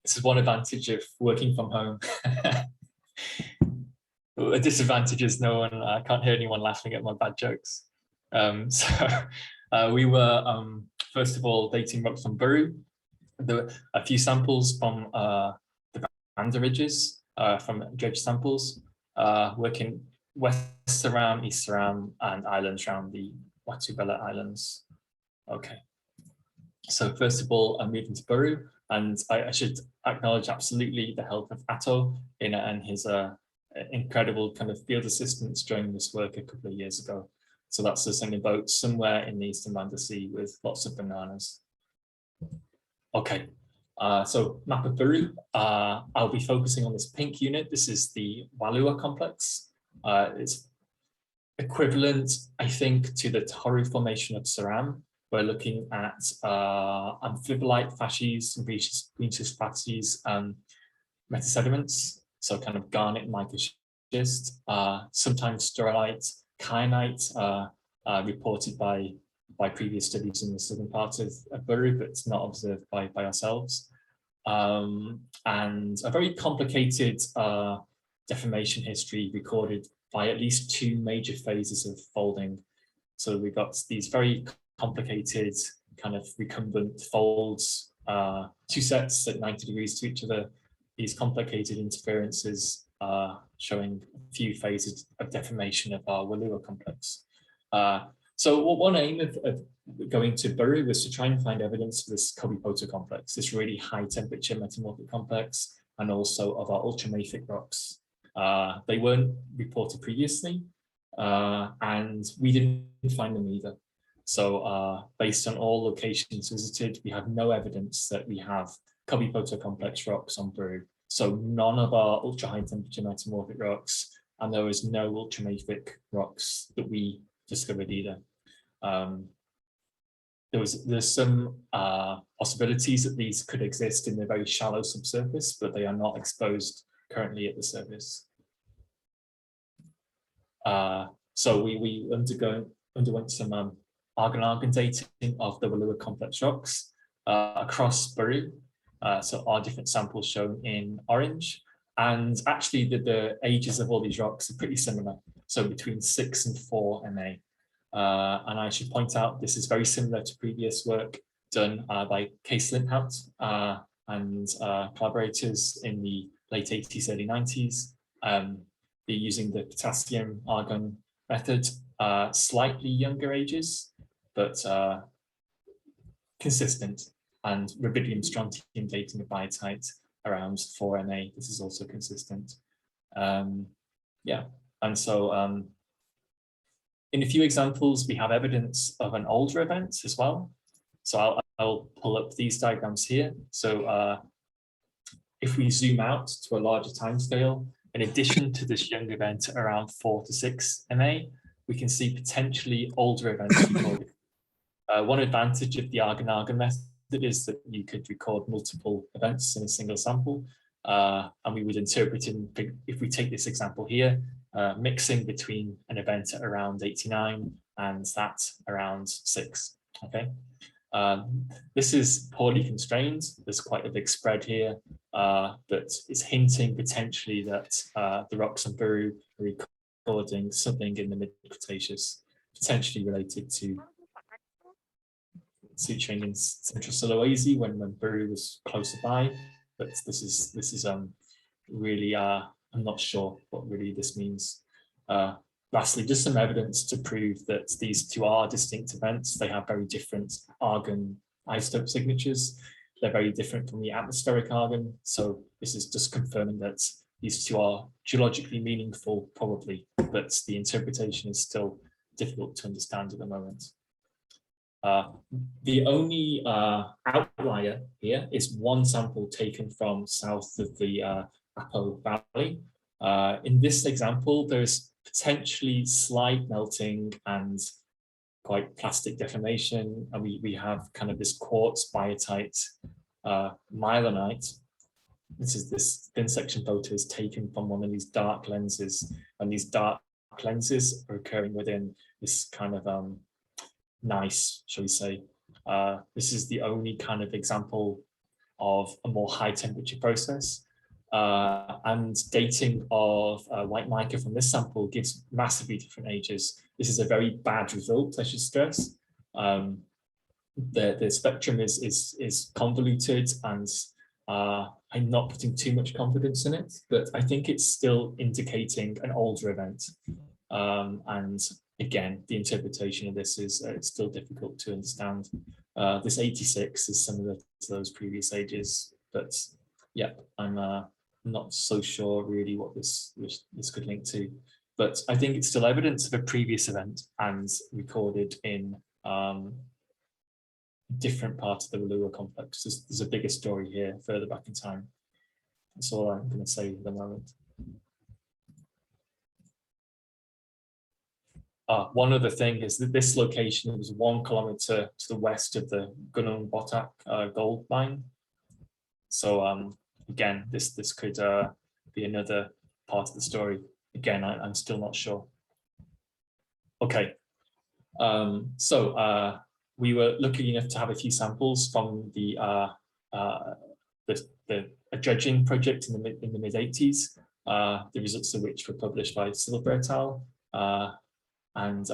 is one advantage of working from home. A disadvantage is I can't hear anyone laughing at my bad jokes. We were first of all dating rocks from Buru. There were a few samples from the Banda ridges, from dredge samples, working west Seram, east Seram, and islands around the Watu Bela Islands. Okay. So first of all, I'm moving to Buru, and I should acknowledge absolutely the help of Atto and his incredible kind of field assistance during this work a couple of years ago. So that's us in a boat somewhere in the Eastern Banda Sea with lots of bananas. Okay, so map of Buru. I'll be focusing on this pink unit. This is the Walua complex. It's equivalent, I think, to the Toru Formation of Seram. We're looking at amphibolite facies, greenschist facies, metasediments, so kind of garnet mica schist, sometimes sterolite, kyanite, reported by previous studies in the southern part of Buru, but it's not observed by ourselves. And a very complicated deformation history recorded by at least 2 major phases of folding. So we've got these very complicated kind of recumbent folds, 2 sets at 90 degrees to each other, these complicated interferences showing a few phases of deformation of our Walua complex. So one aim of going to Buru was to try and find evidence for this Kobe-Poto complex, this really high temperature metamorphic complex, and also of our ultramafic rocks. They weren't reported previously, and we didn't find them either. So based on all locations visited, we have no evidence that we have Kobe-Poto complex rocks on Buru. So none of our ultra high temperature metamorphic rocks, and there was no ultramafic rocks that we discovered either. there's some possibilities that these could exist in the very shallow subsurface, but they are not exposed currently at the surface. So we underwent some argon-argon dating of the Walua complex rocks across Peru. So our different samples shown in orange. And actually the ages of all these rocks are pretty similar. So between 6 and 4 MA. And I should point out, this is very similar to previous work done by Kees Lindhout and collaborators in the late 80s, early 90s. They're using the potassium argon method, slightly younger ages, but consistent, and rubidium strontium dating of biotite around 4 MA. This is also consistent. Yeah, and so in a few examples, we have evidence of an older event as well. So I'll pull up these diagrams here. So if we zoom out to a larger timescale, in addition to this young event around 4 to 6 MA, we can see potentially older events recorded. One advantage of the argon-argon method is that you could record multiple events in a single sample, and we would interpret if we take this example here, mixing between an event at around 89 and that around 6. Okay, this is poorly constrained. There's quite a big spread here, but it's hinting potentially that the rocks in Peru are recording something in the mid-Cretaceous, potentially related to suturing in Central Sulawesi when Peru was closer by. But this is really I'm not sure what really this means. Lastly, just some evidence to prove that these two are distinct events. They have very different argon isotope signatures. They're very different from the atmospheric argon. So this is just confirming that these two are geologically meaningful, probably, but the interpretation is still difficult to understand at the moment. The only outlier here is one sample taken from south of the Apo Valley. In this example, there's potentially slight melting and quite plastic deformation, and we have kind of this quartz biotite myelinite. This thin section photo is taken from one of these dark lenses, and these dark lenses are occurring within this kind of nice, shall we say. This is the only kind of example of a more high temperature process. And dating of white mica from this sample gives massively different ages. This is a very bad result, I should stress. The spectrum is convoluted, and I'm not putting too much confidence in it, but I think it's still indicating an older event. And again, the interpretation of this is it's still difficult to understand. This 86 is similar to those previous ages, but yeah, I'm not so sure really what this could link to. But I think it's still evidence of a previous event and recorded in different parts of the Walua complex. There's a bigger story here further back in time. That's all I'm going to say at the moment. One other thing is that this location was 1 kilometer to the west of the Gunung Botak gold mine. So again, this could be another part of the story. Again, I'm still not sure. Okay, so we were lucky enough to have a few samples from the dredging project in the mid-80s, the results of which were published by Silver et al. And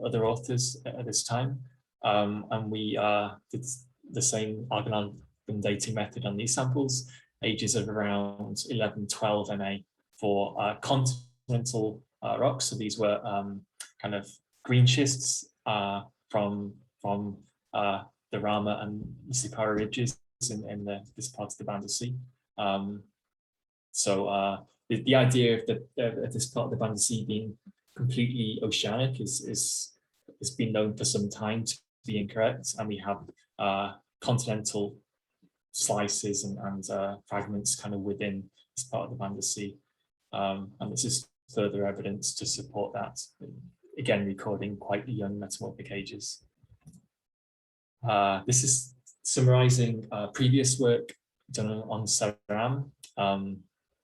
other authors at this time. And we did the same argon dating method on these samples, ages of around 11, 12 MA for continental rocks. So these were kind of green schists from the Rama and Isipara ridges in this part of the Banda Sea. So the idea of this part of the Banda Sea being completely oceanic has been known for some time to be incorrect, and we have continental slices and fragments kind of within this part of the Banda Sea, and this is further evidence to support that. Again, recording quite young metamorphic ages. This is summarizing previous work done on Ceram,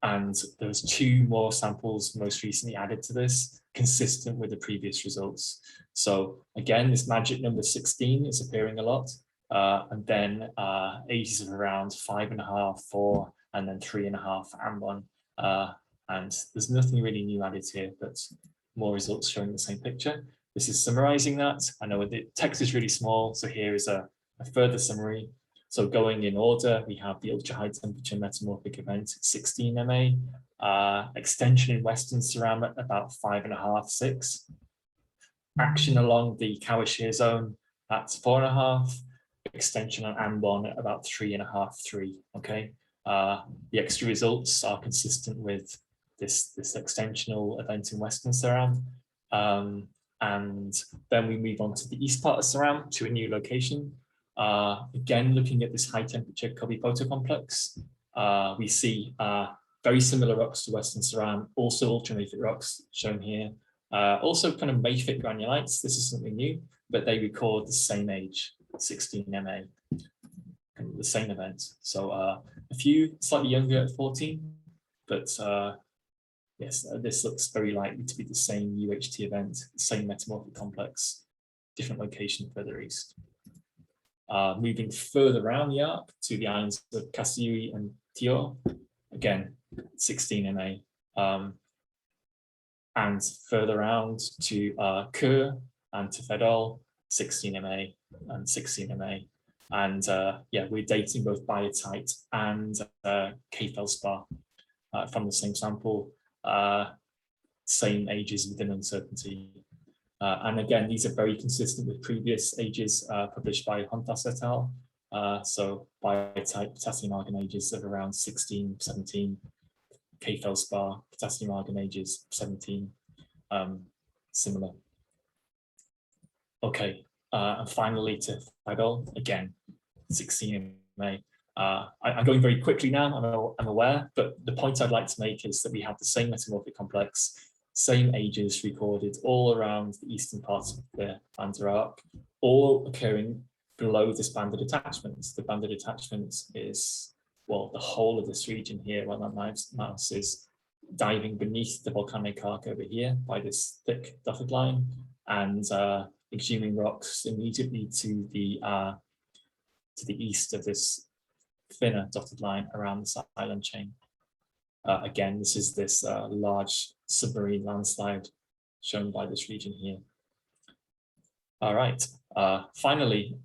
and there's 2 more samples most recently added to this, consistent with the previous results. So again, this magic number 16 is appearing a lot, and then ages of around 5.5, 4, and then 3.5 ambon. And there's nothing really new added here, but more results showing the same picture. This is summarizing that. I know the text is really small, so here is a further summary. So going in order, we have the ultra high temperature metamorphic event at 16 MA, extension in Western Ceram at about 5.5, 6. Action along the Kawa shear zone at 4.5, extension on ambon at about 3.5, 3. Okay, the extra results are consistent with this extensional event in Western Ceram. And then we move on to the east part of Ceram, to a new location. Again, looking at this high temperature Kobe-Poto complex, we see very similar rocks to Western Ceram, also ultramafic rocks shown here. Also kind of mafic granulites, this is something new, but they record the same age, 16 MA, the same event. So a few slightly younger at 14, but yes, this looks very likely to be the same UHT event, the same metamorphic complex, different location further east. Moving further around the arc to the islands of Kasui and Tio, again, 16 MA. And further around to Kur and to Fedol, 16 MA and 16 MA. And yeah, we're dating both biotite and K-feldspar from the same sample, same ages within uncertainty. And again, these are very consistent with previous ages published by Hontas et al. So biotite potassium argon ages of around 16, 17, K-feldspar potassium argon ages 17, similar. Okay, and finally to Fidel, again, 16 MA. I'm going very quickly now, I'm aware, but the point I'd like to make is that we have the same metamorphic complex, same ages recorded all around the eastern parts of the Banda arc, all occurring below this banded attachment. The banded attachment is, well, the whole of this region here, where my mouse is diving beneath the volcanic arc over here by this thick dotted line, and exhuming rocks immediately to the east of this thinner dotted line around this island chain. Again, this is this large submarine landslide shown by this region here. All right, finally,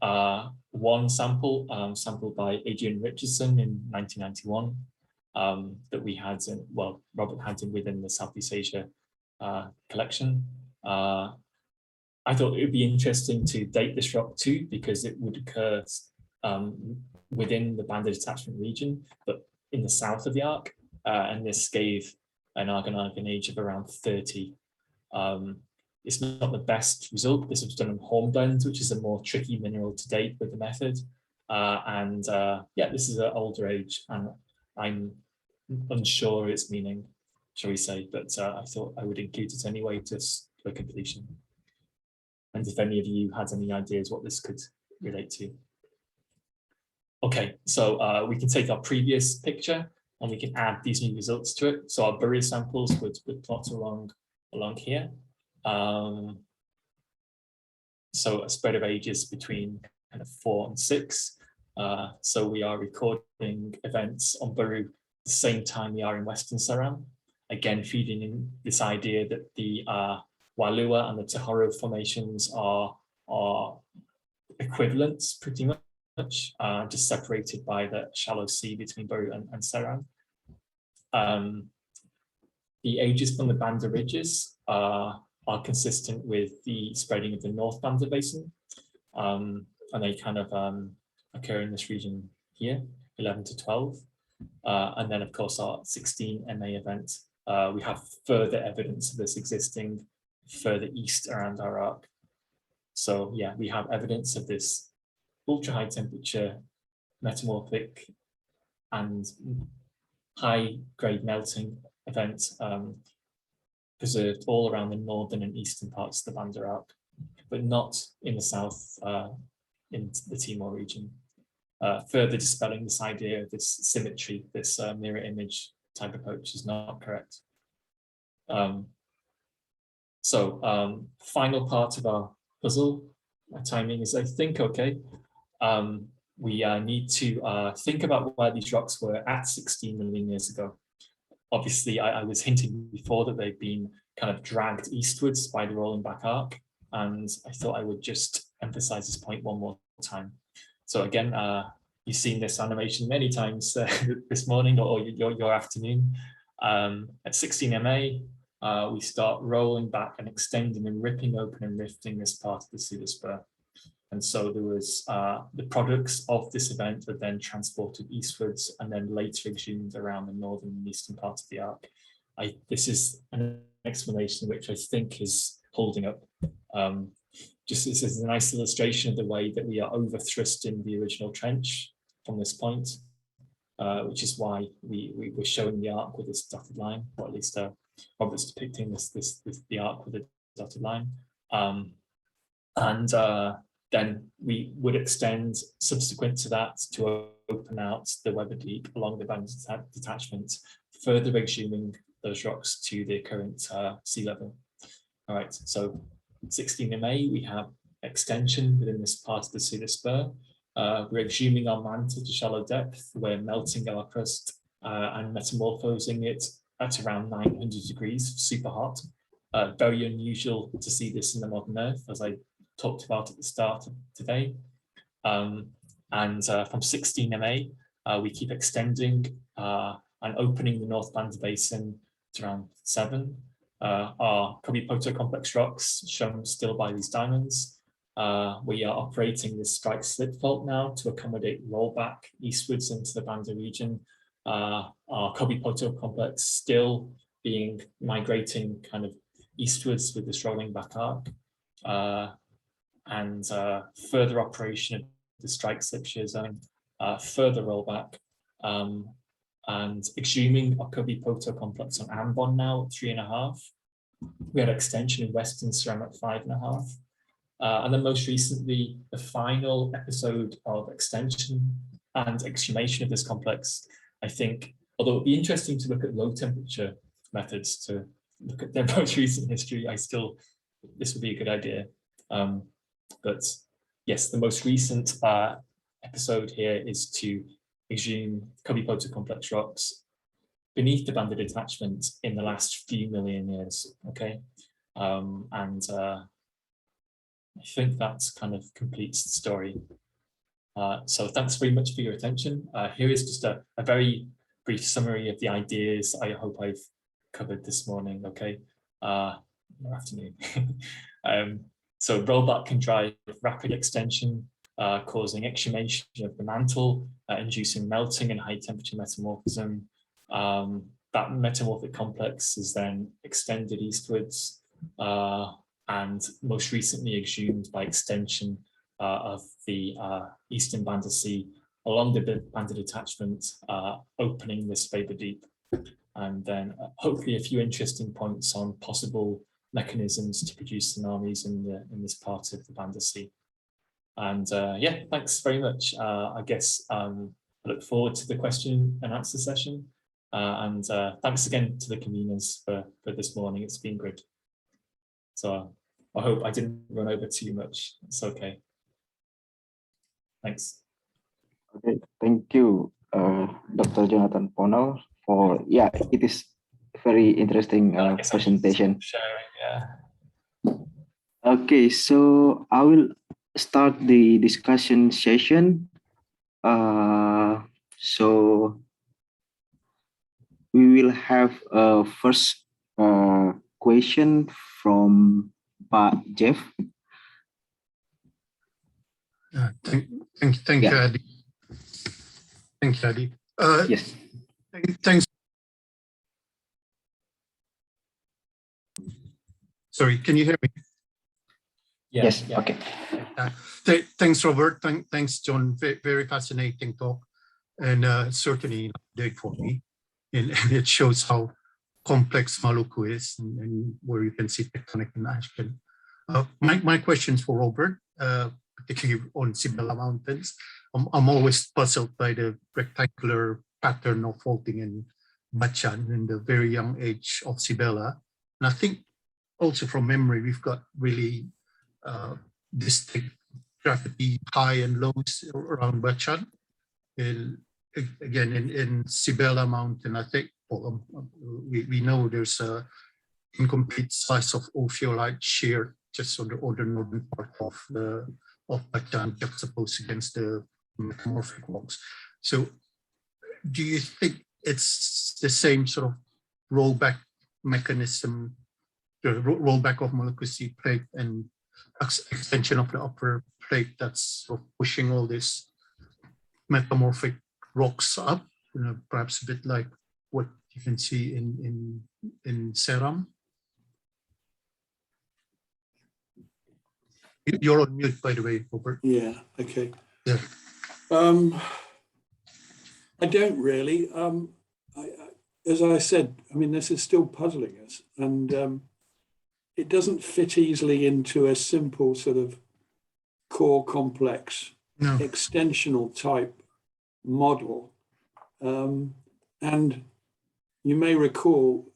one sample, sampled by Adrian Richardson in 1991, that we had, well, Robert had within the Southeast Asia collection. I thought it would be interesting to date this rock too, because it would occur within the banded attachment region, but in the south of the arc, and this gave an argon-argon age of around 30. It's not the best result. This was done on hornblende, which is a more tricky mineral to date with the method. Yeah, this is an older age, and I'm unsure its meaning, shall we say, but I thought I would include it anyway, just for completion. And if any of you had any ideas what this could relate to. Okay, so we can take our previous picture and we can add these new results to it. So our Burrier samples would plot along here. So a spread of ages between kind of 4 and 6. So we are recording events on Buru the same time we are in Western Ceram. Again, feeding in this idea that the Walua and the Tohoro formations are equivalent pretty much, just separated by the shallow sea between Buru and Ceram. The ages from the Banda ridges are consistent with the spreading of the North Banda basin, and they kind of occur in this region here, 11 to 12. And then of course our 16 MA event, we have further evidence of this existing further east around our arc. So yeah, we have evidence of this ultra high temperature metamorphic and high grade melting event preserved all around the northern and eastern parts of the Banda arc, but not in the south in the Timor region, further dispelling this idea of this symmetry, this mirror image type approach is not correct. Final part of our puzzle. My timing is, I think, okay. We need to think about where these rocks were at 16 million years ago. Obviously, I was hinting before that they've been kind of dragged eastwards by the rolling back arc, and I thought I would just emphasize this point one more time. So again, you've seen this animation many times this morning or your afternoon. At 16 MA, we start rolling back and extending and ripping open and rifting this part of the pseudospur. And so there was the products of this event were then transported eastwards and then later exhumed around the northern and eastern part of the arc. This is an explanation which I think is holding up. Just this is a nice illustration of the way that we are overthrusting the original trench from this point, which is why we were showing the arc with this dotted line, or at least Robert's depicting the arc with a dotted line. Then we would extend subsequent to that to open out the Weber Deep along the Banda detachment, further exhuming those rocks to the current sea level. All right, so 16 MA, we have extension within this part of the pseudospur. We're exhuming our mantle to shallow depth. We're melting our crust and metamorphosing it at around 900 degrees, super hot. Very unusual to see this in the modern Earth, as I talked about at the start of today. From 16 MA, we keep extending and opening the North Banda Basin to around 7. Our Kobe-Poto complex rocks shown still by these diamonds. We are operating this strike slip fault now to accommodate rollback eastwards into the Banda region. Our Kobe-Poto complex still migrating kind of eastwards with this rolling back arc. Further operation of the strike slip shear zone, further rollback, and exhuming our Kobe-Poto complex on Ambon now at 3.5. We had extension in Western Ceram at 5.5. And then most recently, the final episode of extension and exhumation of this complex, I think, although it'd be interesting to look at low temperature methods to look at their most recent history, this would be a good idea. But yes, the most recent episode here is to exhume Kobe-Poto complex rocks beneath the Banda detachment in the last few million years, okay? I think that kind of completes the story. So thanks very much for your attention. Here is just a very brief summary of the ideas I hope I've covered this morning, okay? Or afternoon. So rollback can drive rapid extension, causing exhumation of the mantle, inducing melting and high temperature metamorphism. That metamorphic complex is then extended eastwards and most recently exhumed by extension of the eastern Banda Sea along the Banda detachment, opening this Weber Deep. And then hopefully a few interesting points on possible mechanisms to produce tsunamis in this part of the Banda Sea. And yeah, thanks very much. I guess I look forward to the question and answer session. And thanks again to the conveners for this morning. It's been good. So I hope I didn't run over too much. It's okay. Thanks. Okay, thank you, Dr. Jonathan Pownall, for it is very interesting presentation. Sharing, yeah. Okay, so I will start the discussion session. So we will have a first question from Pak Jeff. Thank you, Adi. Thank you, Adi. Yes. Thanks. Sorry, can you hear me? Yes. Okay. Thanks, Robert. Thanks, John. Very fascinating talk, and certainly update for me. And it shows how complex Maluku is, and where you can see tectonic and action. My questions for Robert. particularly on Sibella Mountains. I'm always puzzled by the rectangular pattern of faulting in Bachan in the very young age of Sibella. And I think also from memory, we've got really distinct gravity high and lows around Bachan. Again, in Sibella Mountain, I think we know there's a incomplete slice of ophiolite shear just on the northern part of Bachan, juxtaposed against the metamorphic rocks. So, do you think it's the same sort of rollback mechanism, the rollback of Moluccas plate and extension of the upper plate that's sort of pushing all these metamorphic rocks up, perhaps a bit like what you can see in Seram? You're on mute, by the way, Robert. Yeah, okay. Yeah. I don't really. As I said, I mean, this is still puzzling us, and it doesn't fit easily into a simple sort of core complex extensional type model. And you may recall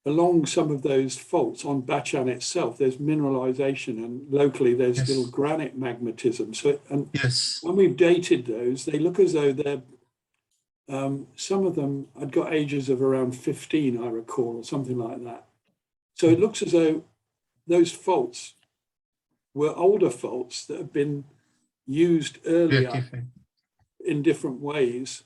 along some of those faults on Bachan itself, there's mineralization, and locally there's little granite magmatism. So, and when we've dated those, they look as though they're, some of them, I'd got ages of around 15, I recall, or something like that. So it looks as though those faults were older faults that have been used earlier in different ways.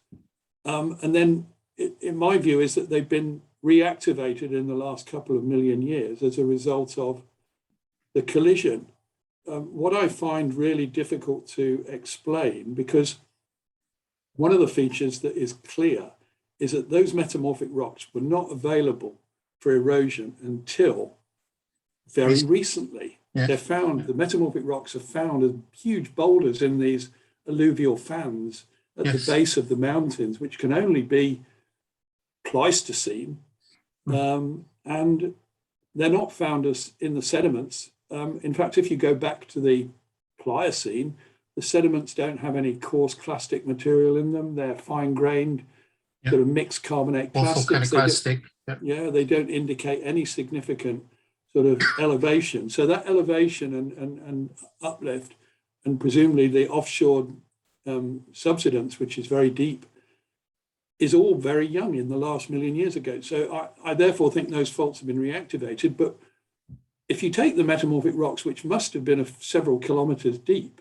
And then, in my view, is that they've been reactivated in the last couple of million years as a result of the collision. What I find really difficult to explain, because one of the features that is clear is that those metamorphic rocks were not available for erosion until very recently. They're found, the metamorphic rocks are found as huge boulders in these alluvial fans at the base of the mountains, which can only be Pleistocene. And they're not found as in the sediments. In fact, if you go back to the Pliocene, the sediments don't have any coarse clastic material in them. They're fine-grained, sort of mixed carbonate plastics. They don't indicate any significant sort of elevation. So that elevation and uplift, and presumably the offshore subsidence, which is very deep, is all very young in the last million years ago. So I therefore think those faults have been reactivated. But if you take the metamorphic rocks, which must have been several kilometers deep,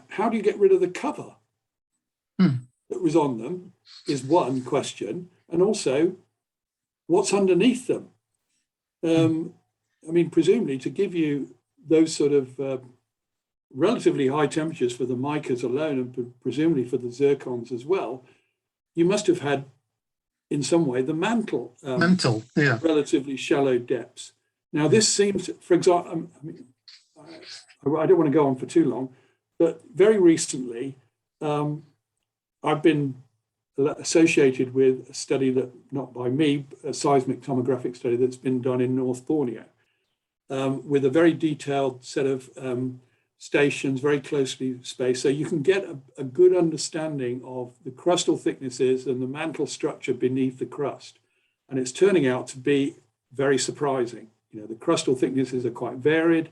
how do you get rid of the cover that was on them is one question. And also, what's underneath them? I mean, presumably to give you those sort of relatively high temperatures for the micas alone, and presumably for the zircons as well, you must have had, in some way, the mantle, relatively shallow depths. Now, this seems, for example, I mean, I don't want to go on for too long, but very recently, I've been associated with a study that, not by me, a seismic tomographic study that's been done in North Borneo, with a very detailed set of stations, very closely spaced, so you can get a good understanding of the crustal thicknesses and the mantle structure beneath the crust. And it's turning out to be very surprising. You know, the crustal thicknesses are quite varied.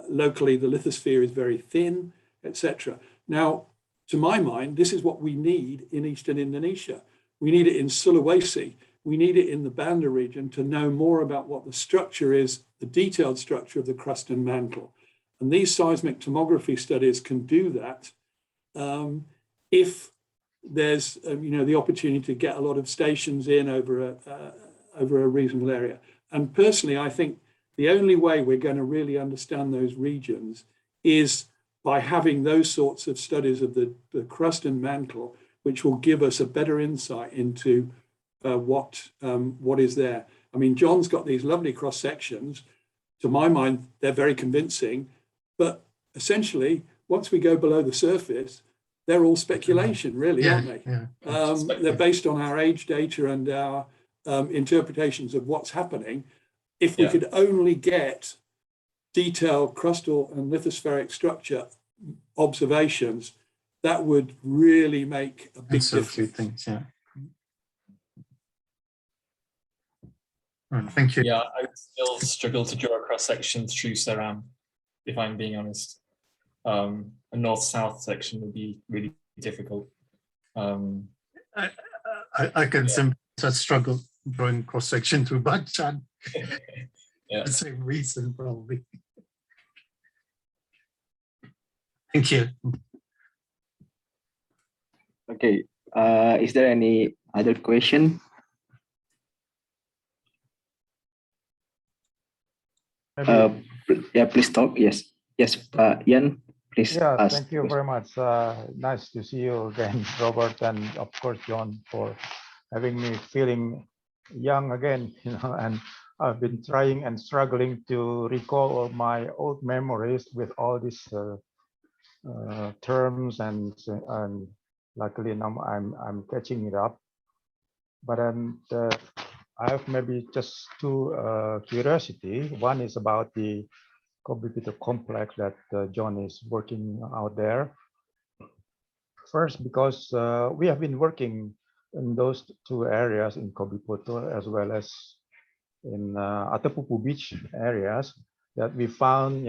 Locally, the lithosphere is very thin, etc. Now, to my mind, this is what we need in Eastern Indonesia. We need it in Sulawesi. We need it in the Banda region to know more about what the structure is, the detailed structure of the crust and mantle. And these seismic tomography studies can do that if there's the opportunity to get a lot of stations in over a reasonable area. And personally, I think the only way we're going to really understand those regions is by having those sorts of studies of the crust and mantle, which will give us a better insight into what is there. I mean, John's got these lovely cross sections. To my mind, they're very convincing. But essentially, once we go below the surface, they're all speculation, really, aren't they? They're based on our age data and our interpretations of what's happening. If we could only get detailed crustal and lithospheric structure observations, that would really make a big difference. Things, yeah. Thank you. Yeah, I still struggle to draw a cross section through Seram, if I'm being honest. A north-south section would be really difficult. I can sympathize struggle drawing cross section through Bachan. Yeah. The same reason, probably. Thank you. Okay. Is there any other question? Yeah, please talk. Yes, Ian, please. Yeah, ask. thank you very much. Nice to see you again, Robert, and of course, John, for having me feeling young again. And I've been trying and struggling to recall all my old memories with all these terms, and luckily now I'm catching it up. But I have maybe just two curiosity. One is about the computer complex that John is working out there. First, because we have been working in those two areas in Kobipoto as well as in Atapupu Beach areas, that we found,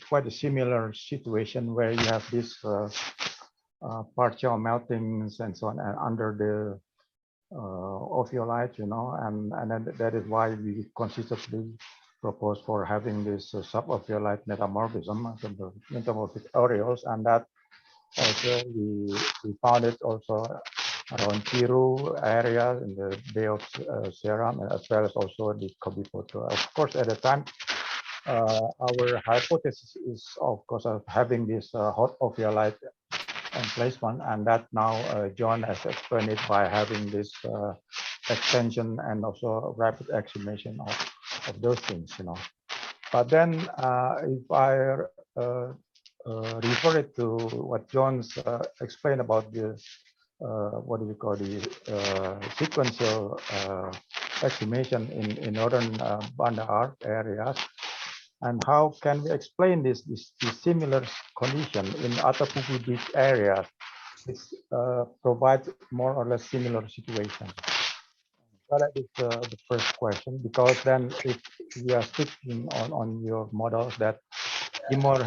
quite a similar situation where you have this partial meltings and so on under the ophiolite, and then that is why we consistently propose for having this subophiolite metamorphism, the metamorphic areoles, and that also we found it also around Piru area in the Bay of Seram, as well as also the Kobipoto. Of course, at the time, our hypothesis is, of course, of having this hot ophiolite placement, and that now John has explained it by having this extension and also rapid exhumation of those things, But then if I refer it to what John's explained about the what do you call the sequential exhumation in northern Banda Arc areas, and how can we explain this similar condition in Atapupu Beach areas, which provides more or less similar situation? So that is the first question, because then if we are sticking on your models that Timor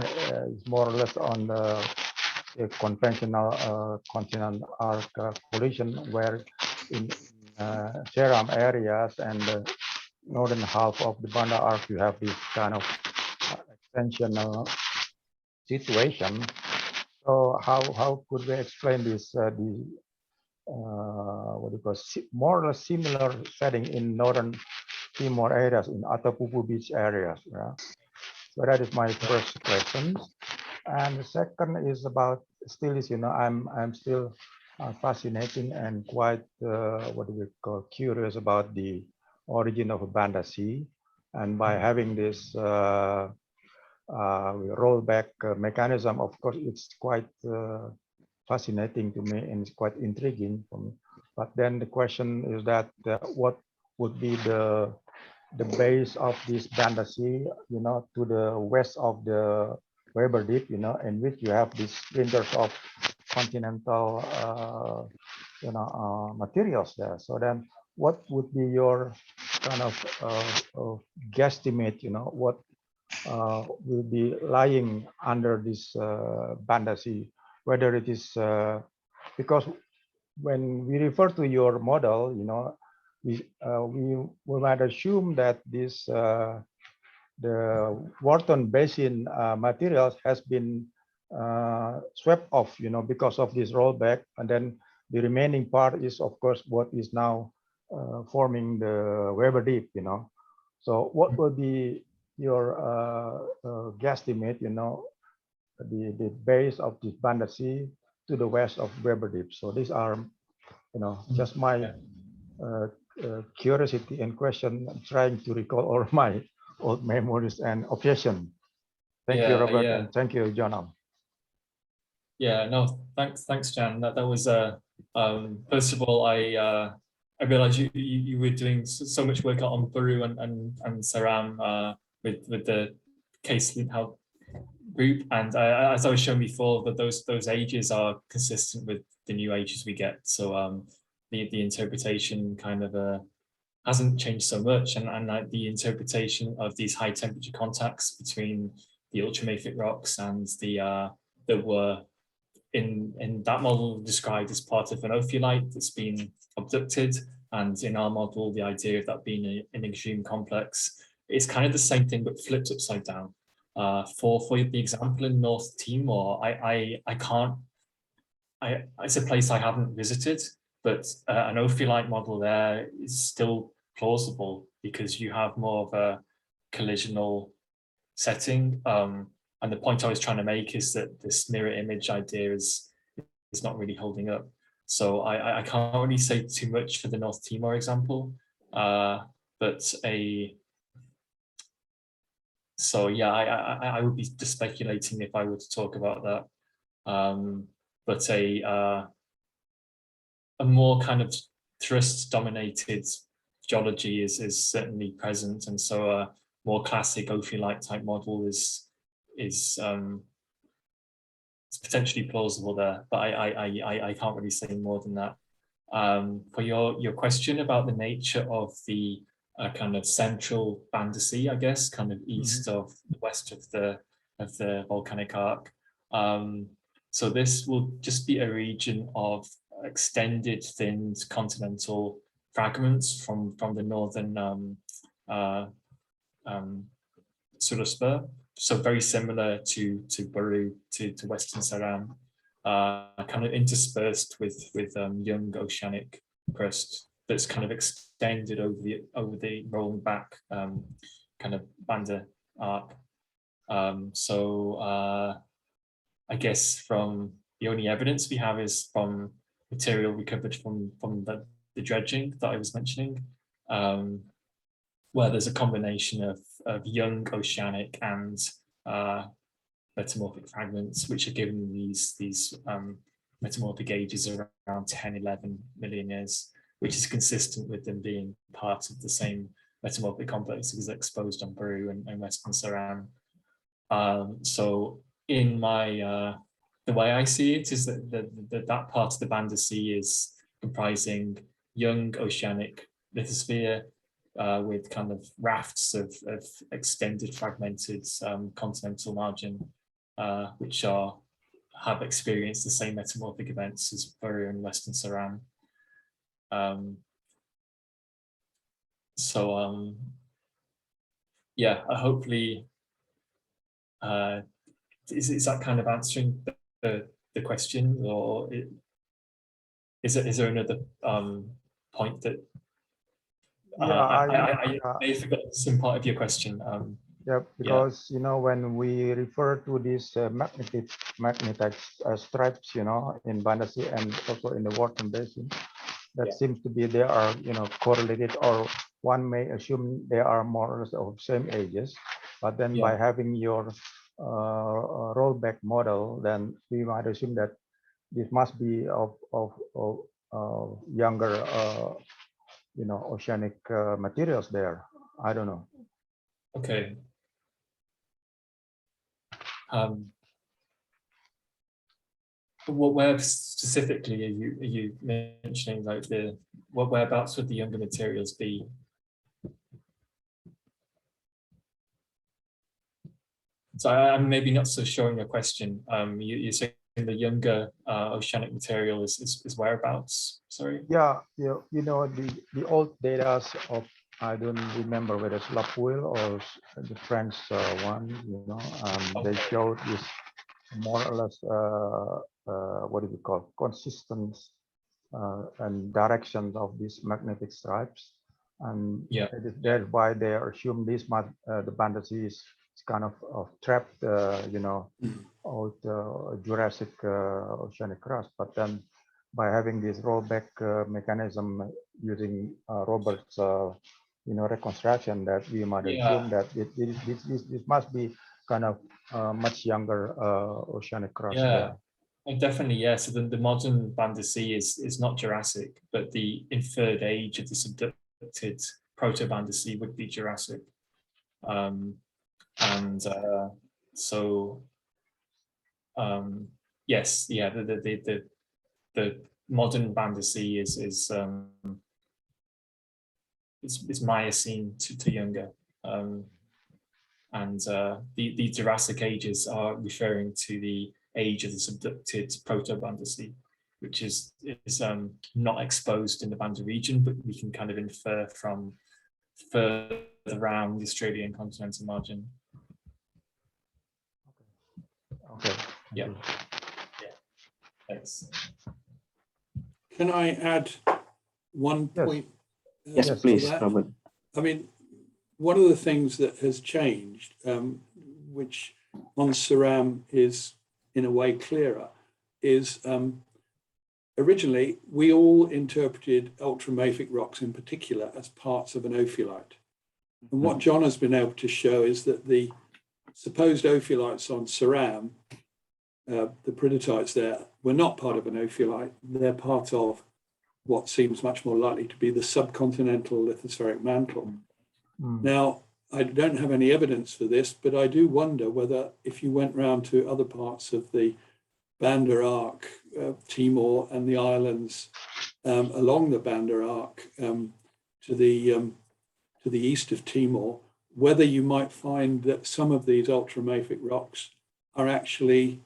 is more or less on the conventional continental arc collision, where in Seram areas and the northern half of the Banda Arc you have this kind of extensional situation. So how could we explain this what do you call more or less similar setting in northern Timor areas, in Atapupu Beach areas? Yeah? So that is my first question. And the second is about still is, I'm still fascinating and quite what do we call curious about the origin of Banda Sea, and by having this rollback mechanism, of course, it's quite fascinating to me and it's quite intriguing for me. But then the question is that what would be the base of this Banda Sea, to the west of the Weber Deep, in which you have these splinters of continental, materials there. So then, what would be your kind of guesstimate? What will be lying under this Banda Sea? Whether it is because when we refer to your model, we might assume that this the Wharton Basin materials has been swept off, because of this rollback, and then the remaining part is, of course, what is now forming the Weber Deep, So what will be your guesstimate, the base of the Banda Sea to the west of Weber Deep? So these are, just my curiosity and question, trying to recall all my old memories and obsession. Thank you, Robert, and thank you, John. Yeah, no, thanks, Jan. That was first of all, I realized you were doing so much work on Peru and Seram with the case health group, and as I was showing before, that those ages are consistent with the new ages we get. So the interpretation kind of hasn't changed so much, and like the interpretation of these high temperature contacts between the ultramafic rocks and the that were in that model described as part of an ophiolite that's been abducted, and in our model the idea of that being an extreme complex, it's kind of the same thing but flipped upside down. For the example in North Timor, it's a place I haven't visited, but an ophiolite model there is still plausible because you have more of a collisional setting. And the point I was trying to make is that this mirror image idea is not really holding up. So I can't really say too much for the North Timor example, so yeah, I would be just speculating if I were to talk about that. But a more kind of thrust-dominated geology is certainly present, and so a more classic ophiolite type model is it's potentially plausible there, but I can't really say more than that. For your question about the nature of the kind of central Banda Sea, I guess, kind of east of the west of the volcanic arc. So this will just be a region of extended, thinned continental fragments from the northern sort of spur. So very similar to Baru, to Western Saran, kind of interspersed with young oceanic crust that's kind of extended over the rolling back kind of Banda arc. So I guess from the only evidence we have is from material recovered from the dredging that I was mentioning, where there's a combination of young oceanic and metamorphic fragments, which are given these metamorphic ages around 10-11 million years, which is consistent with them being part of the same metamorphic complexes exposed on Baru and Western Saran. So in my the way I see it is that part of the Banda Sea is comprising young oceanic lithosphere with kind of rafts of extended fragmented continental margin, which have experienced the same metamorphic events as Baru and Western Saran. Yeah, hopefully is that kind of answering the question, or is there another point that I may have forgotten some part of your question? Yeah, because you know, when we refer to these magnetite stripes, you know, in Banda Sea and also in the Wharton Basin, that seems to be they are, you know, correlated, or one may assume they are more or less of same ages. But then by having your rollback model, then we might assume that this must be of younger, you know, oceanic materials there. I don't know. Okay. Where specifically are you mentioning, like whereabouts would the younger materials be? So I'm maybe not so sure in your question. You're saying the younger oceanic material is whereabouts? Sorry. Yeah, you know, the old data of, I don't remember whether it's Lapuil or the French one, you know, they showed this more or less what do we call consistent and directions of these magnetic stripes, and that's why they assume this the Banda Sea is kind of trapped, you know, old Jurassic oceanic crust. But then by having this rollback mechanism using Robert's you know, reconstruction, that we might assume that this must be kind of much younger oceanic crust. Yeah, definitely. Yeah. So the modern Banda Sea is not Jurassic, but the inferred age of the subducted proto Banda Sea would be Jurassic. And so yes, yeah, the modern Banda Sea is Miocene to younger, and the Jurassic ages are referring to the age of the subducted Proto-Banda Sea, which is not exposed in the Banda region, but we can kind of infer from further around the Australian continental margin. Okay. Yeah. Yeah. Thanks. Can I add one point? Yes, please, Robert. I mean, one of the things that has changed, which on Ceram is in a way clearer, is originally we all interpreted ultramafic rocks in particular as parts of an ophiolite. And what John has been able to show is that the supposed ophiolites on Ceram, the peridotites there, were not part of an ophiolite. They're part of what seems much more likely to be the subcontinental lithospheric mantle. Now, I don't have any evidence for this, but I do wonder whether if you went round to other parts of the Banda Arc, Timor and the islands along the Banda Arc to the east of Timor, whether you might find that some of these ultramafic rocks are actually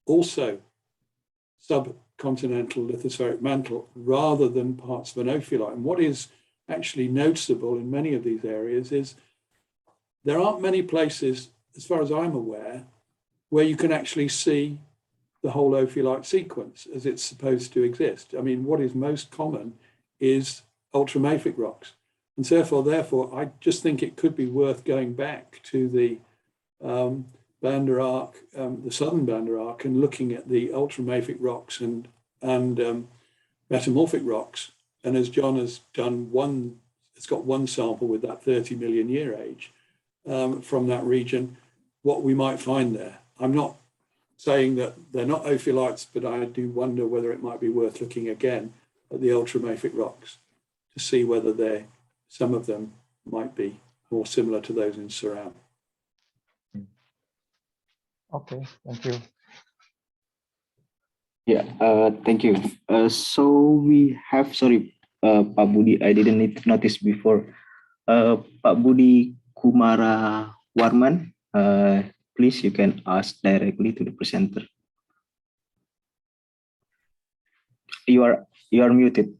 also subcontinental lithospheric mantle rather than parts of an ophiolite. And what is actually noticeable in many of these areas is there aren't many places, as far as I'm aware, where you can actually see the whole ophiolite sequence as it's supposed to exist. I mean, what is most common is ultramafic rocks. And therefore, I just think it could be worth going back to the Banda Arc, the southern Banda Arc, and looking at the ultramafic rocks and metamorphic rocks. And as John has done it's got one sample with that 30 million year age from that region, what we might find there. I'm not saying that they're not ophiolites, but I do wonder whether it might be worth looking again at the ultramafic rocks to see whether some of them might be more similar to those in Ceram. Okay, thank you. Yeah, thank you. So we have, Pak Budi, I didn't notice before. Pak Budi Kumara Warman, please, you can ask directly to the presenter. You are muted.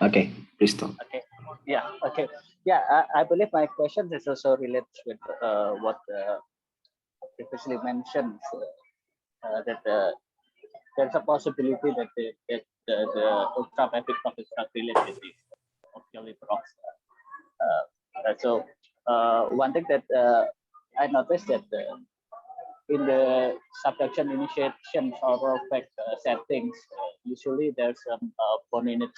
Okay, please talk. Okay. Yeah. Okay. Yeah. I believe my question is also related with what previously mentioned, that there's a possibility that the ultramafic rock is not related to ophiolite rocks. So one thing that I noticed that in the subduction initiation or rollback settings, usually there's some Pownall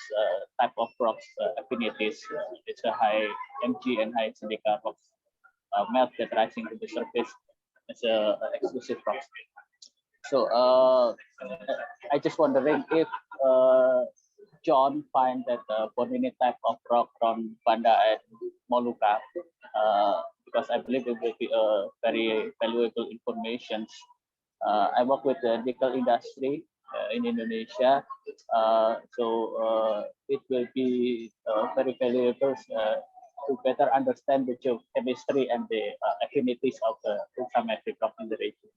type of rocks affinities. It's a high Mg and high silica rocks melt that rising to the surface as a exclusive rocks. So I just wondering if John find that Pownall type of rock from Banda and Molucca, because I believe it will be very valuable information. I work with the nickel industry in Indonesia, so it will be very valuable to better understand the geochemistry and the affinities of the ultramafic rock in the region.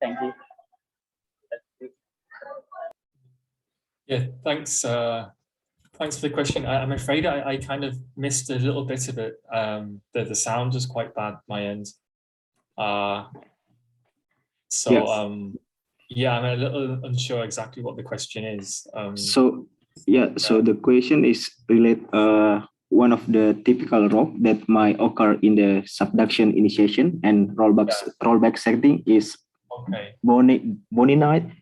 Thank you. Yeah, thanks. Thanks for the question. I'm afraid I kind of missed a little bit of it. The sound was quite bad my end. So yes. Yeah, I'm a little unsure exactly what the question is. So the question is related one of the typical rock that might occur in the subduction initiation and rollback setting is boninite.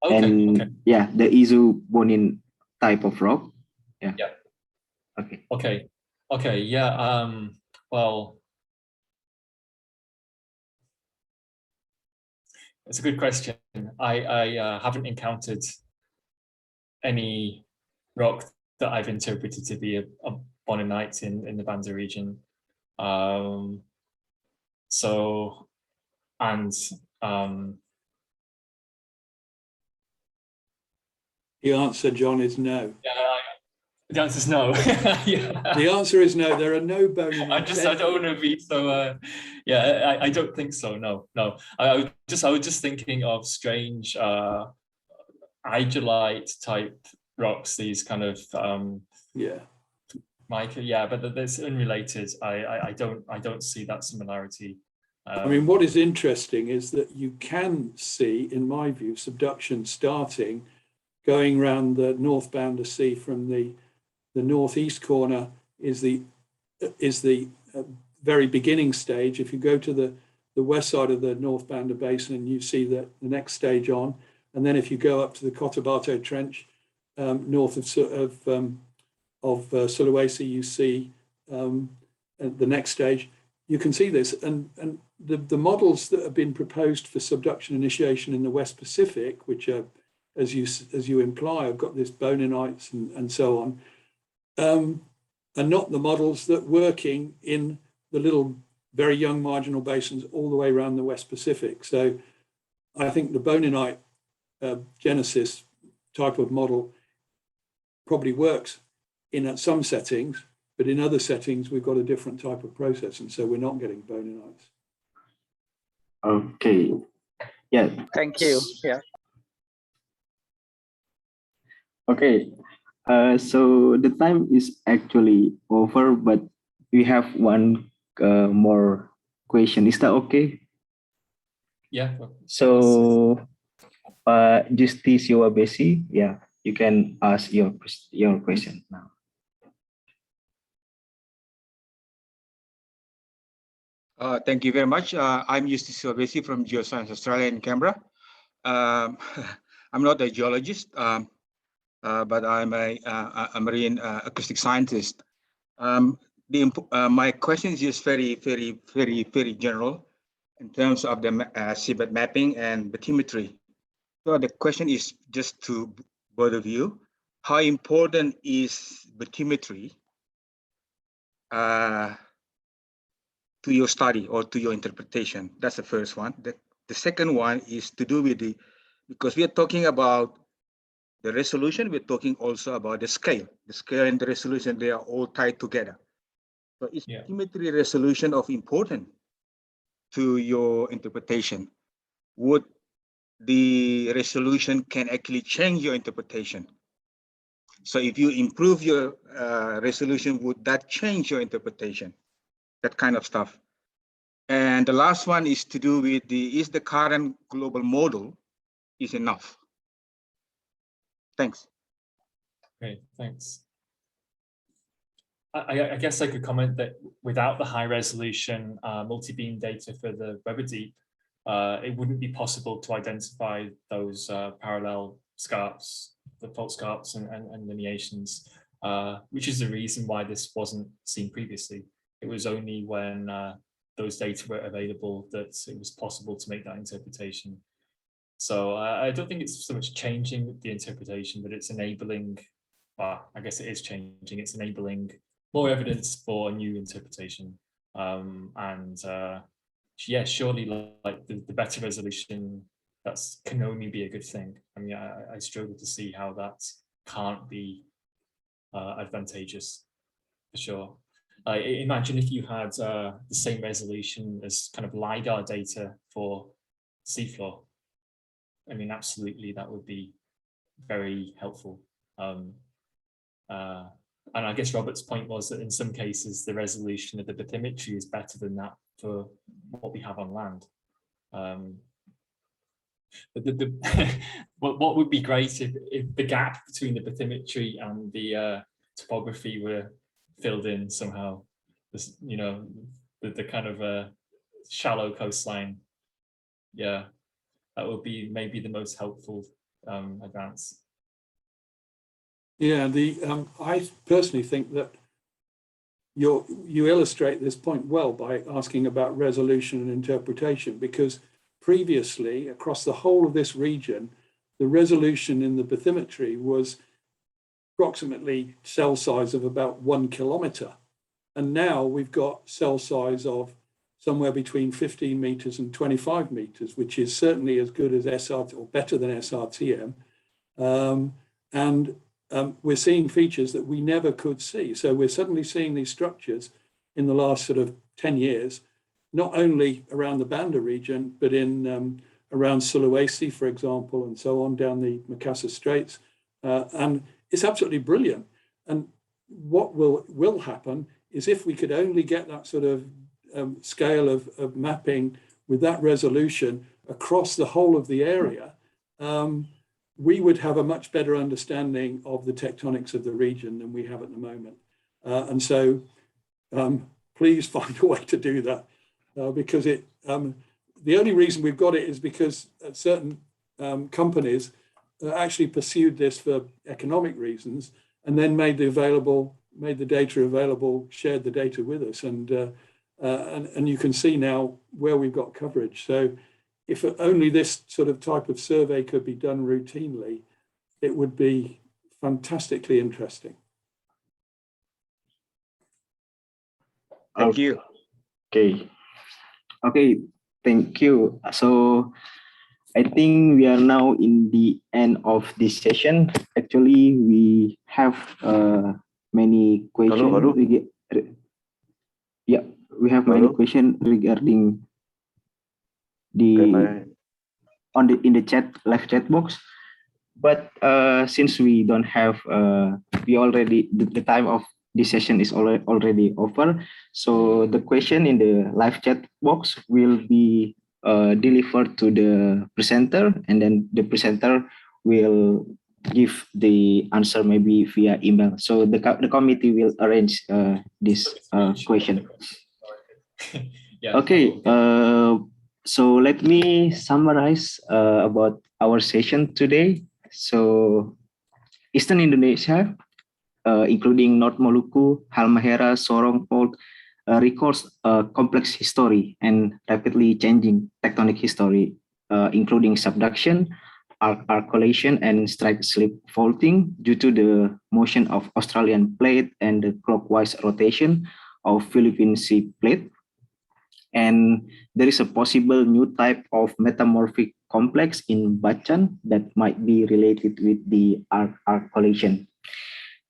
Okay. Yeah, the isobonin type of rock. Yeah. Okay. Yeah. Well, it's a good question. I haven't encountered any rock that I've interpreted to be boninites in the Banda region. The answer, John, is no. The answer is no. Yeah. The answer is no. There are no boninites. I don't want to be so. Yeah, I don't think so. No. I was just thinking of strange hydralite type rocks. These kind of mica. Yeah, but that's unrelated. I don't see that similarity. I mean, what is interesting is that you can see, in my view, subduction starting going around the North Banda Sea from the northeast corner is the very beginning stage. If you go to the west side of the North Banda Basin, you see the next stage on, and then if you go up to the Cotabato Trench north of Sulawesi, you see the next stage. You can see this, and the models that have been proposed for subduction initiation in the West Pacific, which are, as you imply, have got this boninites and so on, are not the models that working in the little very young marginal basins all the way around the West Pacific. So I think the boninite genesis type of model probably works in some settings, but in other settings we've got a different type of process, and so we're not getting boninites. Okay. Yeah. Thank you. Yeah. Okay. So the time is actually over, but we have one more question. Is that okay? Yeah. So, Justice Yowabesi, yeah, you can ask your question now. Thank you very much. I'm Justice Yowabesi from Geoscience Australia in Canberra. I'm not a geologist, but I'm a marine acoustic scientist. My question is just very general in terms of the seabed mapping and bathymetry. So the question is just to both of you: how important is bathymetry to your study or to your interpretation? That's the first one. The second one is to do with because we are talking about the resolution, we're talking also about the scale. The scale and the resolution, they are all tied together. So is bathymetry resolution of importance to your interpretation? Would the resolution can actually change your interpretation? So if you improve your resolution, would that change your interpretation? That kind of stuff. And the last one is to do with is the current global model is enough? Thanks. Great, thanks. I guess I could comment that without the high resolution multi-beam data for the Weber Deep, it wouldn't be possible to identify those parallel scarps, the fault scarps and lineations, which is the reason why this wasn't seen previously. It was only when those data were available that it was possible to make that interpretation. So I don't think it's so much changing the interpretation, but it's enabling, well, I guess it is changing, it's enabling more evidence for a new interpretation. Yeah, surely like the better resolution, can only be a good thing. I mean, I struggle to see how that can't be advantageous, for sure. Imagine if you had the same resolution as kind of LiDAR data for seafloor. I mean, absolutely, that would be very helpful. And I guess Robert's point was that in some cases, the resolution of the bathymetry is better than that for what we have on land. What would be great if the gap between the bathymetry and the topography were filled in somehow, you know, the kind of shallow coastline. Yeah, that would be maybe the most helpful advance. Yeah, I personally think that you illustrate this point well by asking about resolution and interpretation, because previously across the whole of this region, the resolution in the bathymetry was approximately cell size of about 1 kilometer. And now we've got cell size of somewhere between 15 meters and 25 meters, which is certainly as good as SRT or better than SRTM. We're seeing features that we never could see. So we're suddenly seeing these structures in the last sort of 10 years, not only around the Banda region, but in around Sulawesi, for example, and so on down the Makassar Straits. And it's absolutely brilliant. And what will happen is if we could only get that sort of scale of mapping with that resolution across the whole of the area, we would have a much better understanding of the tectonics of the region than we have at the moment. And so please find a way to do that, because the only reason we've got it is because certain companies actually pursued this for economic reasons and then made the data available, shared the data with us. And you can see now where we've got coverage. So if only this sort of type of survey could be done routinely, it would be fantastically interesting. Thank you. Okay, thank you. So I think we are now in the end of this session. Actually, we have many questions. Yeah, we have many questions regarding in the live chat box. But since we don't have, the time of this session is already over. So the question in the live chat box will be delivered to the presenter, and then the presenter will give the answer maybe via email. So the committee will arrange this question. Okay. So let me summarize about our session today. So Eastern Indonesia, including North Maluku, Halmahera, Sorong Fault, records a complex history and rapidly changing tectonic history, including subduction, articulation, and strike-slip faulting due to the motion of Australian plate and the clockwise rotation of Philippine Sea plate. And there is a possible new type of metamorphic complex in Bacan that might be related with the articulation.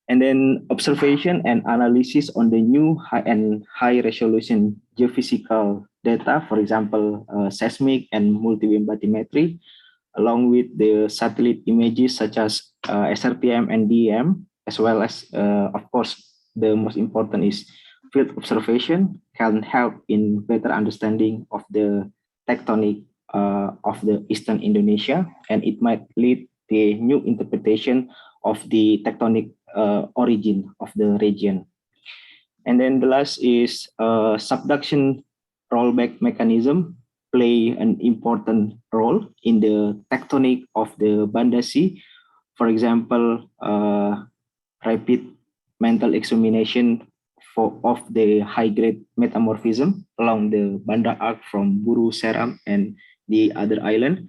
And then observation and analysis on the new high resolution geophysical data, for example, seismic and multi-beam bathymetry, along with the satellite images such as SRTM and DEM, as well as, of course, the most important is field observation, can help in better understanding of the tectonic of the Eastern Indonesia, and it might lead to a new interpretation of the tectonic origin of the region. And then the last is subduction rollback mechanism play an important role in the tectonic of the Banda Sea. For example, rapid mental examination of the high-grade metamorphism along the Banda Arc from Buru, Seram, and the other island.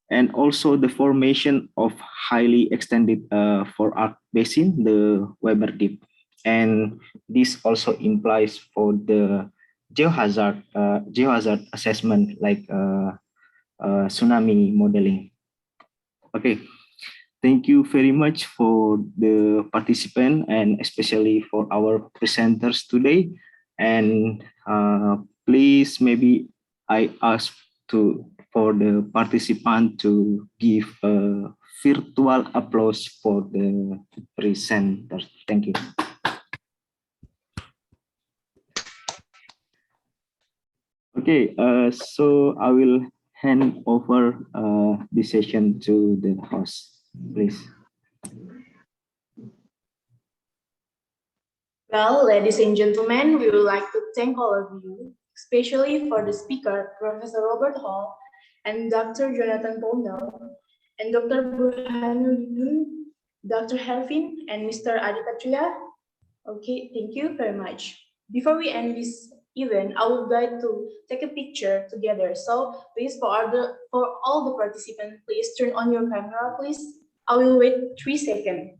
And also the formation of highly extended for arc basin, the Weber Deep. And this also implies for the geohazard assessment like tsunami modeling. Okay, thank you very much for the participant and especially for our presenters today. And please, maybe I ask for the participant to give a virtual applause for the presenters. Thank you. Okay, so I will hand over the session to the host, please. Well, ladies and gentlemen, we would like to thank all of you, especially for the speaker, Professor Robert Hall, and Dr. Jonathan Pownall, and Dr. Burhanuddin, Dr. Hervin, and Mr. Adipatria. Okay, thank you very much. Before we end this event, I would like to take a picture together. So please, for all the participants, please turn on your camera, please. I will wait 3 seconds.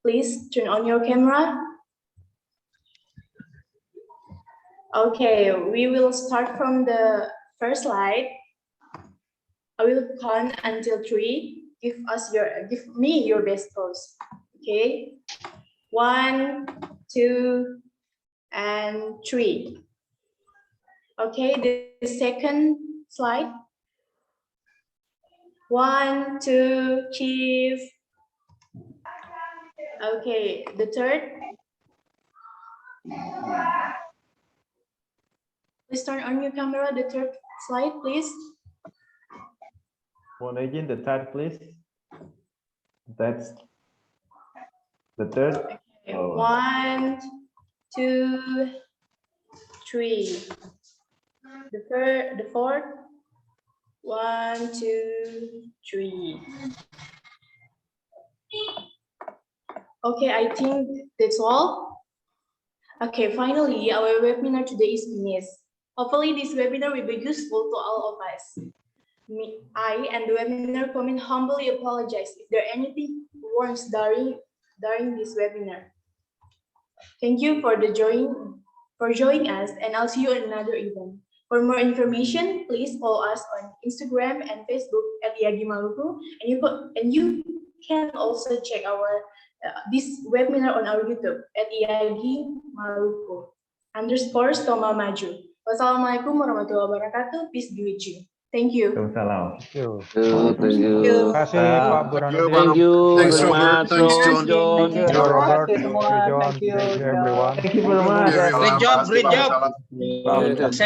Please turn on your camera. Okay, we will start from the first slide. I will count until 3. Give me your best pose. Okay, 1, 2, and 3. Okay, the second slide. 1, 2, cheese. Okay, the third. Please turn on your camera. The third slide, please. One again, the third, please. That's the third. Okay, 1, 2, 3. The fourth. 1, 2, 3. Okay, I think that's all. Okay, finally, our webinar today is finished. Hopefully, this webinar will be useful to all of us. I and the webinar comment humbly apologize if there anything wrong during this webinar. Thank you for joining us, and I'll see you in another event. For more information, please follow us on Instagram and Facebook at IAGI Maluku, and you can also check our this webinar on our YouTube at IAGI Maluku _Stoma Maju. Wassalamualaikum warahmatullahi wabarakatuh. Peace be with you. Thank you. Salam. Thank you. Thank you. Terima kasih Pak Burhanuddin. Thank you Thanks, very Robert. much, Thanks, Prof. John. John. Thank you, Robert. Thank you, Thank you, John. Thank you, Thank you, everyone. Thank you very much. Very Great well. job. Terima kasih, Pak. Yes.